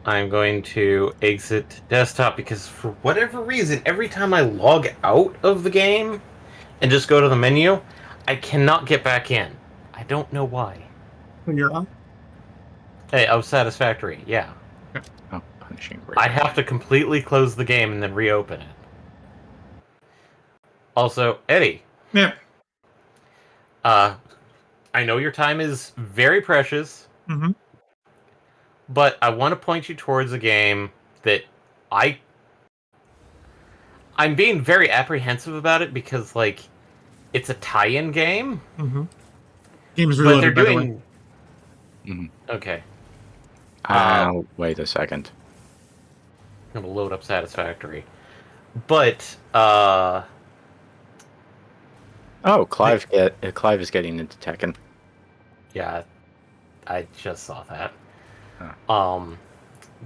I'm going to exit desktop because for whatever reason, every time I log out of the game and just go to the menu, I cannot get back in. I don't know why. When you're on? Hey, oh, satisfactory. Yeah. Oh, punching rig. I have to completely close the game and then reopen it. Also, Eddie. Yeah. I know your time is very precious, Mm-hmm. but I want to point you towards a game that I'm being very apprehensive about it because, like, it's a tie-in game. Mm-hmm. Game's But they're reloaded, by the way. doing... Mhm. Okay. Wait a second. I'm going to load up Satisfactory. But, Oh, Clive is getting into Tekken. yeah, I just saw that. Huh.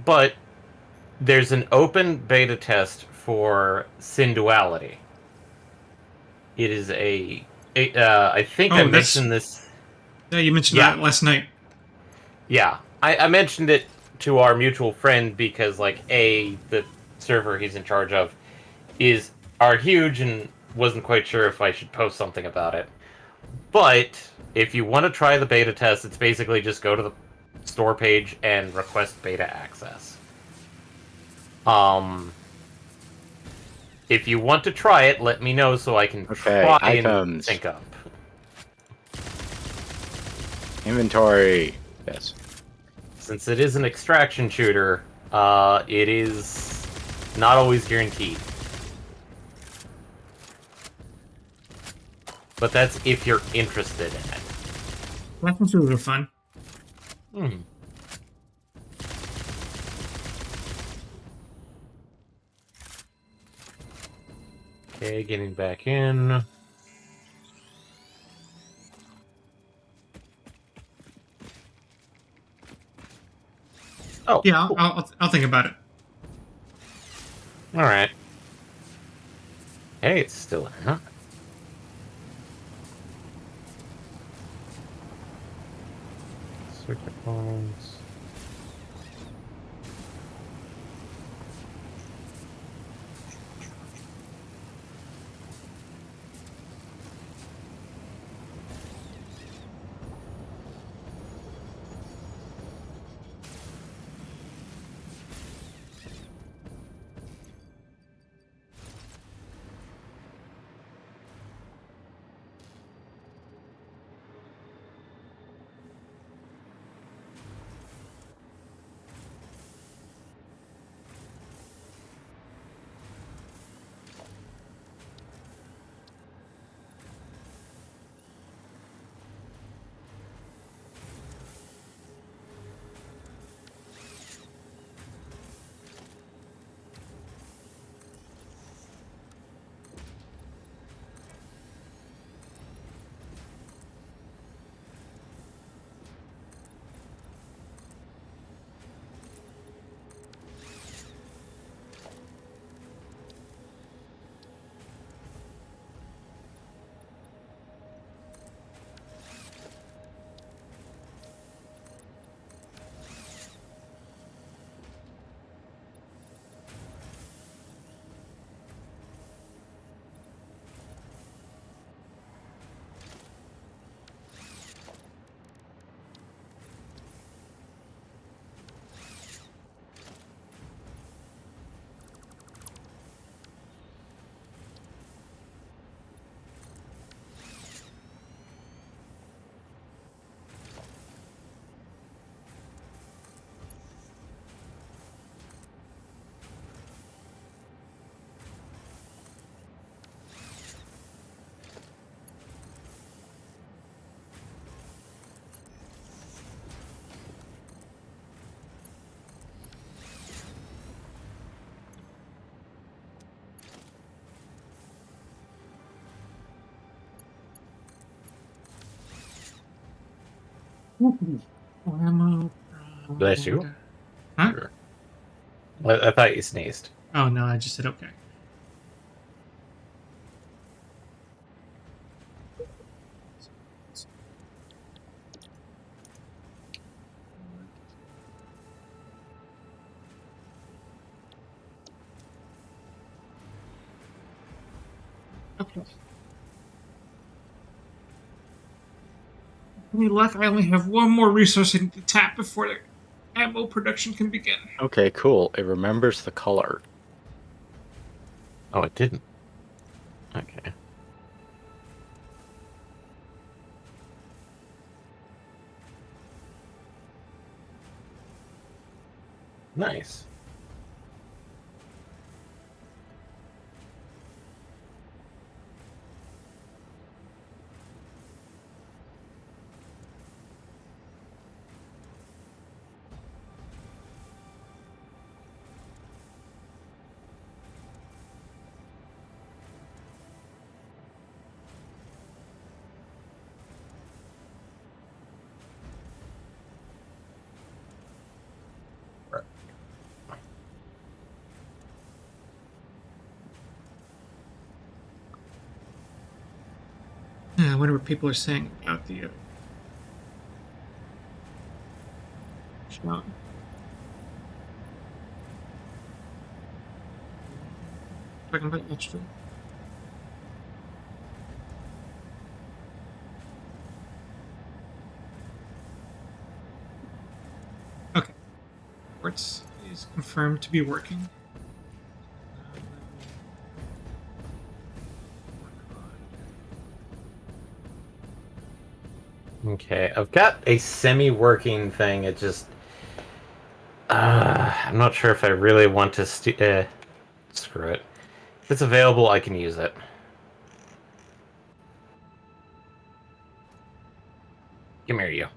But there's an open beta test for Synduality. It is I think I mentioned this. Yeah, you mentioned that last night. Yeah, I mentioned it to our mutual friend because, like, the server he's in charge of are huge, and wasn't quite sure if I should post something about it. But if you want to try the beta test, it's basically just go to the store page and request beta access. If you want to try it, let me know so I can Okay, try and items. sync up. Inventory. Yes. Since it is an extraction shooter, it is not always guaranteed. But that's if you're interested in it. Weapon shooters are fun. Hmm. Okay, getting back in. Oh, Yeah, cool. I'll think about it. All right. Hey, it's still in, huh? Circuit boards. Ammo. Bless you. Huh? Sure. I thought you sneezed. Oh no, I just said okay. Okay. Any luck? I only have one more resource I need to tap before the ammo production can begin. Okay, cool. It remembers the color. Oh, it didn't. Okay. Nice. Yeah, I wonder what people are saying about the shot. Talking about extra. Quartz is confirmed to be working. Okay, I've got a semi-working thing. It just, I'm not sure if I really want to. Screw it. If it's available, I can use it. Come here, you.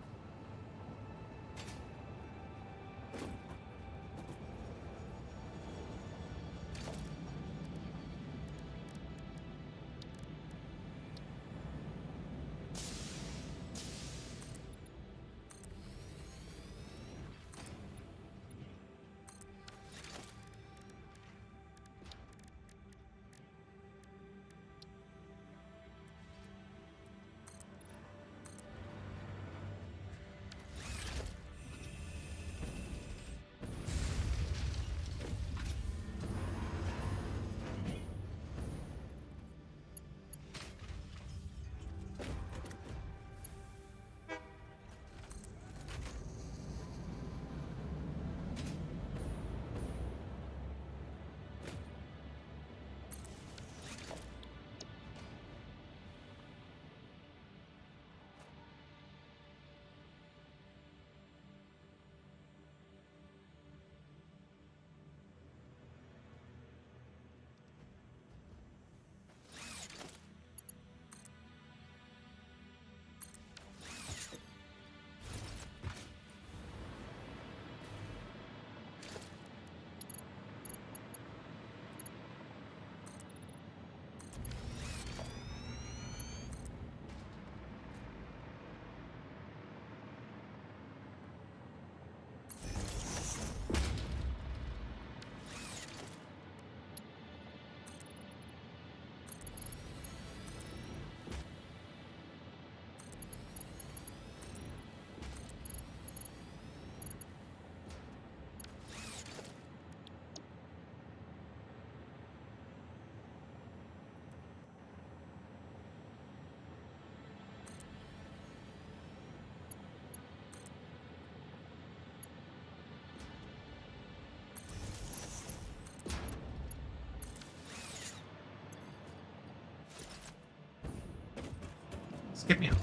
Skip me out.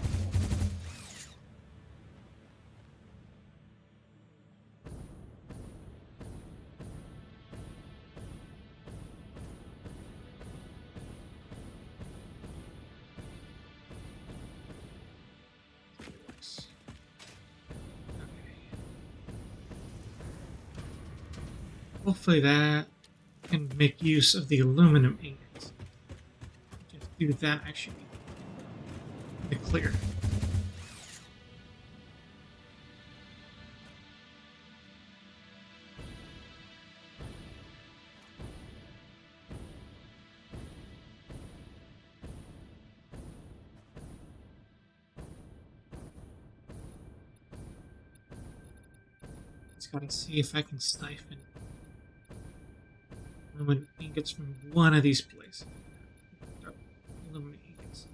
Hopefully that can make use of the aluminum ingots. Just do that, I should be in the clear. Just gotta see if I can siphon aluminum ingots from one of these places. Aluminum ingots.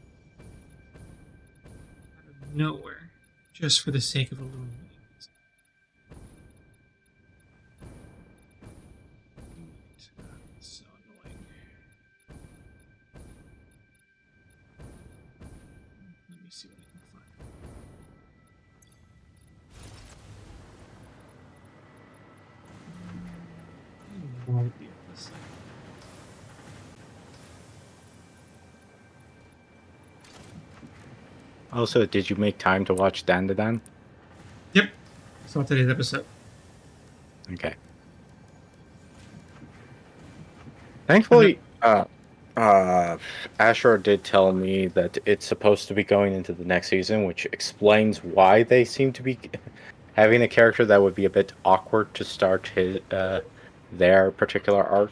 Out of nowhere. Just for the sake of aluminum ingots. It's so annoying. Let me see what I can find. I have no idea what this is. Also, did you make time to watch Dandadan? Yep. Saw today's episode. Okay. Thankfully, Asher did tell me that it's supposed to be going into the next season, which explains why they seem to be having a character that would be a bit awkward to start their particular arc.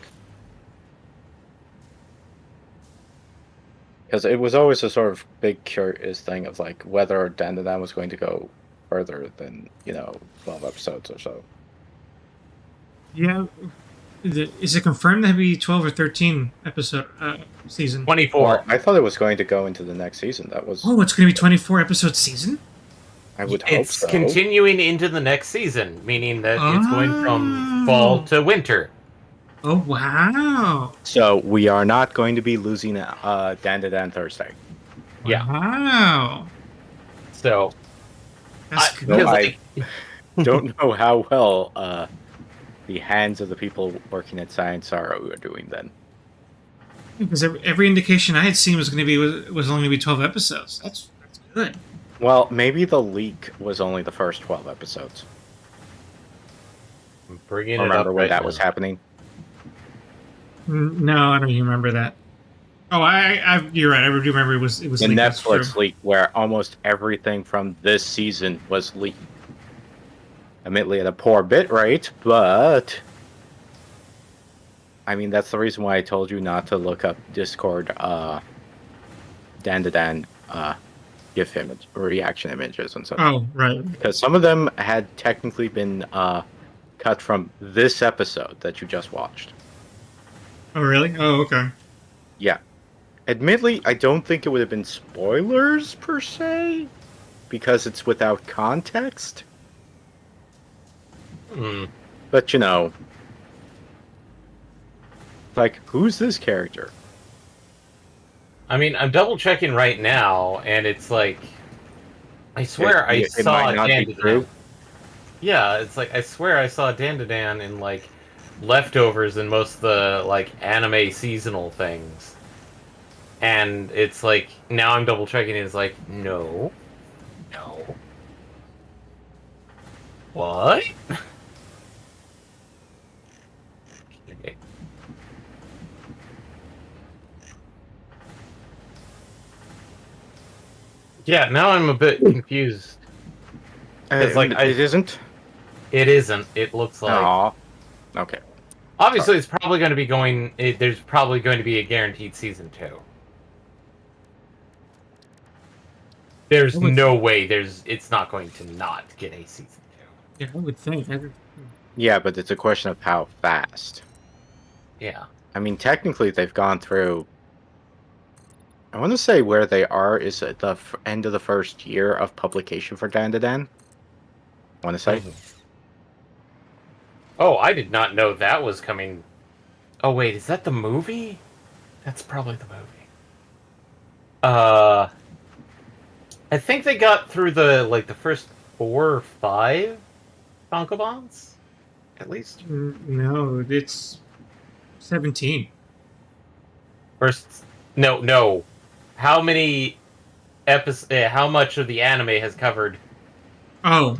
Because it was always a sort of big curious thing of like whether Dandadan was going to go further than 12 episodes or so. Yeah. Is it confirmed to be 12 or 13 episode season? 24. Well, I thought it was going to go into the next season. That was Oh, it's going to be 24 episode season? I would hope It's so. continuing into the next season, meaning that it's going from Oh. fall to winter. Oh, wow. So we are not going to be losing Dan to Dan Thursday. Yeah. Wow. So, That's good. because I don't know how well the hands of the people working at Science are doing then. Because every indication I had seen was going to be was only going to be 12 episodes. That's good. Well, maybe the leak was only the first 12 episodes. I'm bringing it up Remember when right that now. was happening? No, I don't even remember that. Oh, you're right. I do remember it was The leaked. That's true. Netflix leak where almost everything from this season was leaked. Admittedly at a poor bit rate, but I mean that's the reason why I told you not to look up Discord Dan to Dan GIF image reaction images and such. Oh, right. Because some of them had technically been cut from this episode that you just watched. Oh, really? Oh, okay. Yeah. Admittedly, I don't think it would have been spoilers per se, because it's without context. Hmm. But you know, like, who's this character? I mean, I'm double checking right now, and it's like, I swear I It saw might not Dan be to true. Dan. Yeah, it's like I swear I saw Dan to Dan in like leftovers and most of the like anime seasonal things. And it's like now I'm double checking. It's like no. What? Okay. Yeah, now I'm a bit confused. It's like It isn't. It isn't. It looks like. Aw. Okay. Obviously, it's probably going to be going. There's probably going to be a guaranteed season 2. There's no way. It's not going to not get a season 2. Yeah, I would think. Yeah, but it's a question of how fast. Yeah. I mean, technically, they've gone through. I want to say where they are is at the end of the first year of publication for Dan to Dan. I want to say. Oh, I did not know that was coming. Oh wait, is that the movie? That's probably the movie. I think they got through the first 4 or 5 Tankobons, at least. No, it's 17. First, no. How many episodes? How much of the anime has covered? Oh,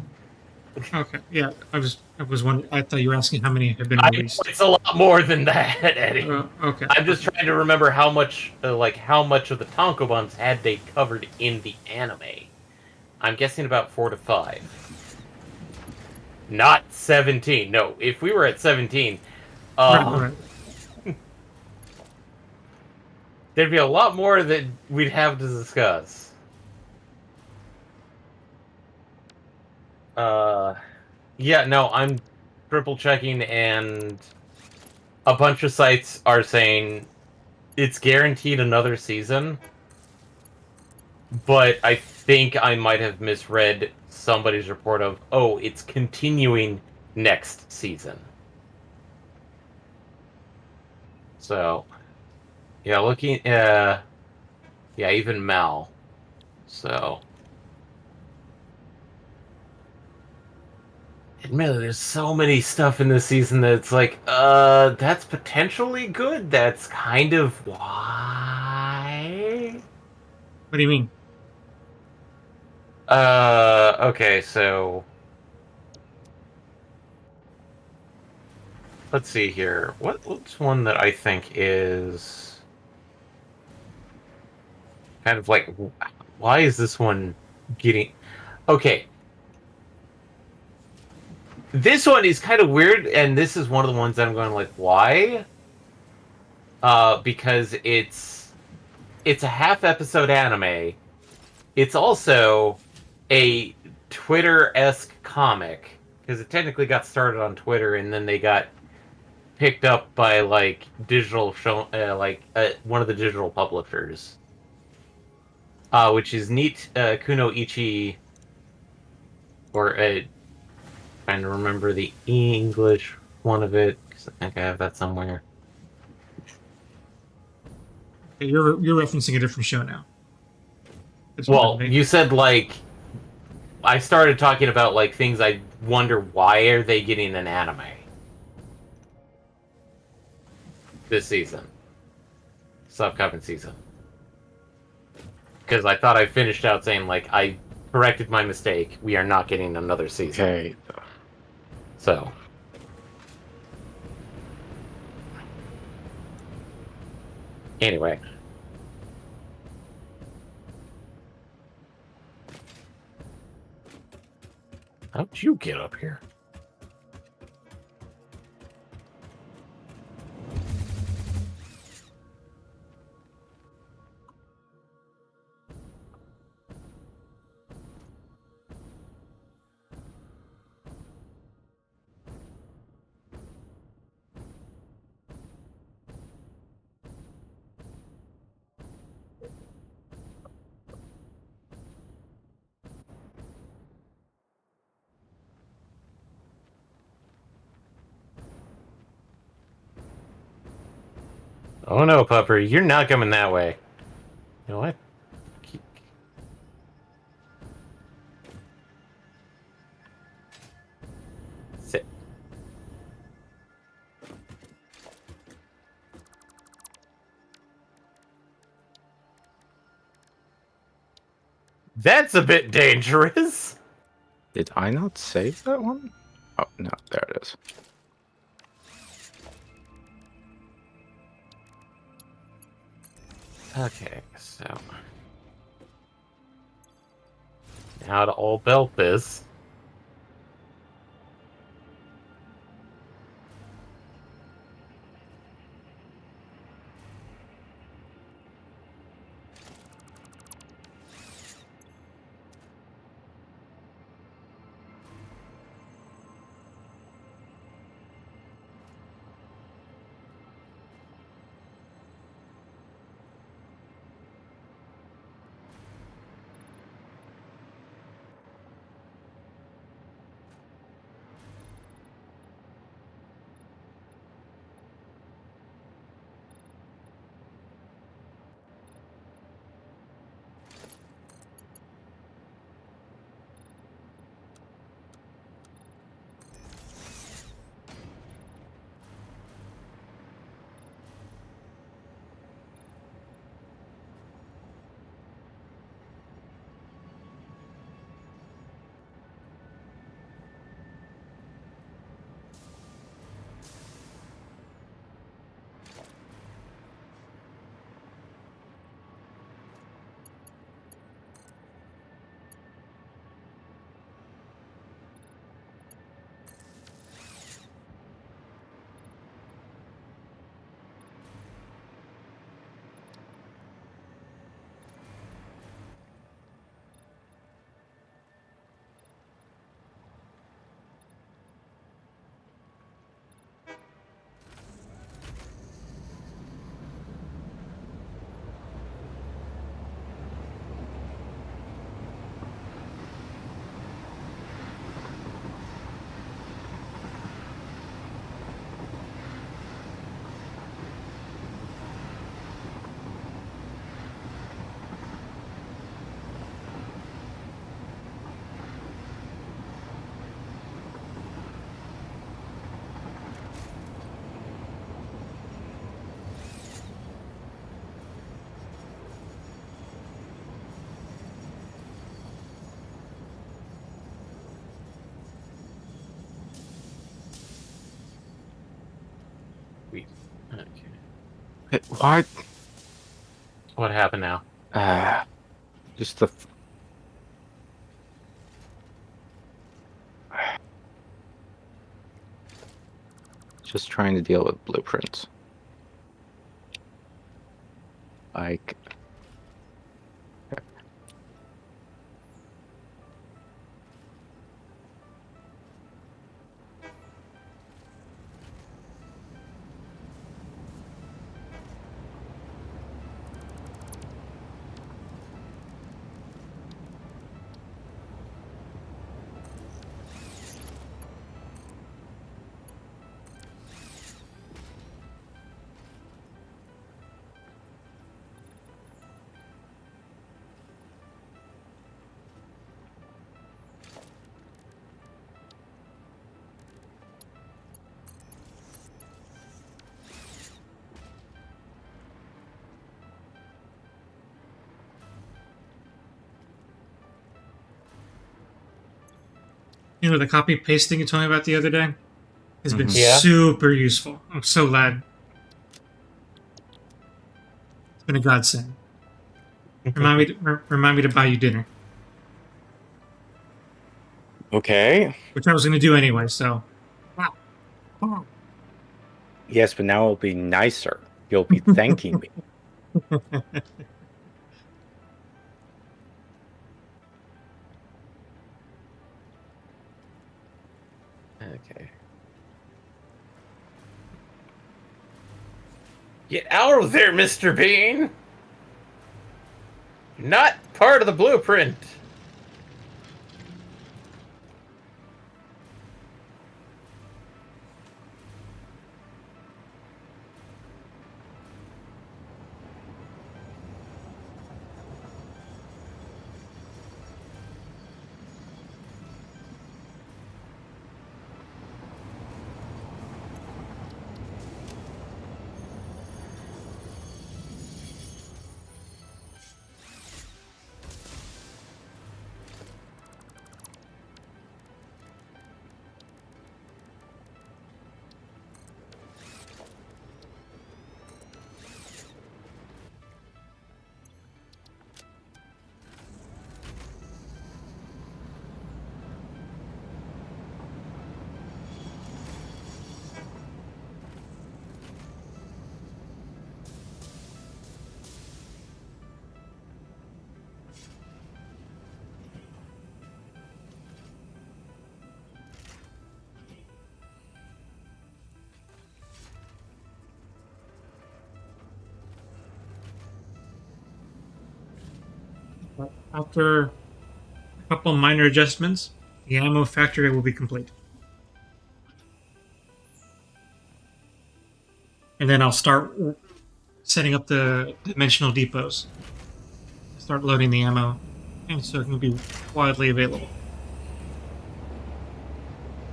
okay. Yeah, I was wondering. I thought you were asking how many have been I know released. it's a lot more than that, Eddie. Okay. I'm just trying to remember how much of the Tankobons had they covered in the anime. I'm guessing about 4 to 5. Not 17. No, if we were at 17, Right. there'd be a lot more that we'd have to discuss. Yeah, no, I'm triple checking, and a bunch of sites are saying it's guaranteed another season, but I think I might have misread somebody's report of, oh, it's continuing next season. So, yeah, even Mal. So, admittedly, there's so many stuff in this season that it's like, that's potentially good. That's kind of why. What do you mean? Okay, so let's see here. What's one that I think is kind of like, why is this one getting... Okay. This one is kind of weird, and this is one of the ones that I'm going like, why? Because it's a half-episode anime. It's also a Twitter-esque comic, because it technically got started on Twitter, and then they got picked up by like one of the digital publishers, which is Neat Kuno Ichi or trying to remember the English one of it, because I think I have that somewhere. Okay, you're referencing a different show now. It's more Well, than me. you said like I started talking about like things I wonder why are they getting an anime this season, this upcoming season. Because I thought I finished out saying like I corrected my mistake. We are not getting another season. Okay. So anyway. How'd you get up here? Oh no, Pupper, you're not coming that way. You know what? Sit. That's a bit dangerous. Did I not save that one? Oh, no, there it is. Okay, so now to all belt this. Wait. Okay. What? What happened now? Just the. Just trying to deal with blueprints. Like. You know, the copy paste thing you told me about the other day has been Yeah. super useful. I'm so glad. It's been a godsend. Remind me to buy you dinner, Okay. which I was going to do anyway. So, wow. Yes, but now it'll be nicer. You'll be thanking me. Okay. Get out of there, Mr. Bean! Not part of the blueprint. After a couple minor adjustments, the ammo factory will be complete. And then I'll start setting up the dimensional depots. Start loading the ammo, and so it can be widely available.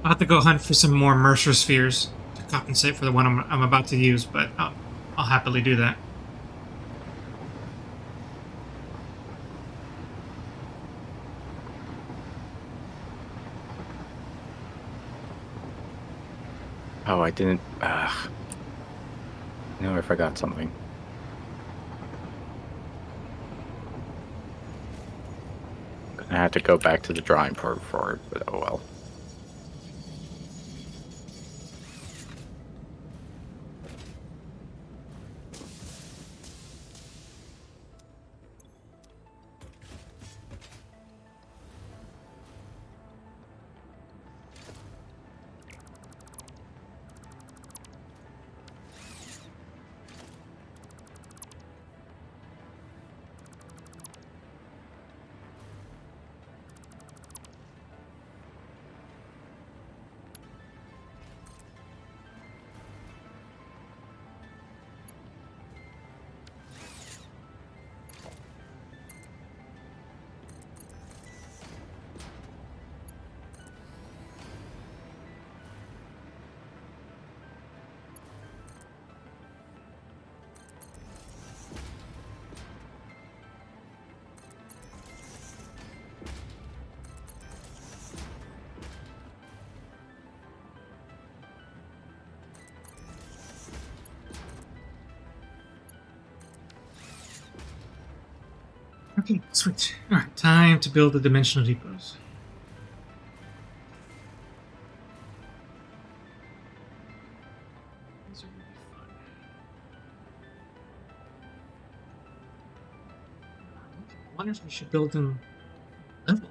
I'll have to go hunt for some more Mercer spheres to compensate for the one I'm about to use, but I'll happily do that. Oh, I didn't. No, I forgot something. Gonna have to go back to the drawing board for it, but oh well. Okay, sweet. Alright, time to build the dimensional depots. These are gonna be fun. I wonder if we should build them level.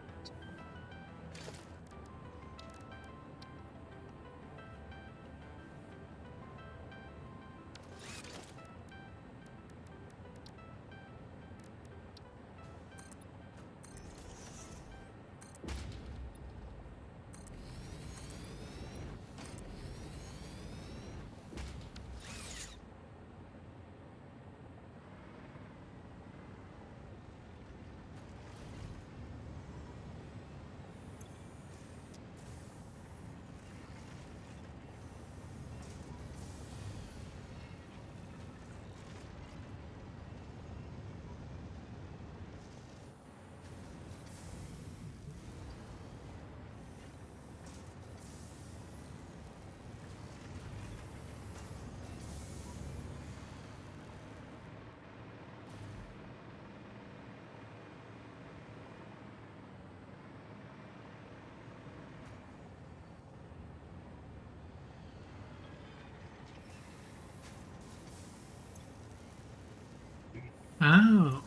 Oh.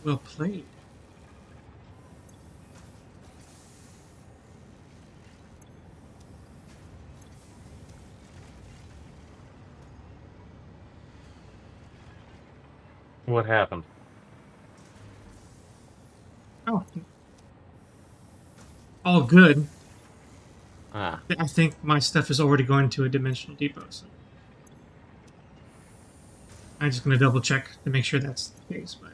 Well played. What happened? Oh, all good. Ah. I think my stuff is already going to a dimensional depot, so I'm just going to double check to make sure that's the case. But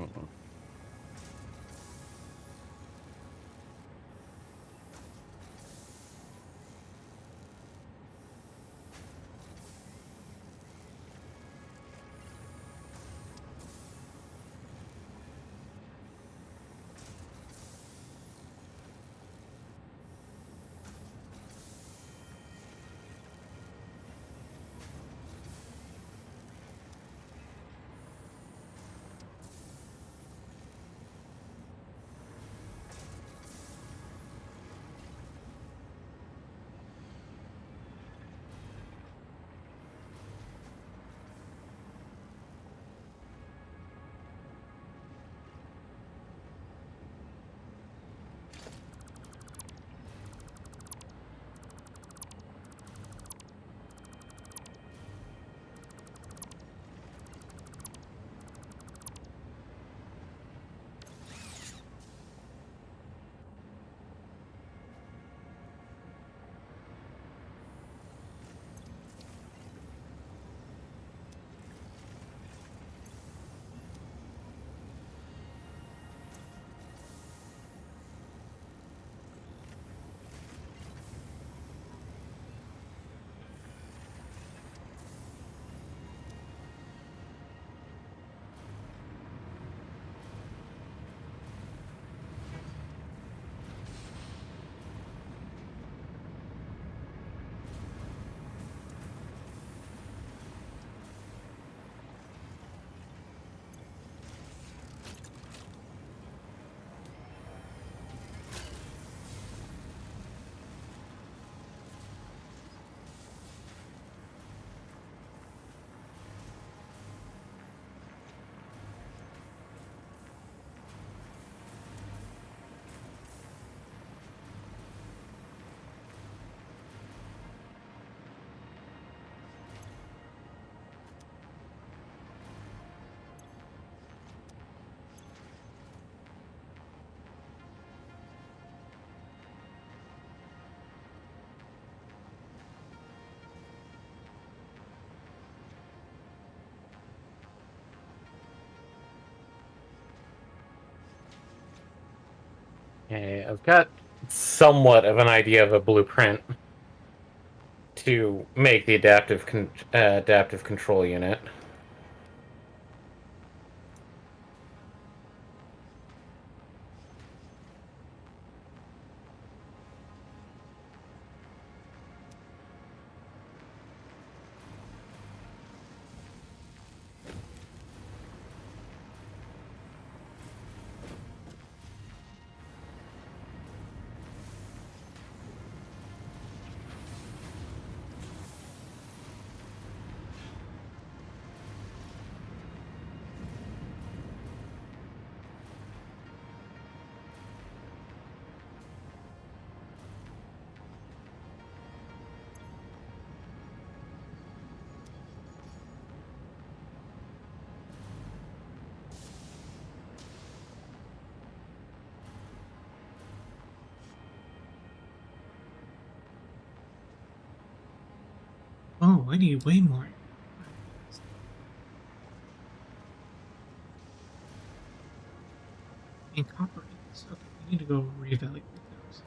Mhm. Okay, I've got somewhat of an idea of a blueprint to make the adaptive control unit. Oh, I need way more. And copper ingots. Okay, we need to go reevaluate those.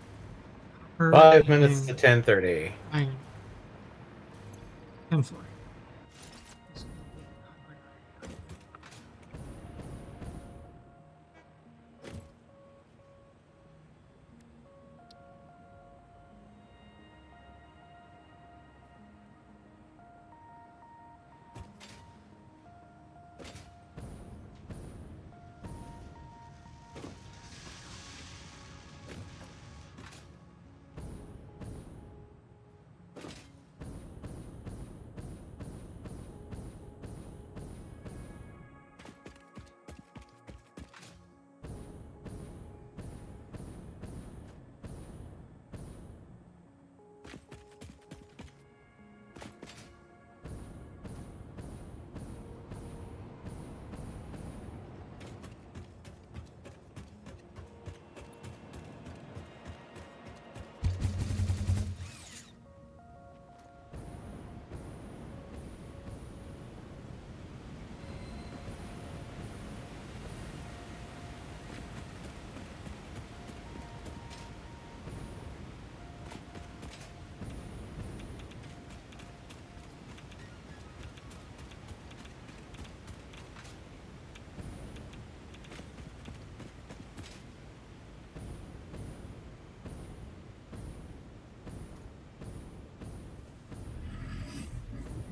Copper 5 minutes to and 10:30. iron. 10 4. Let's go with copper and iron.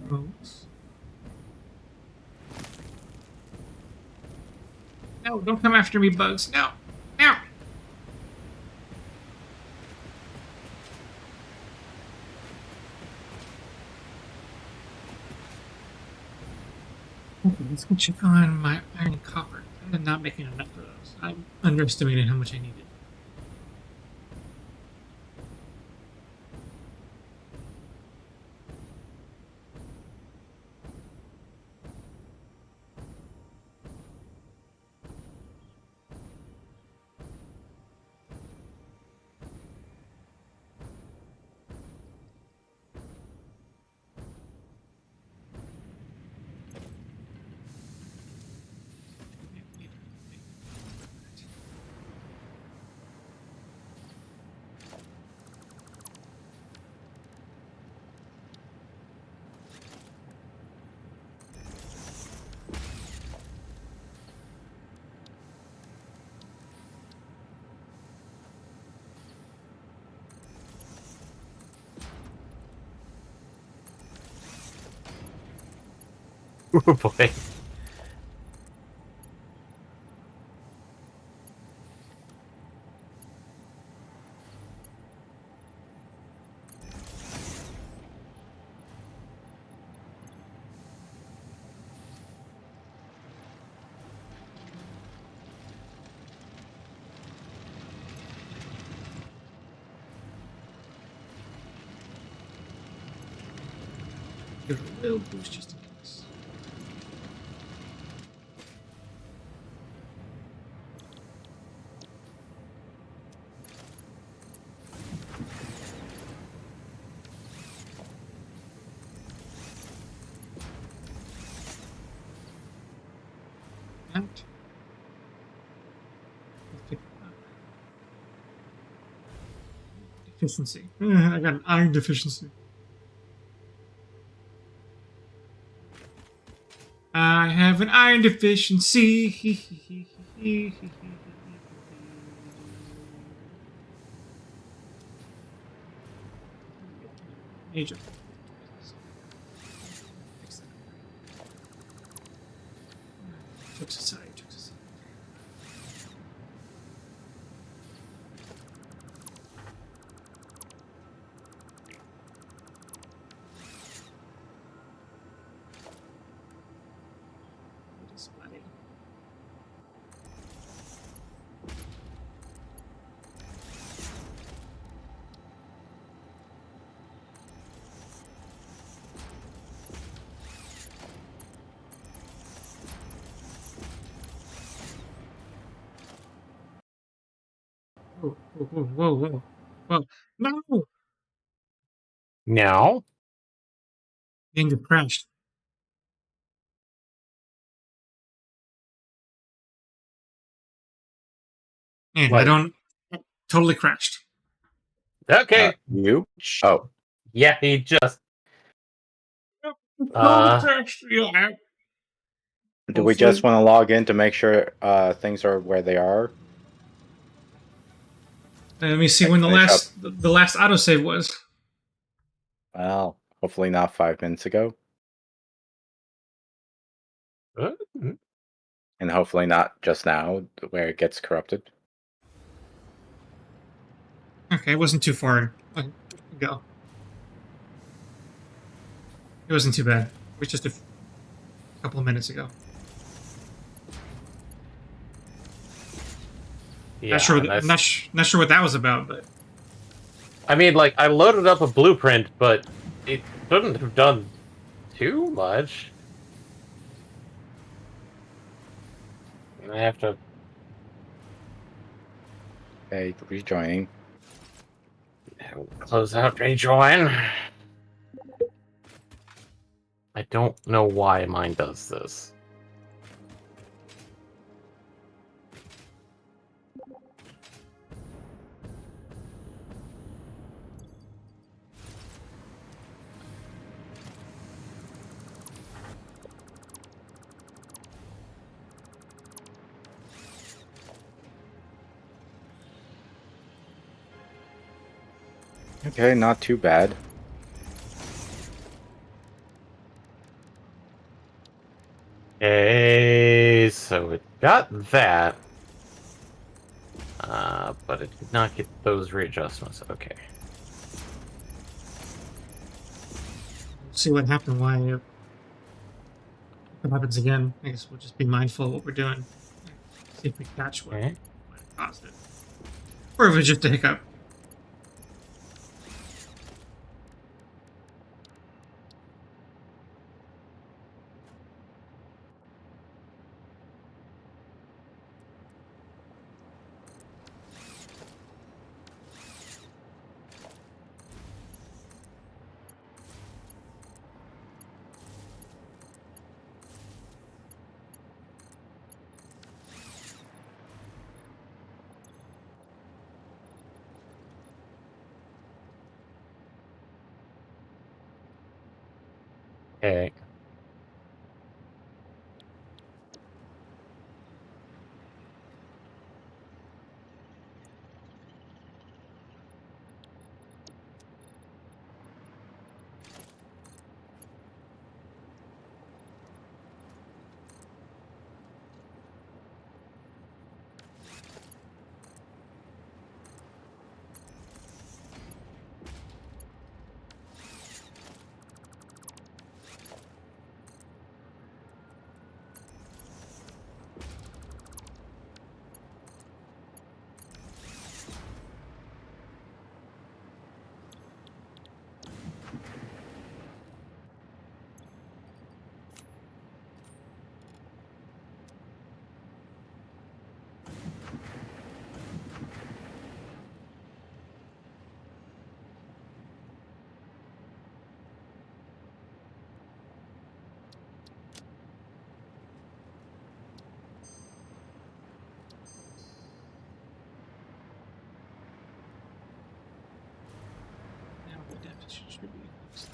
Bugs. No, don't come after me, bugs. No. No. Okay, let's go check on my iron and copper. I'm not making enough of those. I'm underestimating how much I needed. Oh boy. Give it a little boost just in case. And deficiency. I got an iron deficiency. I have an iron deficiency. Major. Fix that. Jokes aside, jokes aside. Display. Whoa, whoa, whoa, whoa, whoa. Whoa. No! Now, Game just crashed. Man, I What? don't. Totally crashed. Okay. You? Oh, Yeah, he just. Totally crashed. Yeah. do we just want to log in to make sure things are where they are? Let me see Like when the finish up. last autosave was. Well, hopefully not 5 minutes ago, and hopefully not just now where it gets corrupted. Okay, it wasn't too far ago. It wasn't too bad. It was just a couple of minutes ago. Yeah, Not sure. and I'm that's- not sure what that was about, but I mean, like, I loaded up a blueprint, but it shouldn't have done too much. I have to. Okay, rejoining. Close out, rejoin. I don't know why mine does this. Okay, not too bad. Okay, so it got that. But it did not get those readjustments. Okay. see what happened. Why if it happens again? I guess we'll just be mindful of what we're doing. See if we catch what Okay. caused it, or if it's just a hiccup. Okay. Now the depth should be fixed.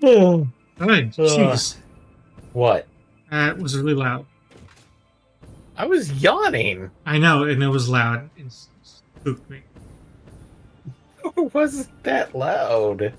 Oh. Hey, jeez. What? That was really loud. I was yawning. I know, and it was loud. It spooked me. It wasn't that loud.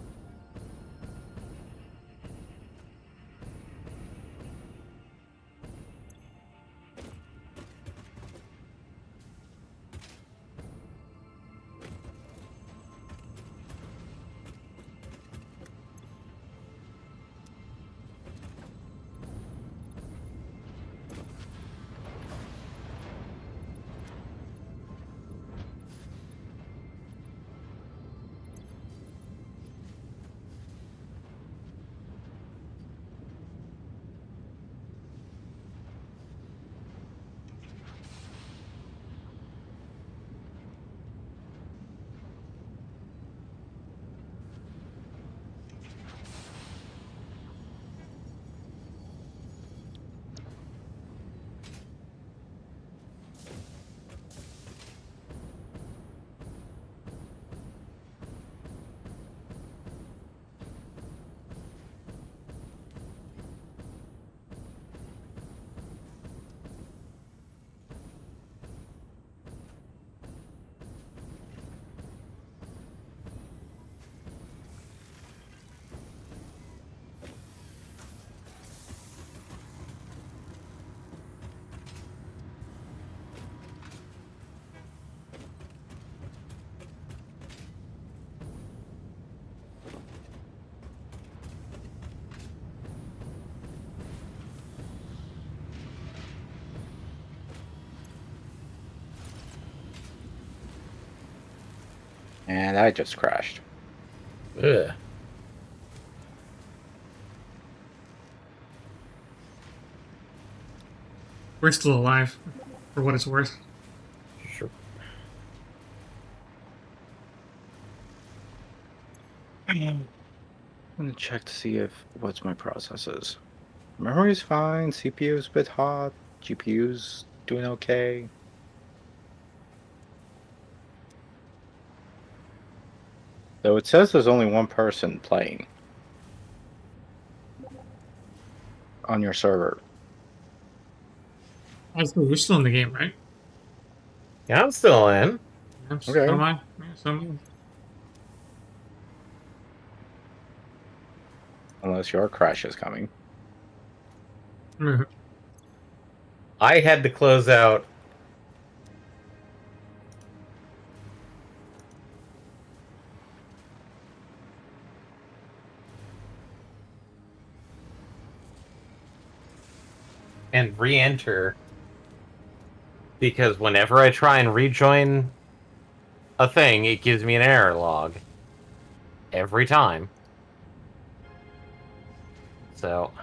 And I just crashed. Ugh. We're still alive, for what it's worth. Sure. I'm gonna check to see if what's my processes. Memory's fine, CPU's a bit hot, GPU's doing okay. Though it says there's only one person playing on your server. Actually, you're still in the game, right? Yeah, I'm still in. Yeah, so Okay. am I. Yeah, so am Unless your crash is coming. I. I had to close out. And re-enter because whenever I try and rejoin a thing, it gives me an error log every time. So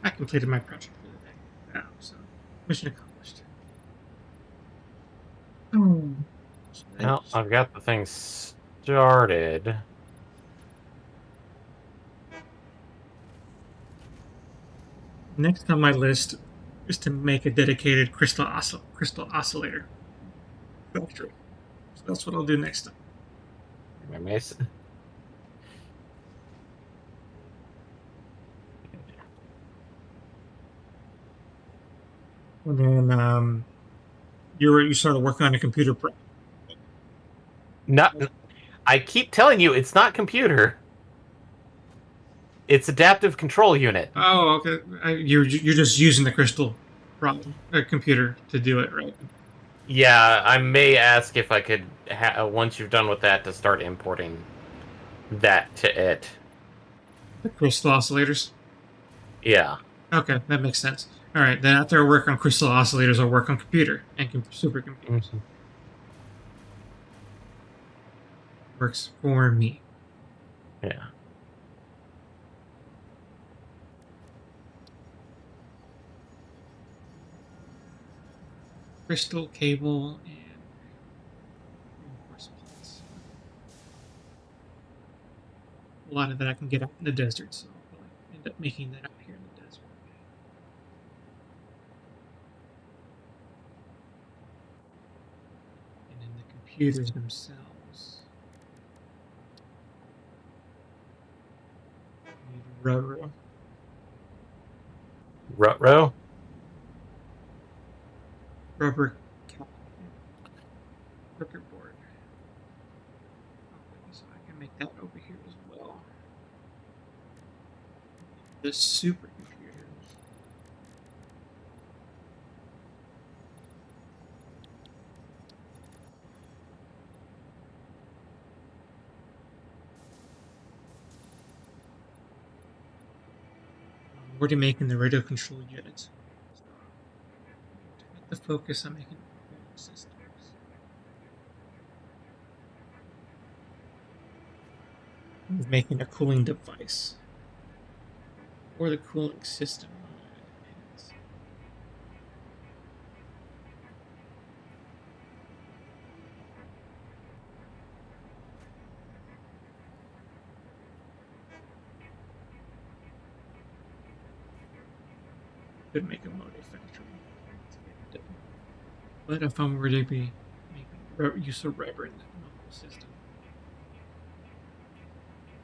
I completed my project for the day. Now, so mission accomplished. Oh. Well, I've got the thing started. Next on my list is to make a dedicated crystal oscillator factory. So that's what I'll do next time. I miss. And then you started working on a computer Not. I keep telling you, it's not computer. It's adaptive control unit. Oh, okay. You're just using the crystal computer to do it, right? Yeah, I may ask if I could, once you've done with that, to start importing that to it. The crystal oscillators. Yeah. Okay, that makes sense. All right, then after I work on crystal oscillators, I'll work on computer and supercomputers. Mhm. Works for me. Yeah. Crystal cable and reinforcements. A lot of that I can get out in the desert, so I'll probably end up making that out here in the desert. And then the computers themselves. I need rubber. Rutro? Rubber circuit board. Okay, so I can make that over here as well. The supercomputers. I'm already making the radio control units. So I have to focus on making cooling systems. I'm making a cooling device. Or the cooling system. Could make a motor factory. But if I'm really be making use of rubber in the whole system,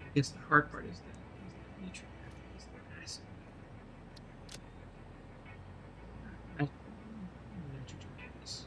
I guess the hard part is the nutrient, is the acid. Nitrogen gas.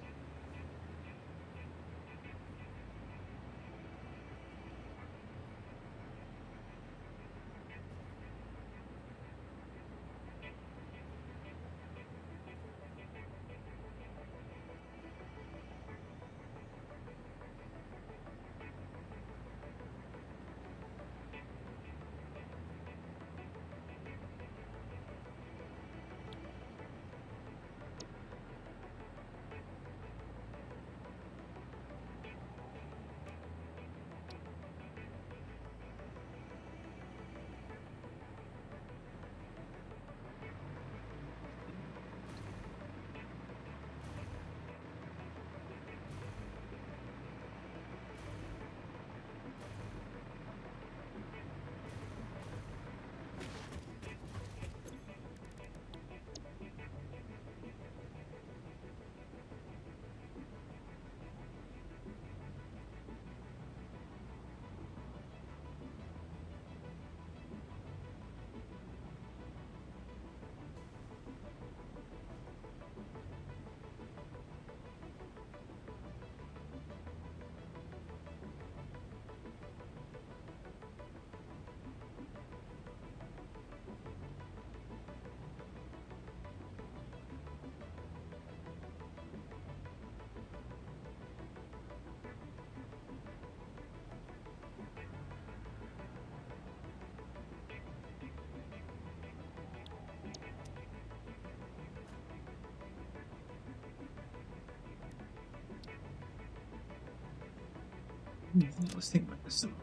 Let's think about this some more.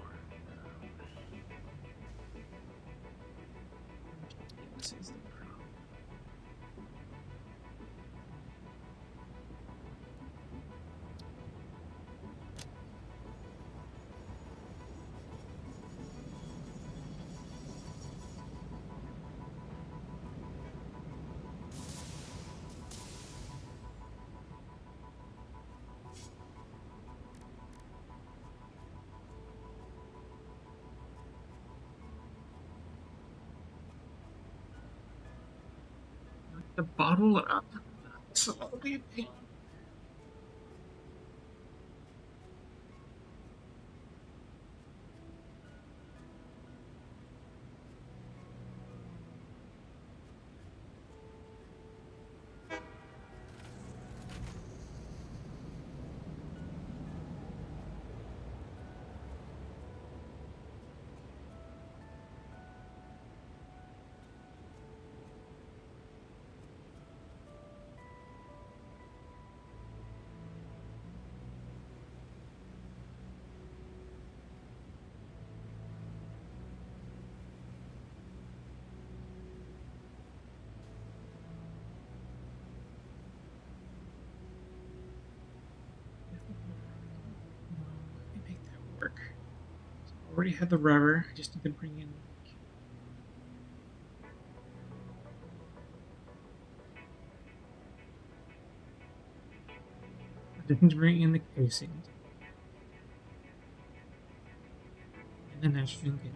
This is the problem. To bottle it up. So that'll be a pain. Let me make that work. So I already had the rubber. I just need to bring in. I just need to bring in the casing. And then I should get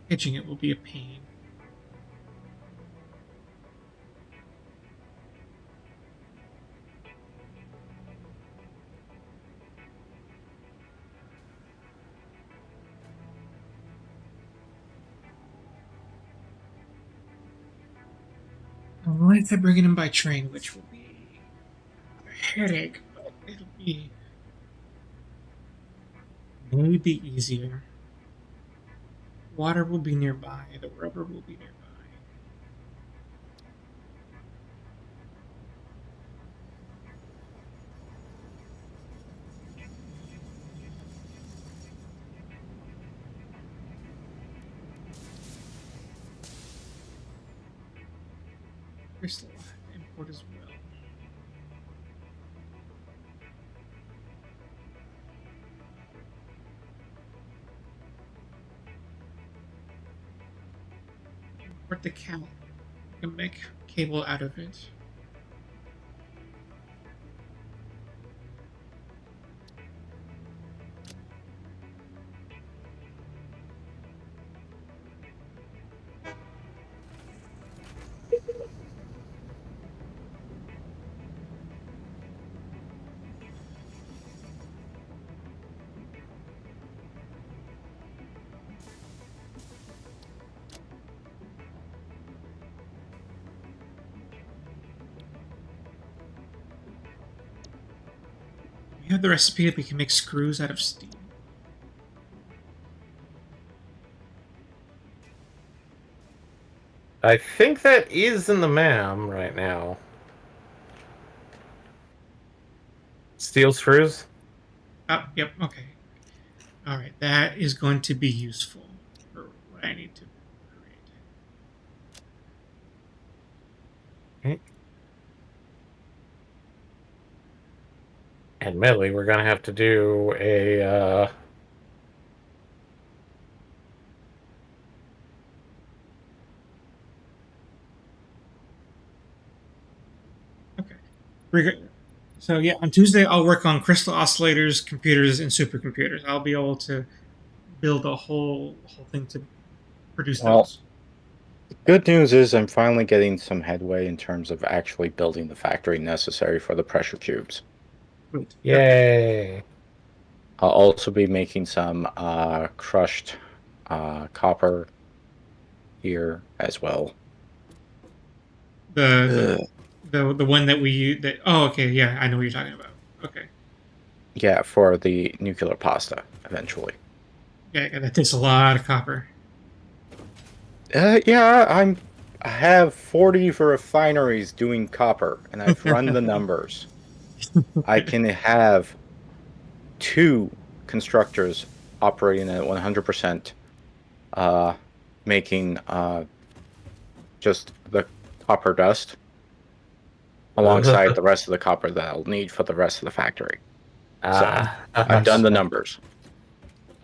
pitching it will be a pain. Unless I bring it in by train, which will be a headache, but it'll be maybe easier. Water will be nearby. The rubber will be nearby. Crystal import as well. Import the cal. I can make cable out of it. We have the recipe that we can make screws out of steel. I think that is in the MAM right now. Steel screws? Oh, yep, okay. Alright, that is going to be useful for what I need to create. Okay. Admittedly, we're gonna have to do a Okay. So yeah, on Tuesday I'll work on crystal oscillators, computers, and supercomputers. I'll be able to build a whole thing to produce Well, those. Good news is I'm finally getting some headway in terms of actually building the factory necessary for the pressure cubes. Great. Yay! I'll also be making some crushed copper here as well. The one that we use. That oh, okay, yeah, I know what you're talking about. Okay. Yeah, for the nuclear pasta eventually. Yeah, that takes a lot of copper. Yeah, I have 40 refineries doing copper, and I've run the numbers. I can have 2 constructors operating at 100%, making just the copper dust alongside the rest of the copper that I'll need for the rest of the factory. So I've done the numbers.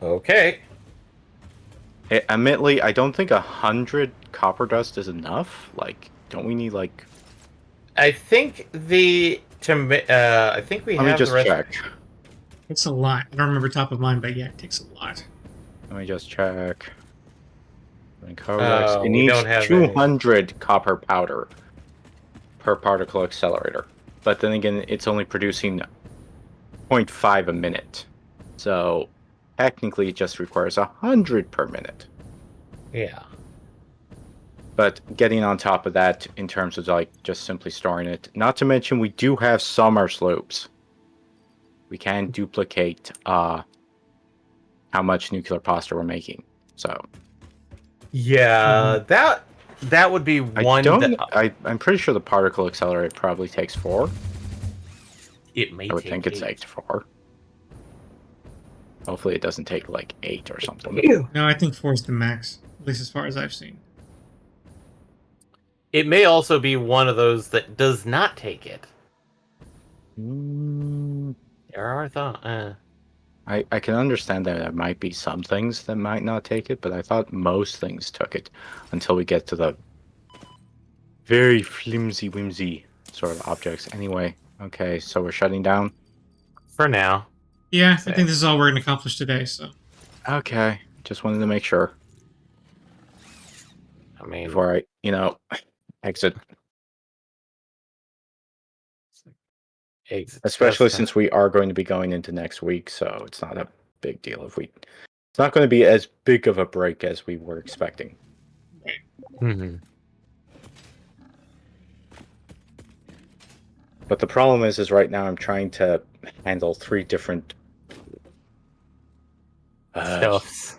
Okay. Hey, admittedly, I don't think 100 copper dust is enough. Like, don't we need like? I think I think we Let me have just the rest. check. It's a lot. I don't remember top of mind, but yeah, it takes a lot. Let me just check. And Codex, it We needs don't have any. 200 copper powder per particle accelerator. But then again, it's only producing 0.5 a minute. So technically it just requires 100 per minute. Yeah. But getting on top of that in terms of like just simply storing it. Not to mention we do have summer slopes. We can duplicate how much nuclear pasta we're making. So Yeah, that would be I one don't. that I'm pretty sure the particle accelerator probably takes 4. it may I would take think it 8. takes 4. Hopefully, it doesn't take like 8 or something. No, I think 4 is the max, at least as far as I've seen. It may also be one of those that does not take it. Mm, There are thoughts. I can understand that there might be some things that might not take it, but I thought most things took it until we get to the very flimsy whimsy sort of objects. Anyway, okay, so we're shutting down. For now. Yeah, I Same. think this is all we're going to accomplish today, so. Okay, just wanted to make sure I mean, before I, exit. exit Especially just since we are going to be going into next week, so it's not a big deal if we. It's not going to be as big of a break as we were expecting. Mhm. But the problem is right now I'm trying to handle 3 different Stuffs.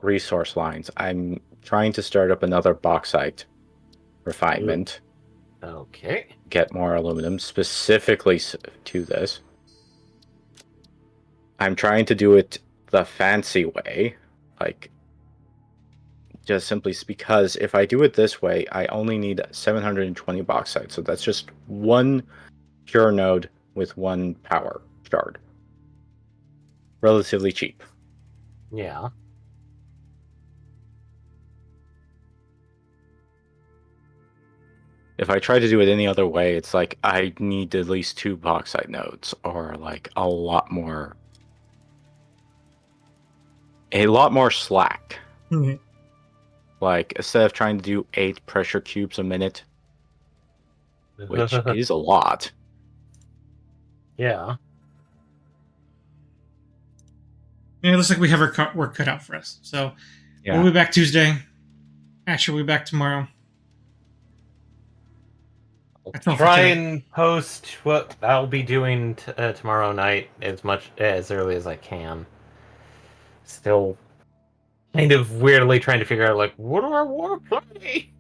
resource lines. I'm trying to start up another bauxite refinement, Okay. get more aluminum specifically to this. I'm trying to do it the fancy way, like just simply because if I do it this way, I only need 720 bauxite. So that's just one pure node with 1 power shard. Relatively cheap. Yeah. If I try to do it any other way, it's like I need at least 2 bauxite nodes or like a lot more slack. Mhm. Like instead of trying to do 8 pressure cubes a minute, which is a lot. Yeah. Yeah, it looks like we have our work cut out for us. So Yeah. we'll be back Tuesday. Asher will be back tomorrow. That's all for Try today. and post what I'll be doing tomorrow night as early as I can. Still kind of weirdly trying to figure out, like, what do I want to play?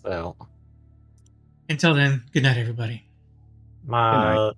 So, Until then, good night, everybody. my